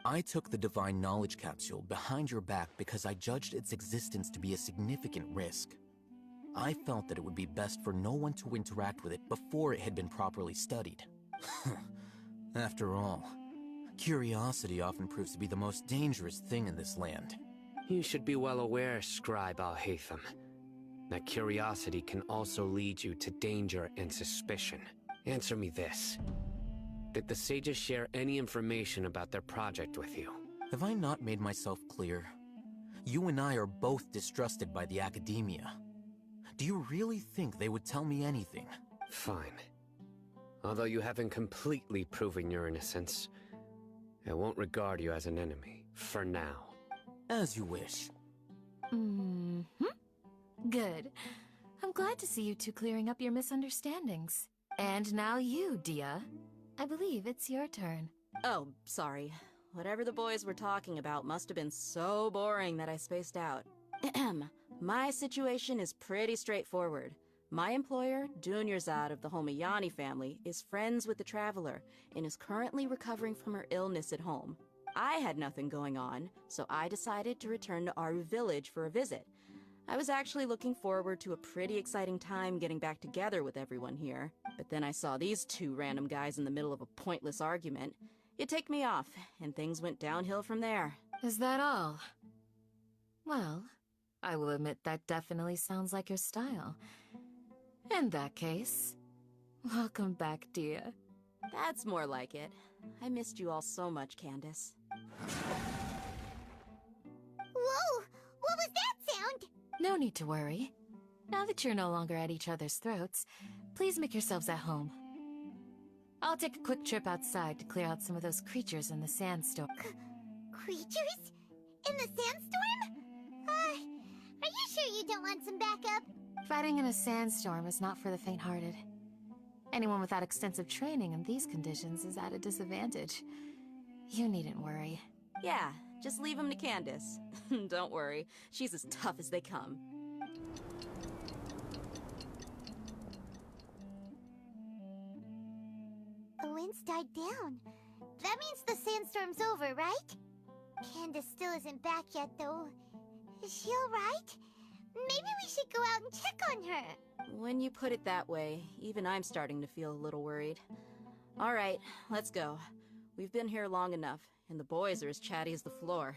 I took the Divine Knowledge Capsule behind your back because I judged its existence to be a significant risk. I felt that it would be best for no one to interact with it before it had been properly studied. After all, curiosity often proves to be the most dangerous thing in this land. You should be well aware, Scribe Alhaitham, that curiosity can also lead you to danger and suspicion. Answer me this. Did the sages share any information about their project with you? Have I not made myself clear? You and I are both distrusted by the Academia. Do you really think they would tell me anything? Fine. Although you haven't completely proven your innocence, I won't regard you as an enemy, for now. As you wish. Good. I'm glad to see you two clearing up your misunderstandings. And now you, Dia. I believe it's your turn. Oh, sorry. Whatever the boys were talking about must have been so boring that I spaced out. My situation is pretty straightforward. My employer, Dunyarzad of the Homayani family, is friends with the Traveler and is currently recovering from her illness at home. I had nothing going on, so I decided to return to Aru Village for a visit. I was actually looking forward to a pretty exciting time getting back together with everyone here, but then I saw these two random guys in the middle of a pointless argument. It ticked me off, and things went downhill from there. Is that all? Well, I will admit that definitely sounds like your style. In that case, welcome back, Dia. That's more like it. I missed you all so much, Candace. Whoa! What was that sound? No need to worry. Now that you're no longer at each other's throats, please make yourselves at home. I'll take a quick trip outside to clear out some of those creatures in the sandstorm. Creatures? In the sandstorm? Are you sure you don't want some backup? Fighting in a sandstorm is not for the faint-hearted. Anyone without extensive training in these conditions is at a disadvantage. You needn't worry. Yeah, just leave him to Candace. Don't worry, she's as tough as they come. The wind's died down. That means the sandstorm's over, right? Candace still isn't back yet, though. Is she alright? Maybe we should go out and check on her. When you put it that way, even I'm starting to feel a little worried. All right, let's go. We've been here long enough, and the boys are as chatty as the floor.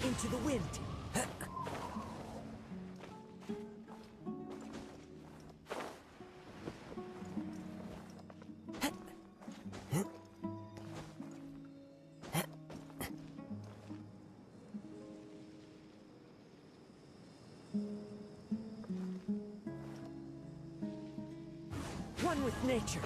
Into the wind. One with nature.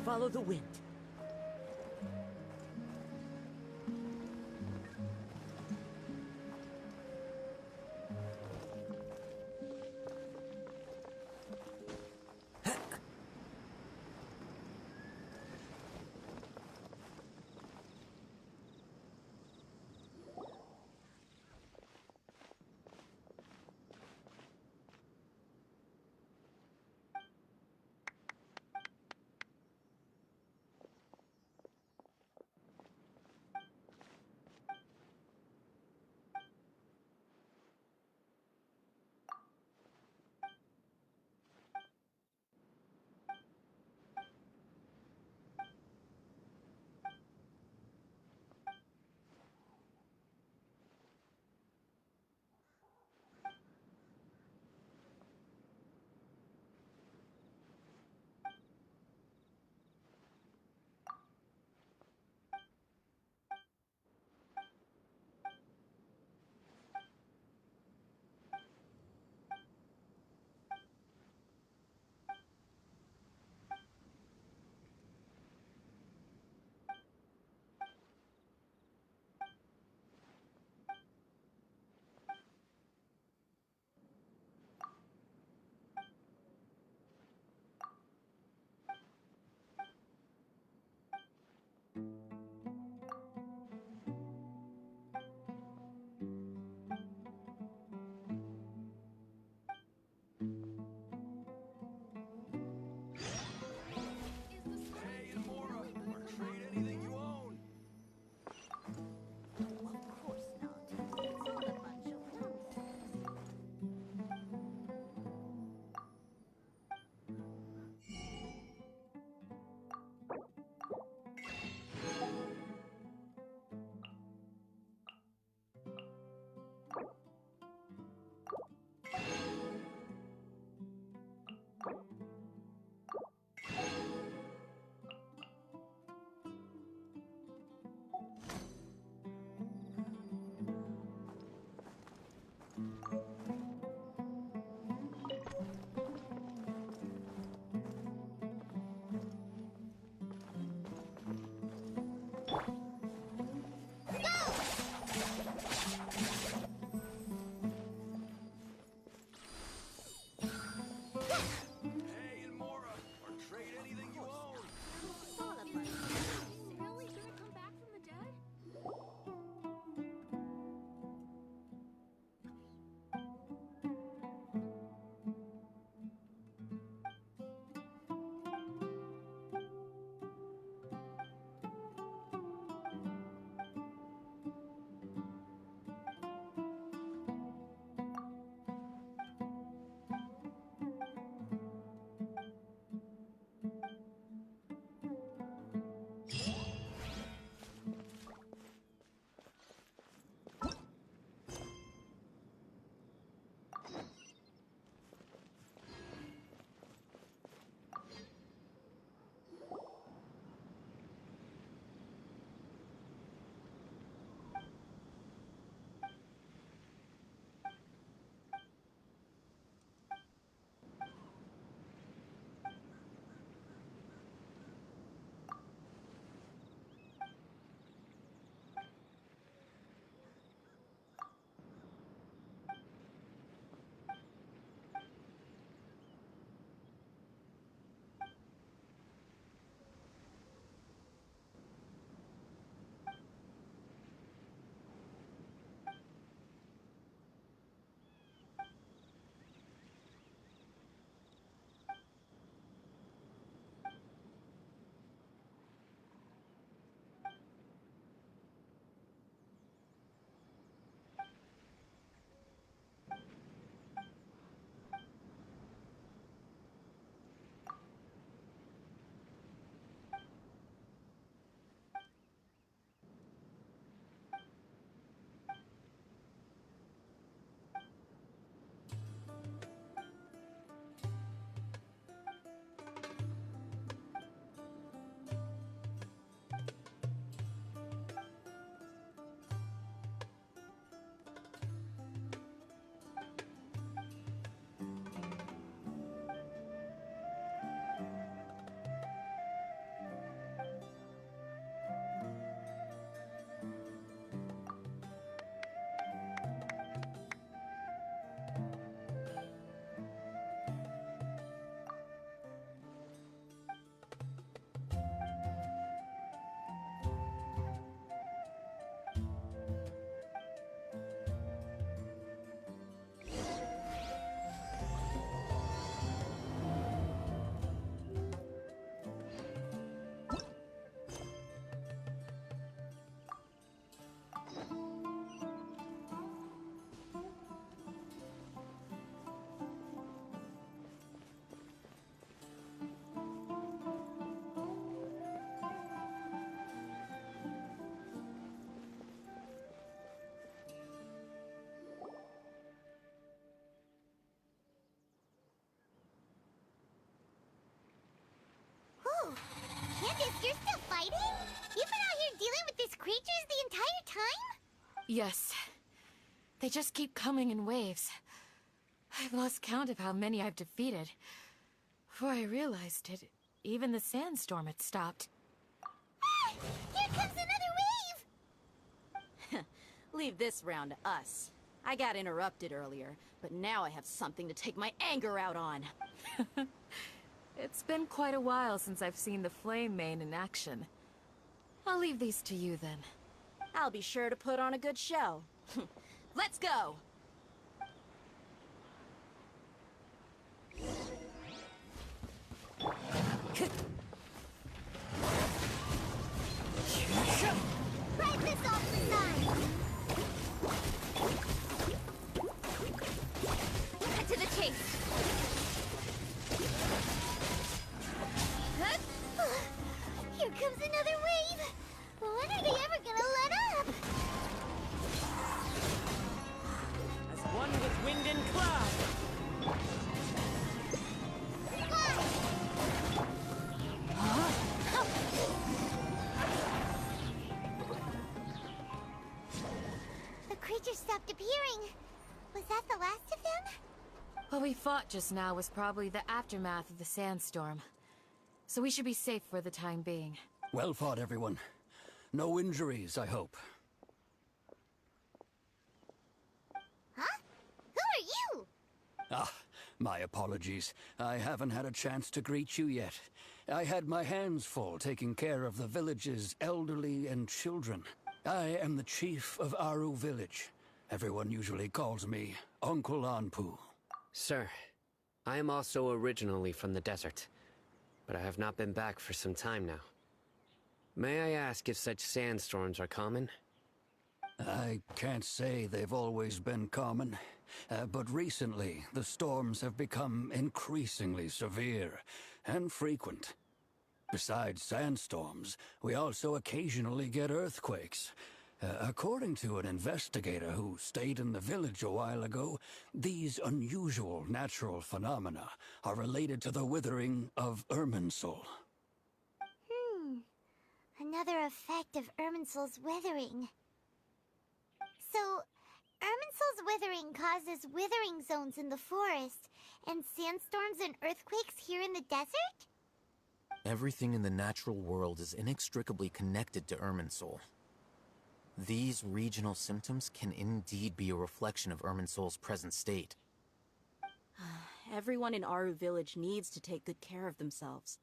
Follow the wind. Candace, you're still fighting? You've been out here dealing with these creatures the entire time? Yes. They just keep coming in waves. I've lost count of how many I've defeated. Before I realized it, even the sandstorm had stopped. Ah! Here comes another wave! Leave this round to us. I got interrupted earlier, but now I have something to take my anger out on. It's been quite a while since I've seen the Flame Mane in action. I'll leave these to you then. I'll be sure to put on a good show. Let's go! Ride this off the side! Cut to the chase! Here comes another wave! When are they ever gonna let up? As one with wind and cloud. The creatures stopped appearing. Was that the last of them? What we fought just now was probably the aftermath of the sandstorm. So we should be safe for the time being. Well fought, everyone. No injuries, I hope. Huh? Who are you? Ah, my apologies. I haven't had a chance to greet you yet. I had my hands full taking care of the village's elderly and children. I am the chief of Aru village. Everyone usually calls me Uncle Anpu. Sir, I am also originally from the desert, but I have not been back for some time now. May I ask if such sandstorms are common? I can't say they've always been common, but recently the storms have become increasingly severe and frequent. Besides sandstorms, we also occasionally get earthquakes. According to an investigator who stayed in the village a while ago, these unusual natural phenomena are related to the withering of Irminsul. Another effect of Irminsul's withering. So, Irminsul's withering causes withering zones in the forest, and sandstorms and earthquakes here in the desert? Everything in the natural world is inextricably connected to Irminsul. These regional symptoms can indeed be a reflection of Irminsul's present state. Everyone in Aru Village needs to take good care of themselves.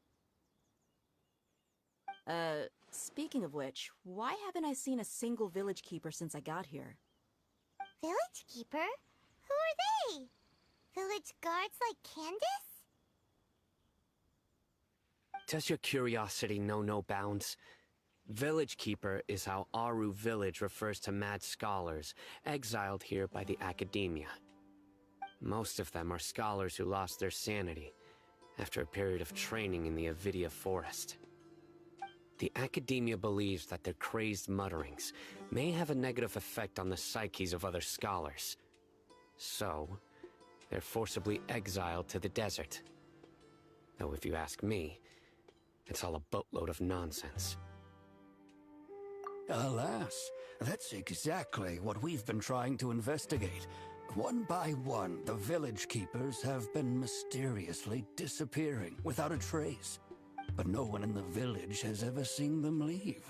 Speaking of which, why haven't I seen a single village keeper since I got here? Village keeper? Who are they? Village guards like Candace? Does your curiosity know no bounds? Village Keeper is how Aru Village refers to mad scholars exiled here by the Academia. Most of them are scholars who lost their sanity after a period of training in the Avidia Forest. The Academia believes that their crazed mutterings may have a negative effect on the psyches of other scholars. So, they're forcibly exiled to the desert. Though if you ask me, it's all a boatload of nonsense. Alas, that's exactly what we've been trying to investigate. One by one, the village keepers have been mysteriously disappearing without a trace. But no one in the village has ever seen them leave.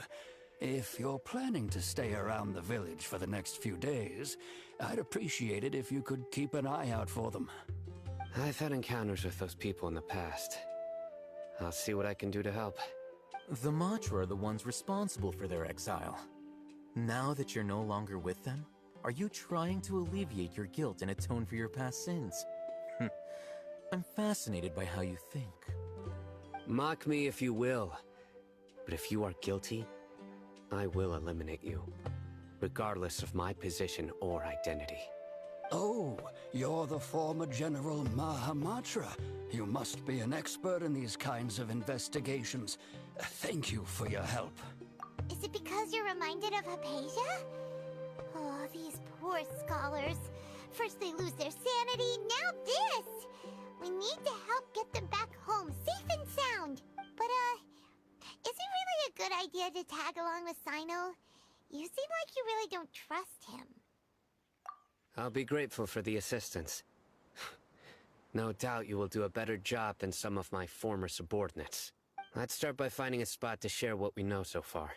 If you're planning to stay around the village for the next few days, I'd appreciate it if you could keep an eye out for them. I've had encounters with those people in the past. I'll see what I can do to help. The Matra are the ones responsible for their exile. Now that you're no longer with them, are you trying to alleviate your guilt and atone for your past sins? I'm fascinated by how you think. Mock me if you will, but if you are guilty, I will eliminate you, regardless of my position or identity. Oh, you're the former General Mahamatra. You must be an expert in these kinds of investigations. Thank you for your help. Is it because you're reminded of Hypatia? Oh, these poor scholars. First they lose their sanity, now this! We need to help get them back home, safe and sound. But, is it really a good idea to tag along with Sino? You seem like you really don't trust him. I'll be grateful for the assistance. No doubt you will do a better job than some of my former subordinates. Let's start by finding a spot to share what we know so far.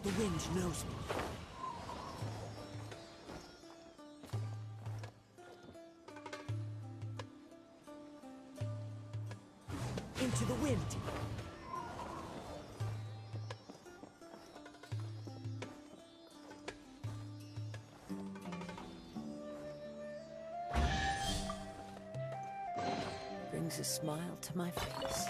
The wind knows me. Into the wind. Brings a smile to my face.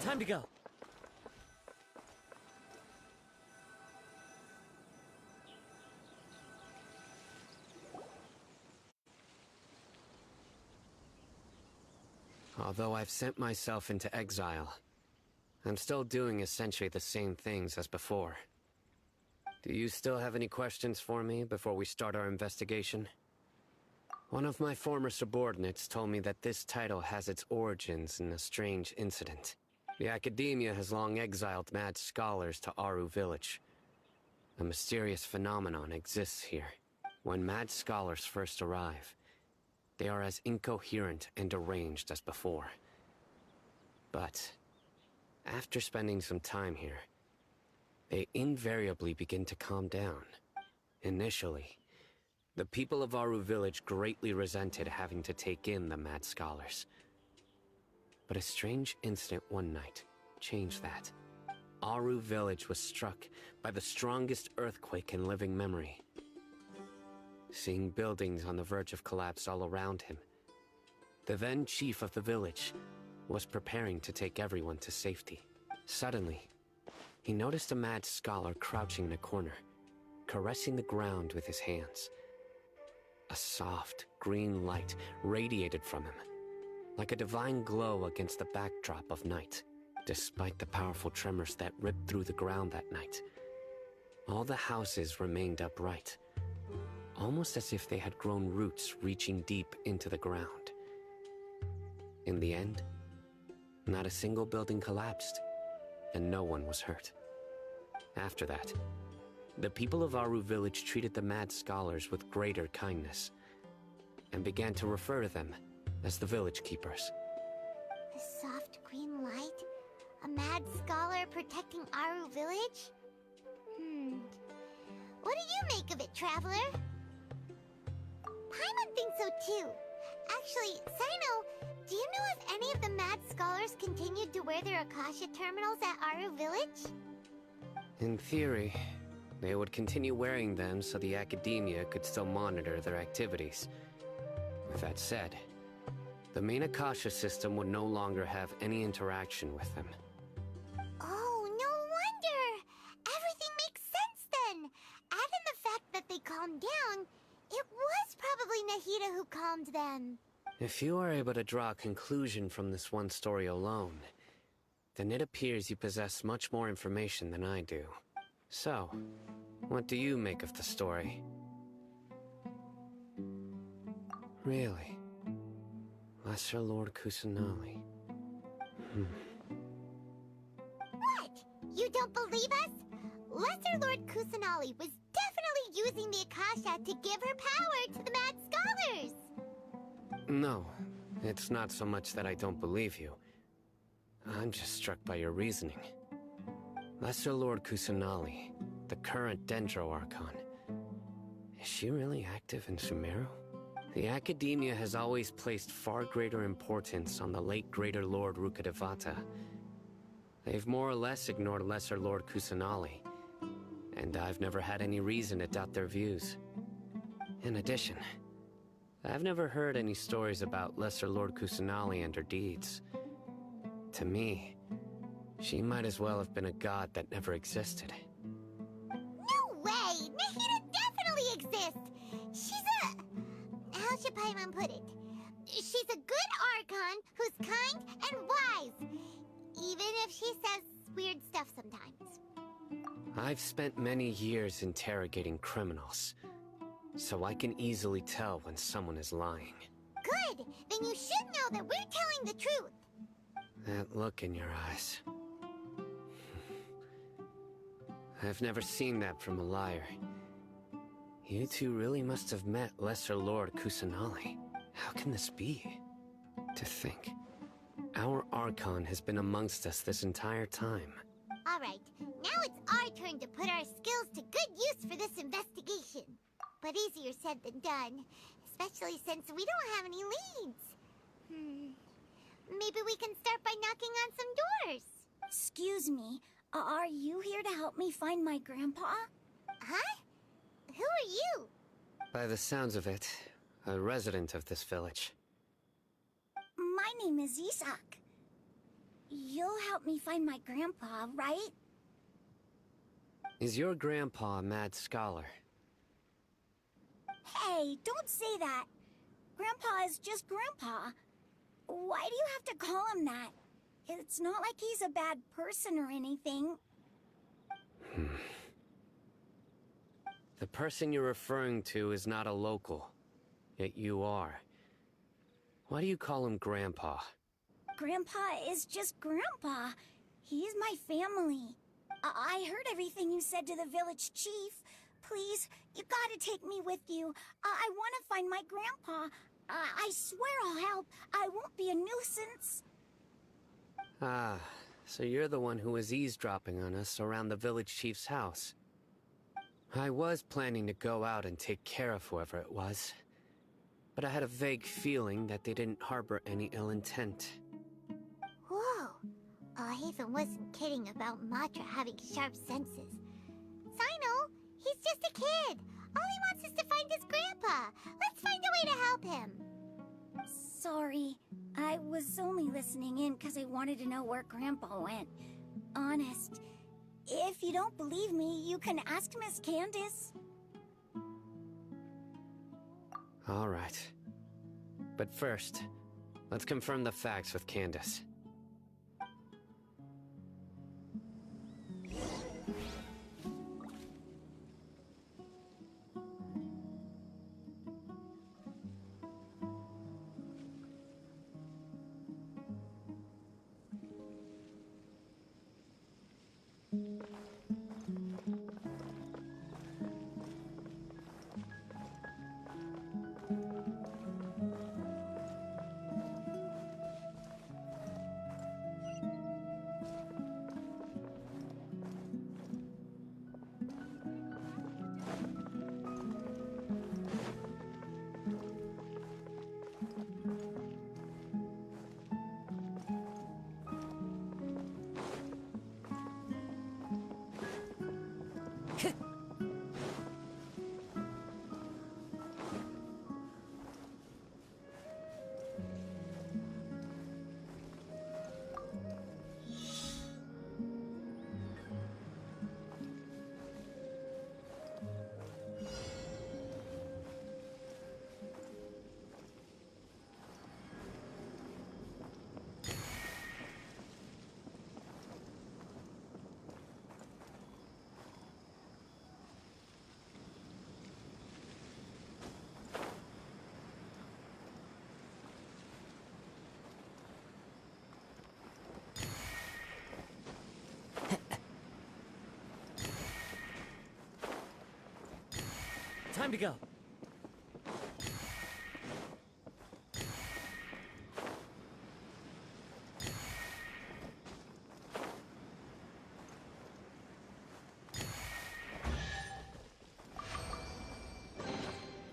Time to go. Although I've sent myself into exile, I'm still doing essentially the same things as before. Do you still have any questions for me before we start our investigation? One of my former subordinates told me that this title has its origins in a strange incident. The Academia has long exiled mad scholars to Aru Village. A mysterious phenomenon exists here. When mad scholars first arrive, they are as incoherent and deranged as before. But after spending some time here, they invariably begin to calm down. Initially, the people of Aru Village greatly resented having to take in the mad scholars. But a strange incident one night changed that. Aru Village was struck by the strongest earthquake in living memory. Seeing buildings on the verge of collapse all around him, the then chief of the village was preparing to take everyone to safety. Suddenly, he noticed a mad scholar crouching in a corner, caressing the ground with his hands. A soft, green light radiated from him, like a divine glow against the backdrop of night. Despite the powerful tremors that ripped through the ground that night, all the houses remained upright, almost as if they had grown roots reaching deep into the ground. In the end, not a single building collapsed, and no one was hurt. After that, the people of Aru Village treated the mad scholars with greater kindness, and began to refer to them as the Village Keepers. The soft green light? A mad scholar protecting Aru Village? What do you make of it, Traveler? Paimon thinks so too. Actually, Sino, do you know if any of the mad scholars continued to wear their Akasha terminals at Aru Village? In theory, they would continue wearing them so the Academia could still monitor their activities. With that said, the main Akasha system would no longer have any interaction with them. Oh, no wonder! Everything makes sense then! Add in the fact that they calmed down, it was probably Nahida who calmed them. If you are able to draw a conclusion from this one story alone, then it appears you possess much more information than I do. So, what do you make of the story? Really? Lesser Lord Kusanali. What? You don't believe us? Lesser Lord Kusanali was definitely using the Akasha to give her power to the mad scholars! No, it's not so much that I don't believe you. I'm just struck by your reasoning. Lesser Lord Kusanali, the current Dendro Archon. Is she really active in Sumeru? The Academia has always placed far greater importance on the late Greater Lord Rukkhadevata. They've more or less ignored Lesser Lord Kusanali, and I've never had any reason to doubt their views. In addition, I've never heard any stories about Lesser Lord Kusanali and her deeds. To me, she might as well have been a god that never existed. No way! Nahida definitely exists! She's a... how should Paimon put it? She's a good Archon who's kind and wise, even if she says weird stuff sometimes. I've spent many years interrogating criminals, so I can easily tell when someone is lying. Good! Then you should know that we're telling the truth! That look in your eyes. I've never seen that from a liar. You two really must have met Lesser Lord Kusanali. How can this be? To think, our Archon has been amongst us this entire time. Alright, now it's our turn to put our skills to good use for this investigation. But easier said than done, especially since we don't have any leads. Maybe we can start by knocking on some doors. Excuse me, are you here to help me find my grandpa? Huh? Who are you? By the sounds of it, a resident of this village. My name is Isak. You'll help me find my grandpa, right? Is your grandpa a mad scholar? Hey, don't say that. Grandpa is just Grandpa. Why do you have to call him that? It's not like he's a bad person or anything. The person you're referring to is not a local, yet you are. Why do you call him Grandpa? Grandpa is just Grandpa. He's my family. I heard everything you said to the village chief. Please, you gotta take me with you. I want to find my grandpa. I swear I'll help. I won't be a nuisance. Ah, so you're the one who was eavesdropping on us around the village chief's house. I was planning to go out and take care of whoever it was, but I had a vague feeling that they didn't harbor any ill intent. Whoa. Haven wasn't kidding about Matra having sharp senses. Sino, he's just a kid. All he wants is to find his grandpa. Let's find a way to help him. Sorry. I was only listening in because I wanted to know where Grandpa went. Honest. If you don't believe me, you can ask Miss Candace. All right. But first, let's confirm the facts with Candace. Time to go.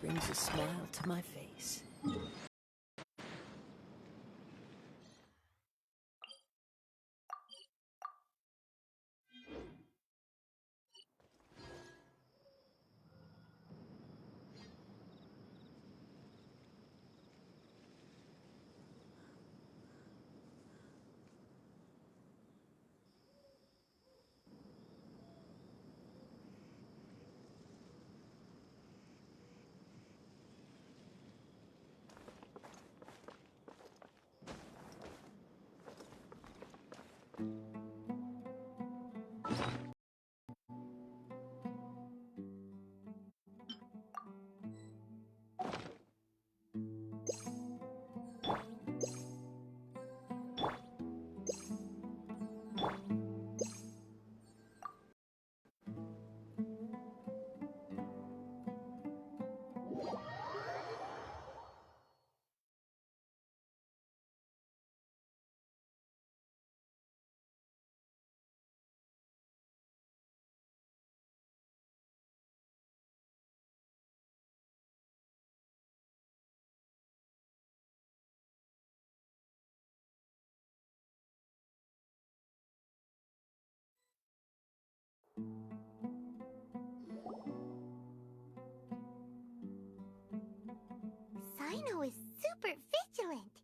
Brings a smile to my face. Sino is super vigilant.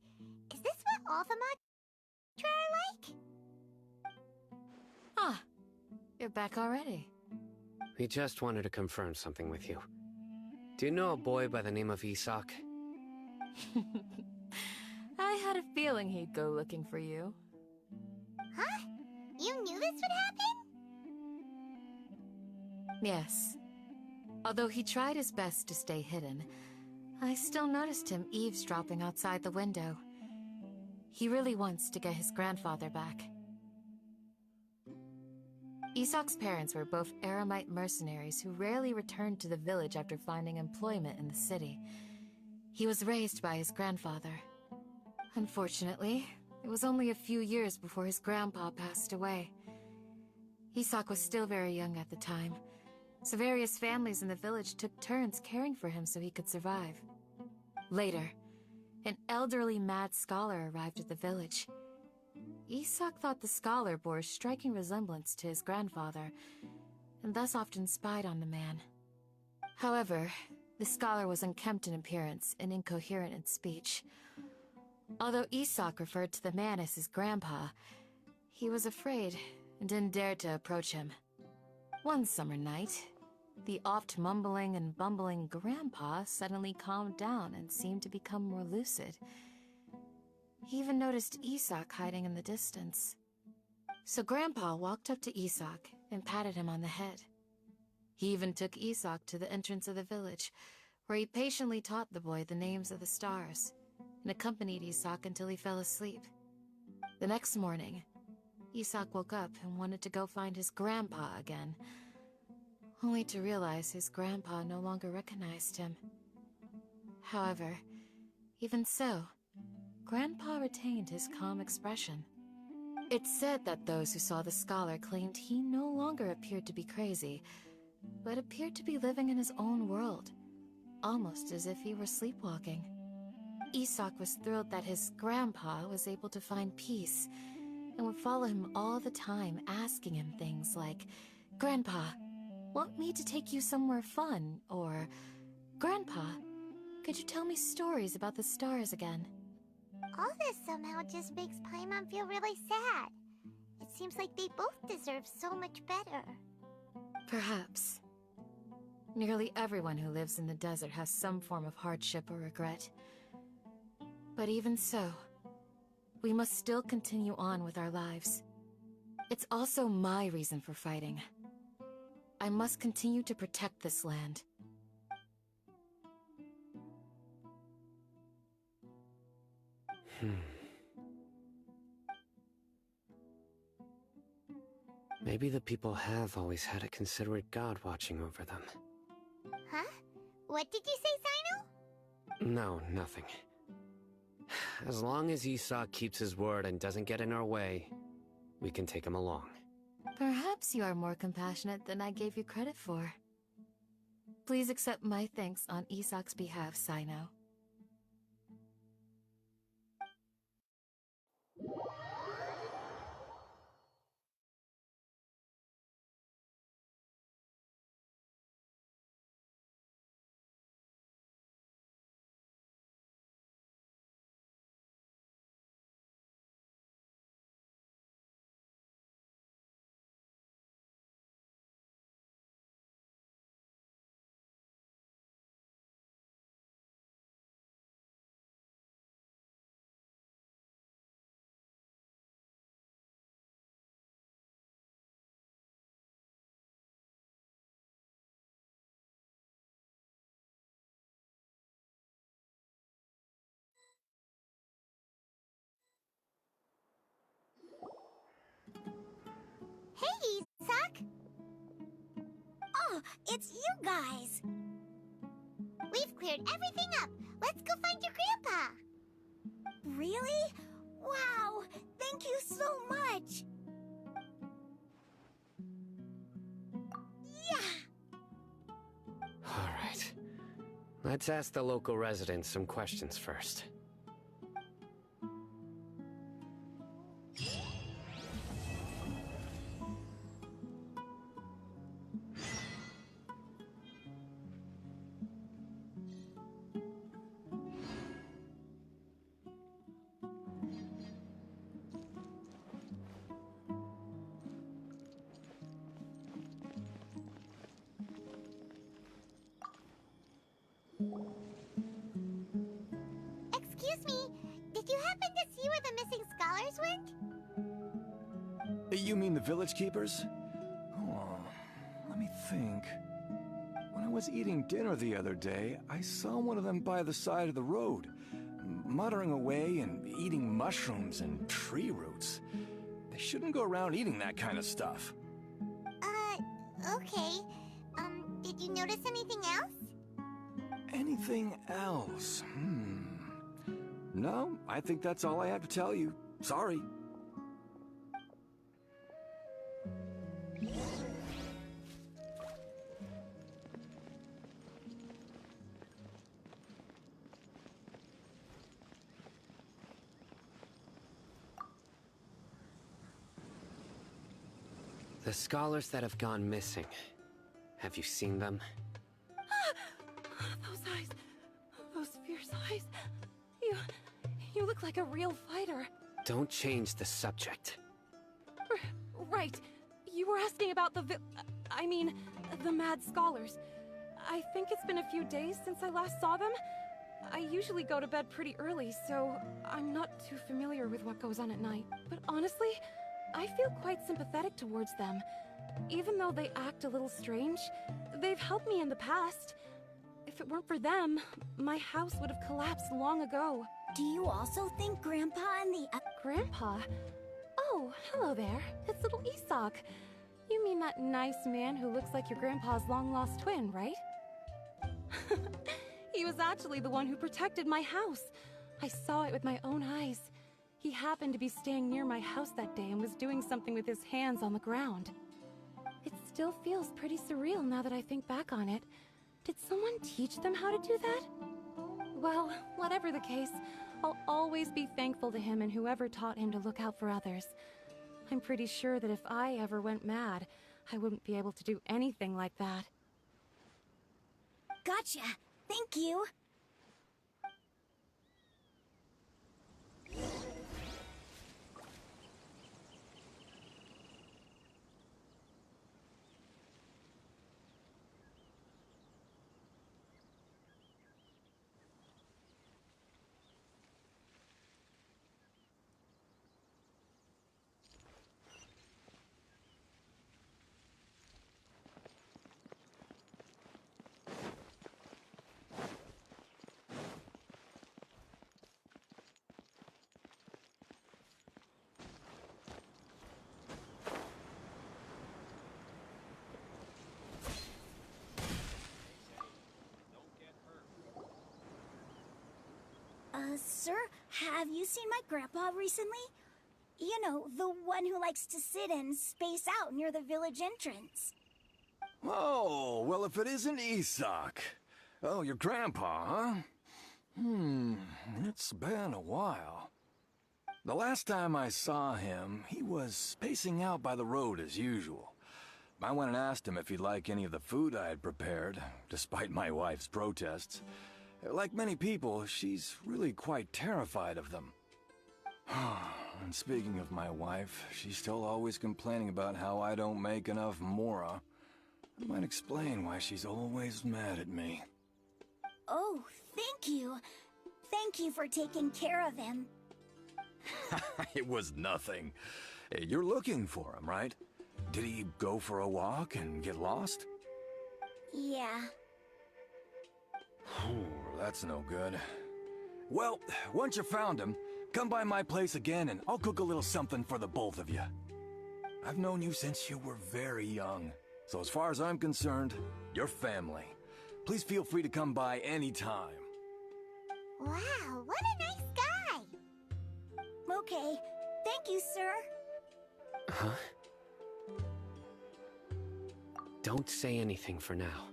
Is this what all the Matra are like? You're back already. We just wanted to confirm something with you. Do you know a boy by the name of Isak? I had a feeling he'd go looking for you. Huh? You knew this would happen? Yes. Although he tried his best to stay hidden, I still noticed him eavesdropping outside the window. He really wants to get his grandfather back. Isak's parents were both Aramite mercenaries who rarely returned to the village after finding employment in the city. He was raised by his grandfather. Unfortunately, it was only a few years before his grandpa passed away. Isak was still very young at the time, so various families in the village took turns caring for him so he could survive. Later, an elderly mad scholar arrived at the village. Isak thought the scholar bore a striking resemblance to his grandfather, and thus often spied on the man. However, the scholar was unkempt in appearance and incoherent in speech. Although Isak referred to the man as his grandpa, he was afraid and didn't dare to approach him. One summer night, the oft mumbling and bumbling grandpa suddenly calmed down and seemed to become more lucid. He even noticed Isak hiding in the distance. So Grandpa walked up to Isak and patted him on the head. He even took Isak to the entrance of the village, where he patiently taught the boy the names of the stars, and accompanied Isak until he fell asleep. The next morning, Isak woke up and wanted to go find his grandpa again, only to realize his grandpa no longer recognized him. However, even so, Grandpa retained his calm expression. It's said that those who saw the scholar claimed he no longer appeared to be crazy, but appeared to be living in his own world, almost as if he were sleepwalking. Isak was thrilled that his grandpa was able to find peace, and would follow him all the time, asking him things like, "Grandpa, want me to take you somewhere fun?" Or, "Grandpa, could you tell me stories about the stars again?" All this somehow just makes Paimon feel really sad. It seems like they both deserve so much better. Perhaps. Nearly everyone who lives in the desert has some form of hardship or regret. But even so, we must still continue on with our lives. It's also my reason for fighting. I must continue to protect this land. Maybe the people have always had a considerate god watching over them. Huh? What did you say, Sino? No, nothing. As long as Isak keeps his word and doesn't get in our way, we can take him along. Perhaps you are more compassionate than I gave you credit for. Please accept my thanks on Isak's behalf, Sino. Hey, Isak! Oh, it's you guys! We've cleared everything up. Let's go find your grandpa. Really? Wow! Thank you so much! Yeah! Alright. Let's ask the local residents some questions first. Excuse me, did you happen to see where the missing scholars went? You mean the village keepers? Oh, let me think. When I was eating dinner the other day, I saw one of them by the side of the road, muttering away and eating mushrooms and tree roots. They shouldn't go around eating that kind of stuff. Okay. Did you notice anything else? Anything else? No, I think that's all I have to tell you. Sorry. The scholars that have gone missing. Have you seen them? Those eyes. Those fierce eyes. You look like a real fighter. Don't change the subject. Right. You were asking about the the mad scholars. I think it's been a few days since I last saw them. I usually go to bed pretty early, so I'm not too familiar with what goes on at night. But honestly, I feel quite sympathetic towards them. Even though they act a little strange, they've helped me in the past. If it weren't for them, my house would have collapsed long ago. Do you also think Grandpa and the... Grandpa? Oh, hello there. It's little Isak. You mean that nice man who looks like your grandpa's long-lost twin, right? He was actually the one who protected my house. I saw it with my own eyes. He happened to be staying near my house that day and was doing something with his hands on the ground. It still feels pretty surreal now that I think back on it. Did someone teach them how to do that? Well, whatever the case, I'll always be thankful to him and whoever taught him to look out for others. I'm pretty sure that if I ever went mad, I wouldn't be able to do anything like that. Gotcha. Thank you. Sir, have you seen my grandpa recently? You know, the one who likes to sit and space out near the village entrance. Oh, well, if it isn't Isak. Oh, your grandpa, huh? It's been a while. The last time I saw him, he was spacing out by the road as usual. I went and asked him if he'd like any of the food I had prepared, despite my wife's protests. Like many people, she's really quite terrified of them. And speaking of my wife, she's still always complaining about how I don't make enough mora. That might explain why she's always mad at me. Oh, thank you. Thank you for taking care of him. It was nothing. You're looking for him, right? Did he go for a walk and get lost? Yeah. That's no good. Well, once you found him, come by my place again and I'll cook a little something for the both of you. I've known you since you were very young, so as far as I'm concerned, you're family. Please feel free to come by anytime. Wow, what a nice guy! Okay, thank you, sir. Huh? Don't say anything for now.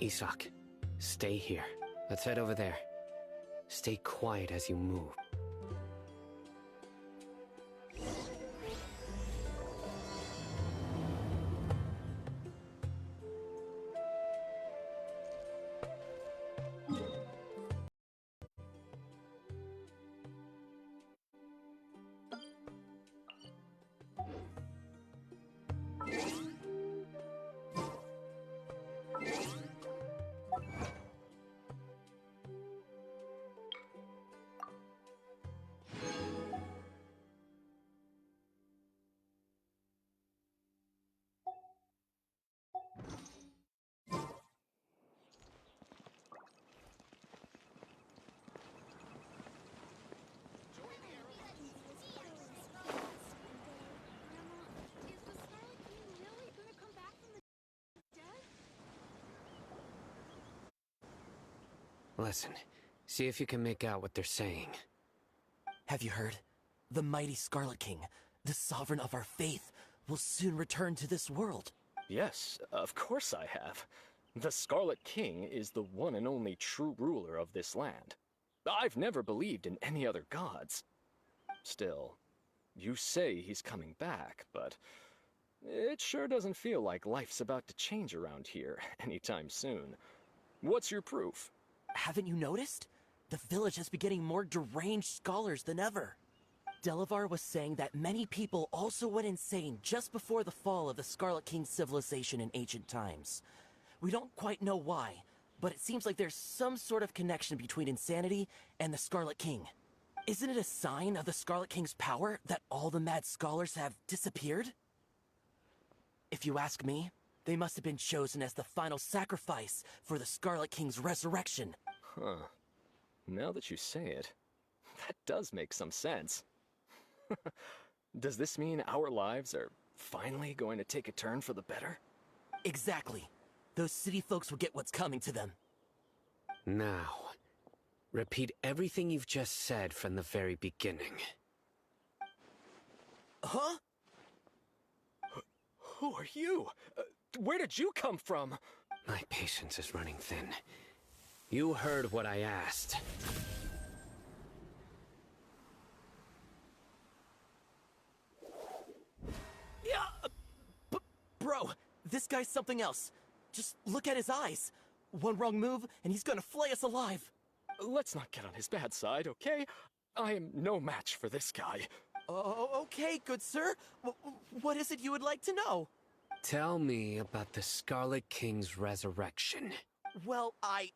Isak, stay here. Let's head over there. Stay quiet as you move. Listen, see if you can make out what they're saying. Have you heard? The mighty Scarlet King, the sovereign of our faith, will soon return to this world. Yes, of course I have. The Scarlet King is the one and only true ruler of this land. I've never believed in any other gods. Still, you say he's coming back, but it sure doesn't feel like life's about to change around here anytime soon. What's your proof? Haven't you noticed? The village has been getting more deranged scholars than ever. Delavar was saying that many people also went insane just before the fall of the Scarlet King civilization in ancient times. We don't quite know why, but it seems like there's some sort of connection between insanity and the Scarlet King. Isn't it a sign of the Scarlet King's power that all the mad scholars have disappeared? If you ask me, they must have been chosen as the final sacrifice for the Scarlet King's resurrection. Huh. Now that you say it, that does make some sense. Does this mean our lives are finally going to take a turn for the better? Exactly. Those city folks will get what's coming to them. Now, repeat everything you've just said from the very beginning. Huh? Who are you? Where did you come from? My patience is running thin. You heard what I asked. Yeah, bro, this guy's something else. Just look at his eyes. One wrong move, and he's gonna flay us alive. Let's not get on his bad side, okay? I am no match for this guy. Oh, okay, good sir. What is it you would like to know? Tell me about the Scarlet King's resurrection. Well, I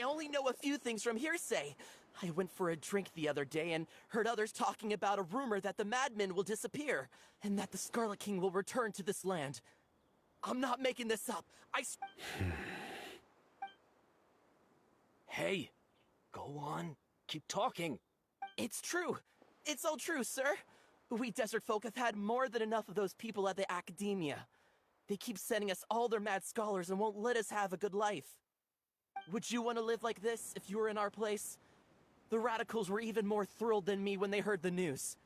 only know a few things from hearsay. I went for a drink the other day and heard others talking about a rumor that the madmen will disappear, and that the Scarlet King will return to this land. I'm not making this up. Hey, go on. Keep talking. It's true. It's all true, sir. We desert folk have had more than enough of those people at the academia. They keep sending us all their mad scholars and won't let us have a good life. Would you want to live like this if you were in our place? The radicals were even more thrilled than me when they heard the news.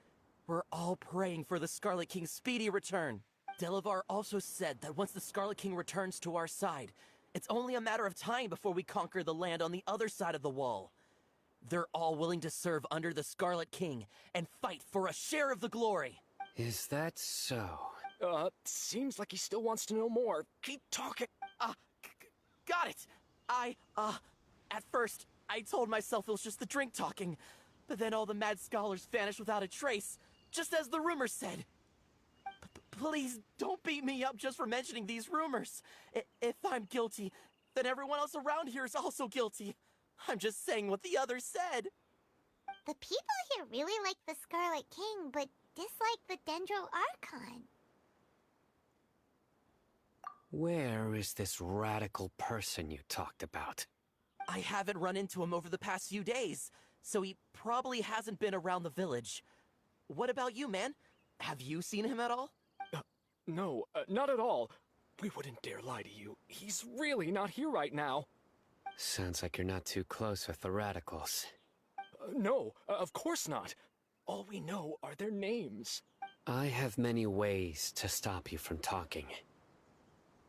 We're all praying for the Scarlet King's speedy return. Delavar also said that once the Scarlet King returns to our side, it's only a matter of time before we conquer the land on the other side of the wall. They're all willing to serve under the Scarlet King and fight for a share of the glory. Is that so? Seems like he still wants to know more. Keep talking. Got it. At first, I told myself it was just the drink talking, but then all the mad scholars vanished without a trace, just as the rumors said. Please don't beat me up just for mentioning these rumors. If I'm guilty, then everyone else around here is also guilty. I'm just saying what the others said. The people here really like the Scarlet King, but dislike the Dendro Archon. Where is this radical person you talked about? I haven't run into him over the past few days, so he probably hasn't been around the village. What about you, man? Have you seen him at all? No, not at all. We wouldn't dare lie to you. He's really not here right now. Sounds like you're not too close with the radicals. No, of course not. All we know are their names. I have many ways to stop you from talking.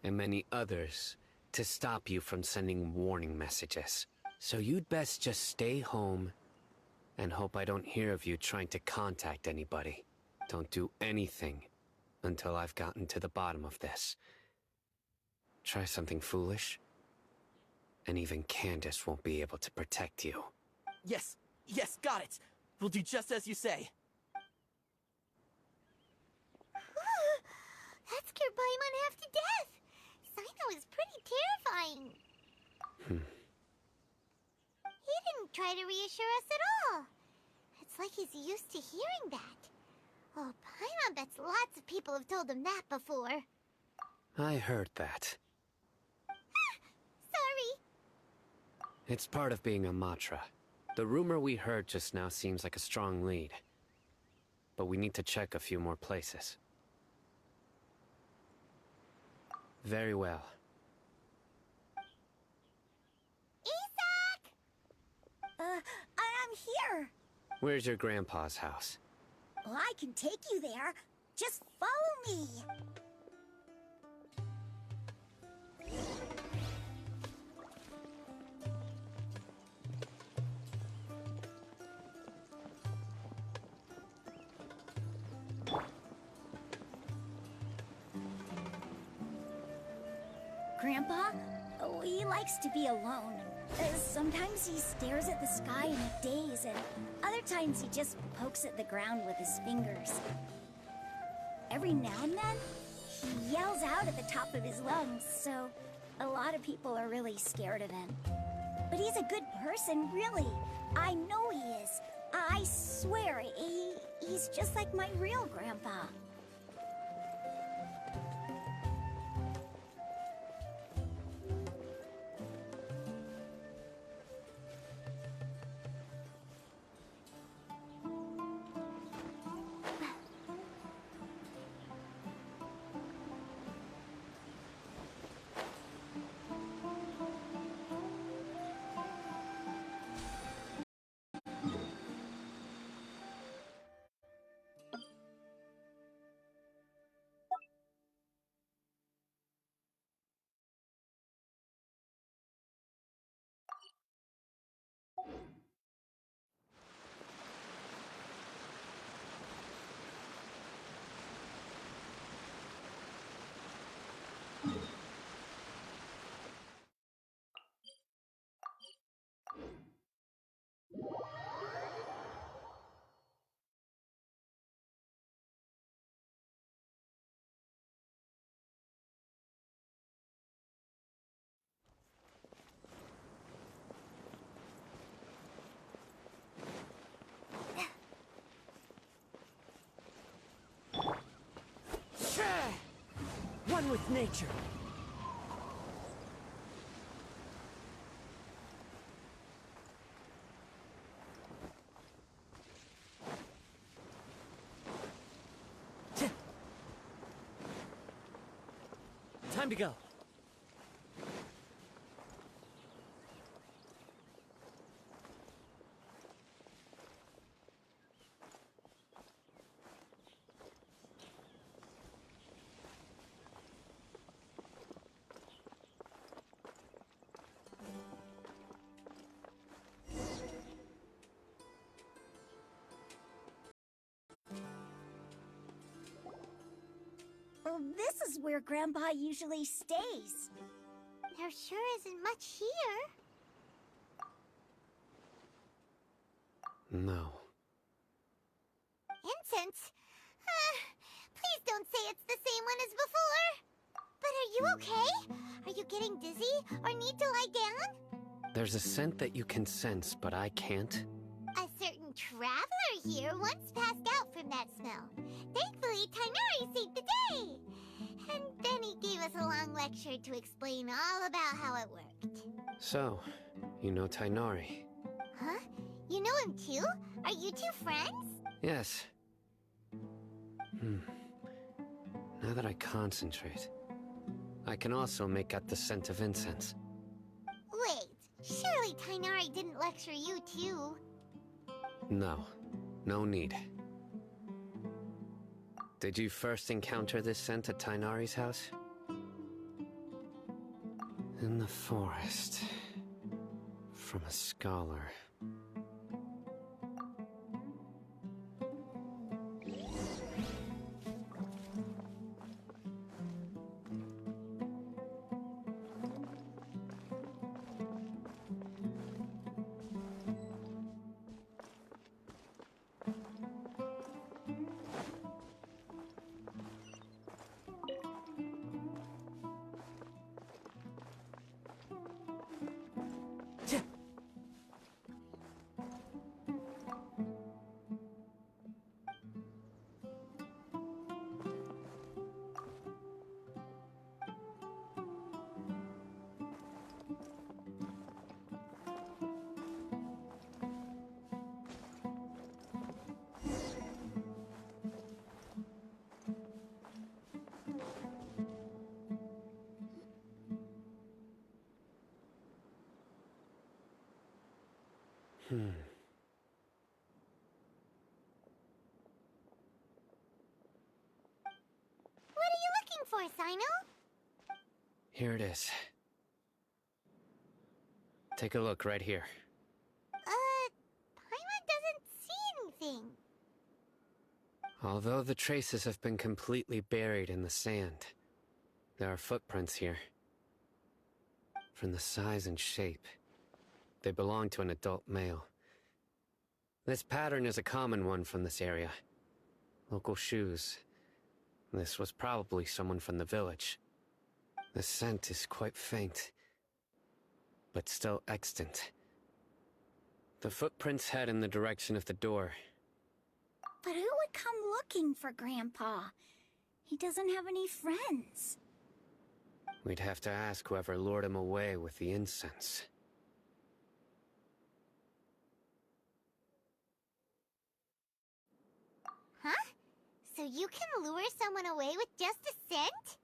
And many others to stop you from sending warning messages. So you'd best just stay home and hope I don't hear of you trying to contact anybody. Don't do anything until I've gotten to the bottom of this. Try something foolish, and even Candace won't be able to protect you. Yes, got it. We'll do just as you say. That scared Paimon half to death. Sino is pretty terrifying. He didn't try to reassure us at all. It's like he's used to hearing that. Oh, Paimon bets lots of people have told him that before. I heard that. Sorry. It's part of being a Matra. The rumor we heard just now seems like a strong lead. But we need to check a few more places. Very well. Isak! I'm here. Where's your grandpa's house? Well, I can take you there. Just follow me. Grandpa? Oh, he likes to be alone. Sometimes he stares at the sky in a daze, and other times he just pokes at the ground with his fingers. Every now and then, he yells out at the top of his lungs, so a lot of people are really scared of him. But he's a good person, really. I know he is. I swear, he's just like my real grandpa. One with nature. Time to go. Well, this is where Grandpa usually stays. There sure isn't much here. No. Incense? Please don't say it's the same one as before. But are you okay? Are you getting dizzy or need to lie down? There's a scent that you can sense, but I can't. A certain traveler here once passed out from that smell. Thankfully, Tighnari saved the day. And then he gave us a long lecture to explain all about how it worked. So, you know Tighnari? Huh? You know him too? Are you two friends? Yes. Now that I concentrate, I can also make out the scent of incense. Wait, surely Tighnari didn't lecture you too? No. No need. Did you first encounter this scent at Tighnari's house? In the forest. From a scholar. What are you looking for, Sino? Here it is. Take a look right here. Paimon doesn't see anything. Although the traces have been completely buried in the sand, there are footprints here. From the size and shape, they belong to an adult male. This pattern is a common one from this area. Local shoes. This was probably someone from the village. The scent is quite faint, but still extant. The footprints head in the direction of the door. But who would come looking for Grandpa? He doesn't have any friends. We'd have to ask whoever lured him away with the incense. Huh? So you can lure someone away with just a scent?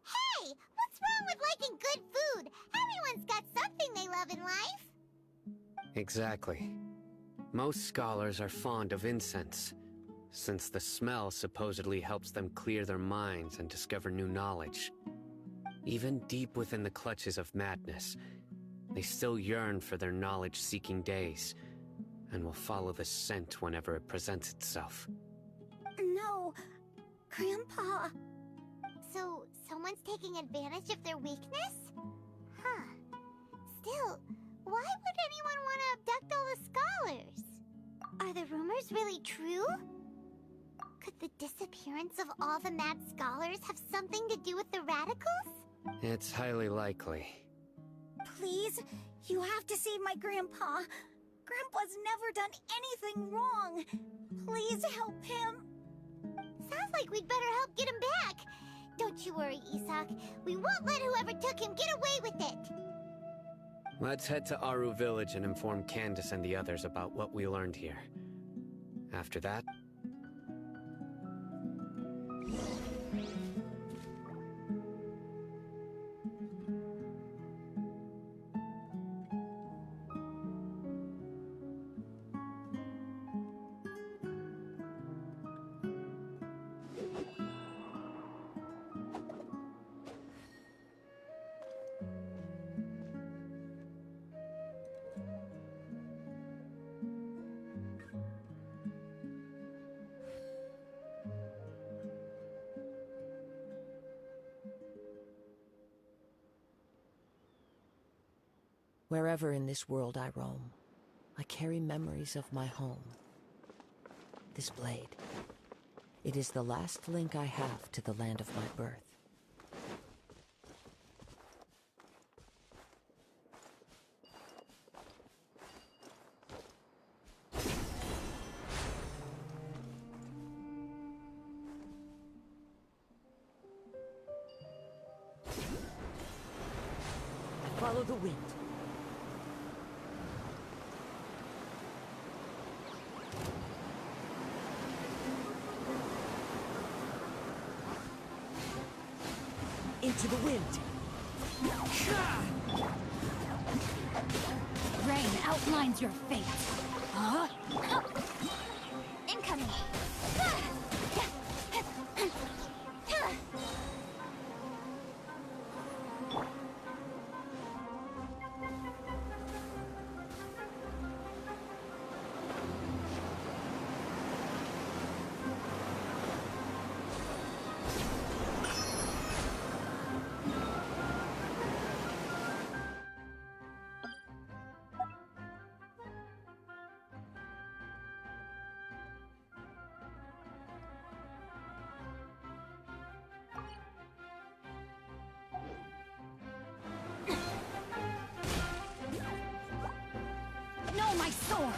Hey! What's wrong with liking good food? Everyone's got something they love in life. Exactly. Most scholars are fond of incense, since the smell supposedly helps them clear their minds and discover new knowledge. Even deep within the clutches of madness, they still yearn for their knowledge-seeking days, and will follow the scent whenever it presents itself. No, Grandpa. So, someone's taking advantage of their weakness? Huh. Still, why would anyone want to abduct all the scholars? Are the rumors really true? Could the disappearance of all the mad scholars have something to do with the radicals? It's highly likely. Please, you have to save my Grandpa. Grandpa's never done anything wrong. Please help him. Sounds like we'd better help get him back. Don't you worry, Isak. We won't let whoever took him get away with it. Let's head to Aru Village and inform Candace and the others about what we learned here. After that, Wherever in this world I roam, I carry memories of my home. This blade, it is the last link I have to the land of my birth. Follow the wind. Into the wind. Rain outlines your fate. Huh? Incoming. No, my sword!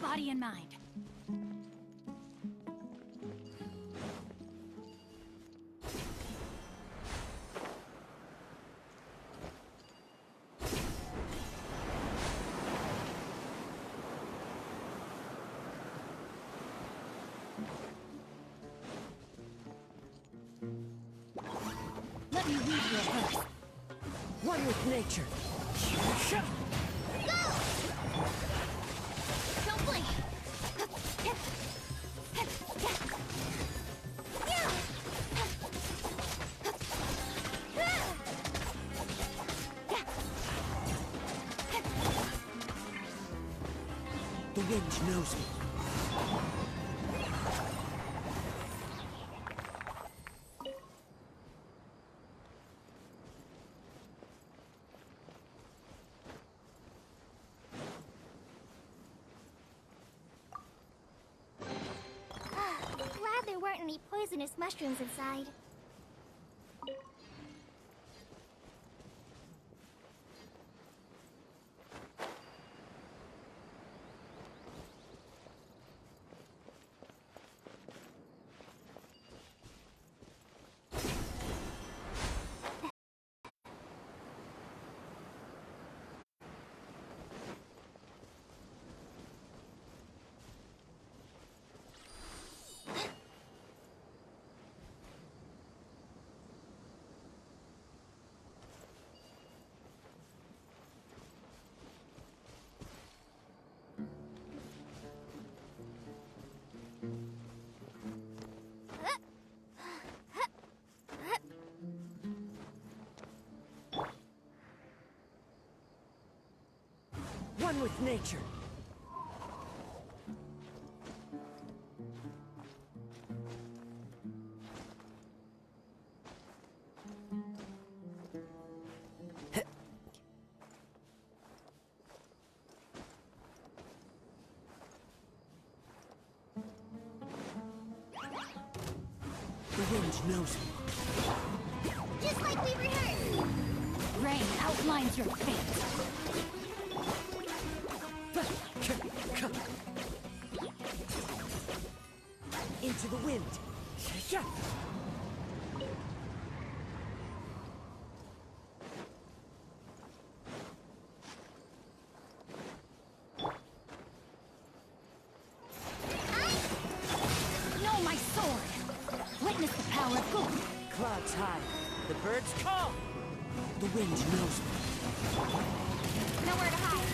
body and mind. Let me read your heart. One with nature. Don't blink! The wind knows me. Glad there weren't any poisonous mushrooms inside. One with nature. The wind knows me. Just like we rehearsed! Rain outlines your fate. Into the wind. Know my sword. Witness the power of gold. Clouds high. The birds call. The wind knows me. Nowhere to hide.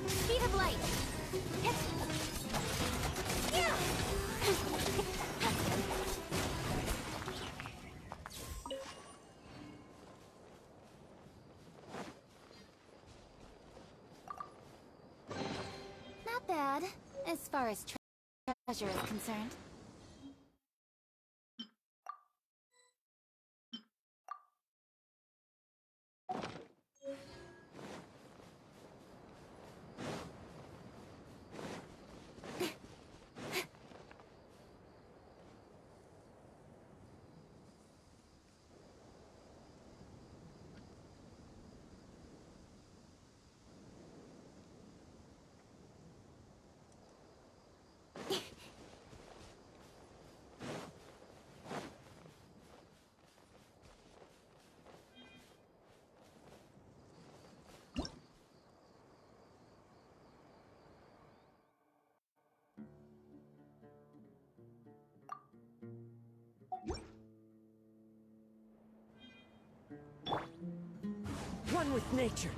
Speed of light. Not bad, as far as treasure is concerned. One with nature.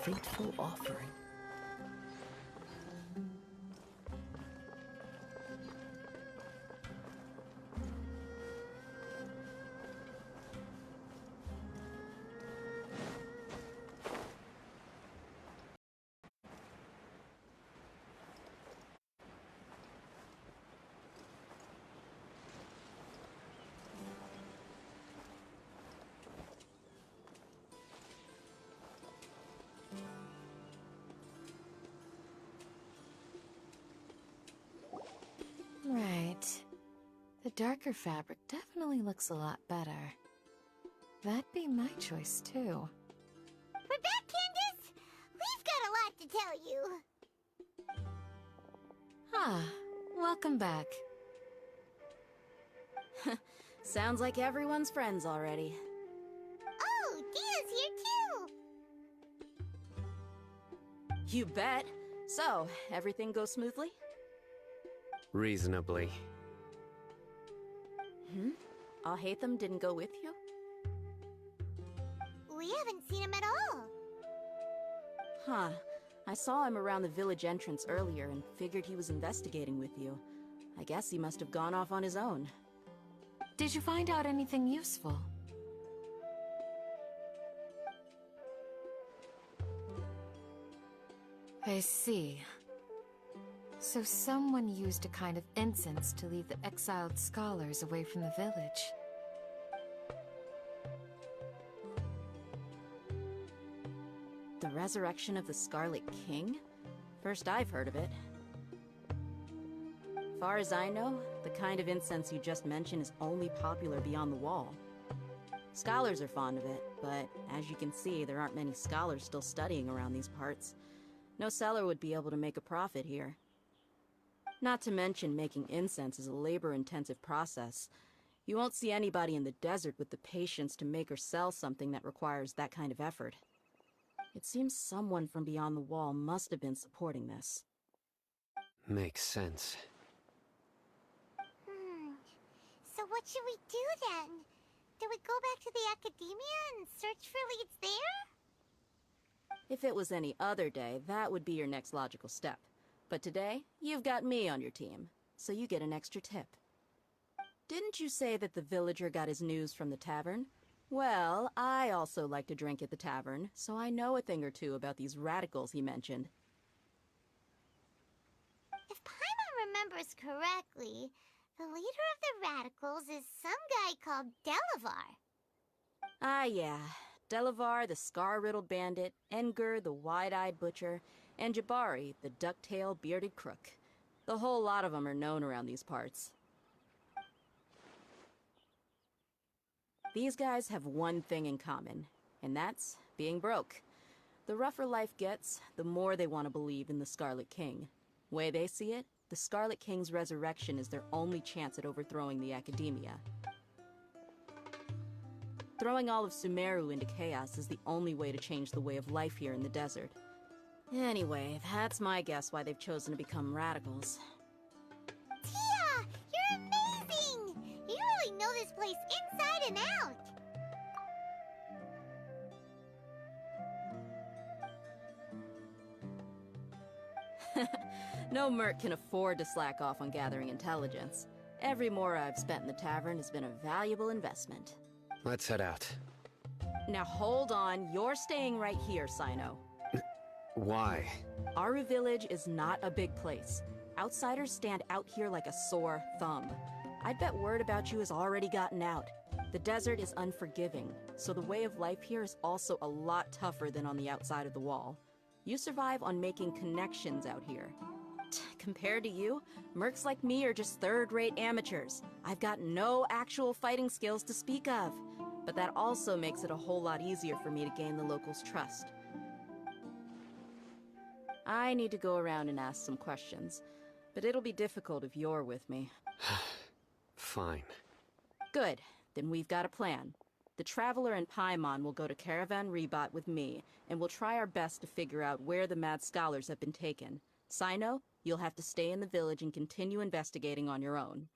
fateful offering. Right. The darker fabric definitely looks a lot better. That'd be my choice, too. We're back, Candace! We've got a lot to tell you. Ah, welcome back. Sounds like everyone's friends already. Oh, Dia's here too! You bet. So, everything goes smoothly? Reasonably. Alhaitham didn't go with you? We haven't seen him at all. Huh. I saw him around the village entrance earlier and figured he was investigating with you. I guess he must have gone off on his own. Did you find out anything useful? I see. So someone used a kind of incense to lead the exiled scholars away from the village. The resurrection of the Scarlet King? First I've heard of it. Far as I know, the kind of incense you just mentioned is only popular beyond the wall. Scholars are fond of it, but as you can see, there aren't many scholars still studying around these parts. No seller would be able to make a profit here. Not to mention, making incense is a labor-intensive process. You won't see anybody in the desert with the patience to make or sell something that requires that kind of effort. It seems someone from beyond the wall must have been supporting this. Makes sense. So what should we do then? Do we go back to the academia and search for leads there? If it was any other day, that would be your next logical step. But today, you've got me on your team, so you get an extra tip. Didn't you say that the villager got his news from the tavern? Well, I also like to drink at the tavern, so I know a thing or two about these radicals he mentioned. If Paimon remembers correctly, the leader of the radicals is some guy called Delavar. Ah, yeah. Delavar, the scar-riddled bandit, Engur, the wide-eyed butcher, and Jabari, the duck-tailed bearded crook. The whole lot of them are known around these parts. These guys have one thing in common, and that's being broke. The rougher life gets, the more they want to believe in the Scarlet King. Way they see it, the Scarlet King's resurrection is their only chance at overthrowing the Academia. Throwing all of Sumeru into chaos is the only way to change the way of life here in the desert. Anyway, that's my guess why they've chosen to become radicals. Tia! You're amazing! You really know this place inside and out! No merc can afford to slack off on gathering intelligence. Every mora I've spent in the tavern has been a valuable investment. Let's head out. Now hold on, you're staying right here, Sino. Why? Aru Village is not a big place. Outsiders stand out here like a sore thumb. I bet word about you has already gotten out. The desert is unforgiving, so the way of life here is also a lot tougher than on the outside of the wall. You survive on making connections out here. Compared to you, mercs like me are just third-rate amateurs. I've got no actual fighting skills to speak of. But that also makes it a whole lot easier for me to gain the locals' trust. I need to go around and ask some questions, but it'll be difficult if you're with me. Fine. Good, then we've got a plan. The Traveler and Paimon will go to Caravan Rebot with me, and we'll try our best to figure out where the Mad Scholars have been taken. Sino, you'll have to stay in the village and continue investigating on your own.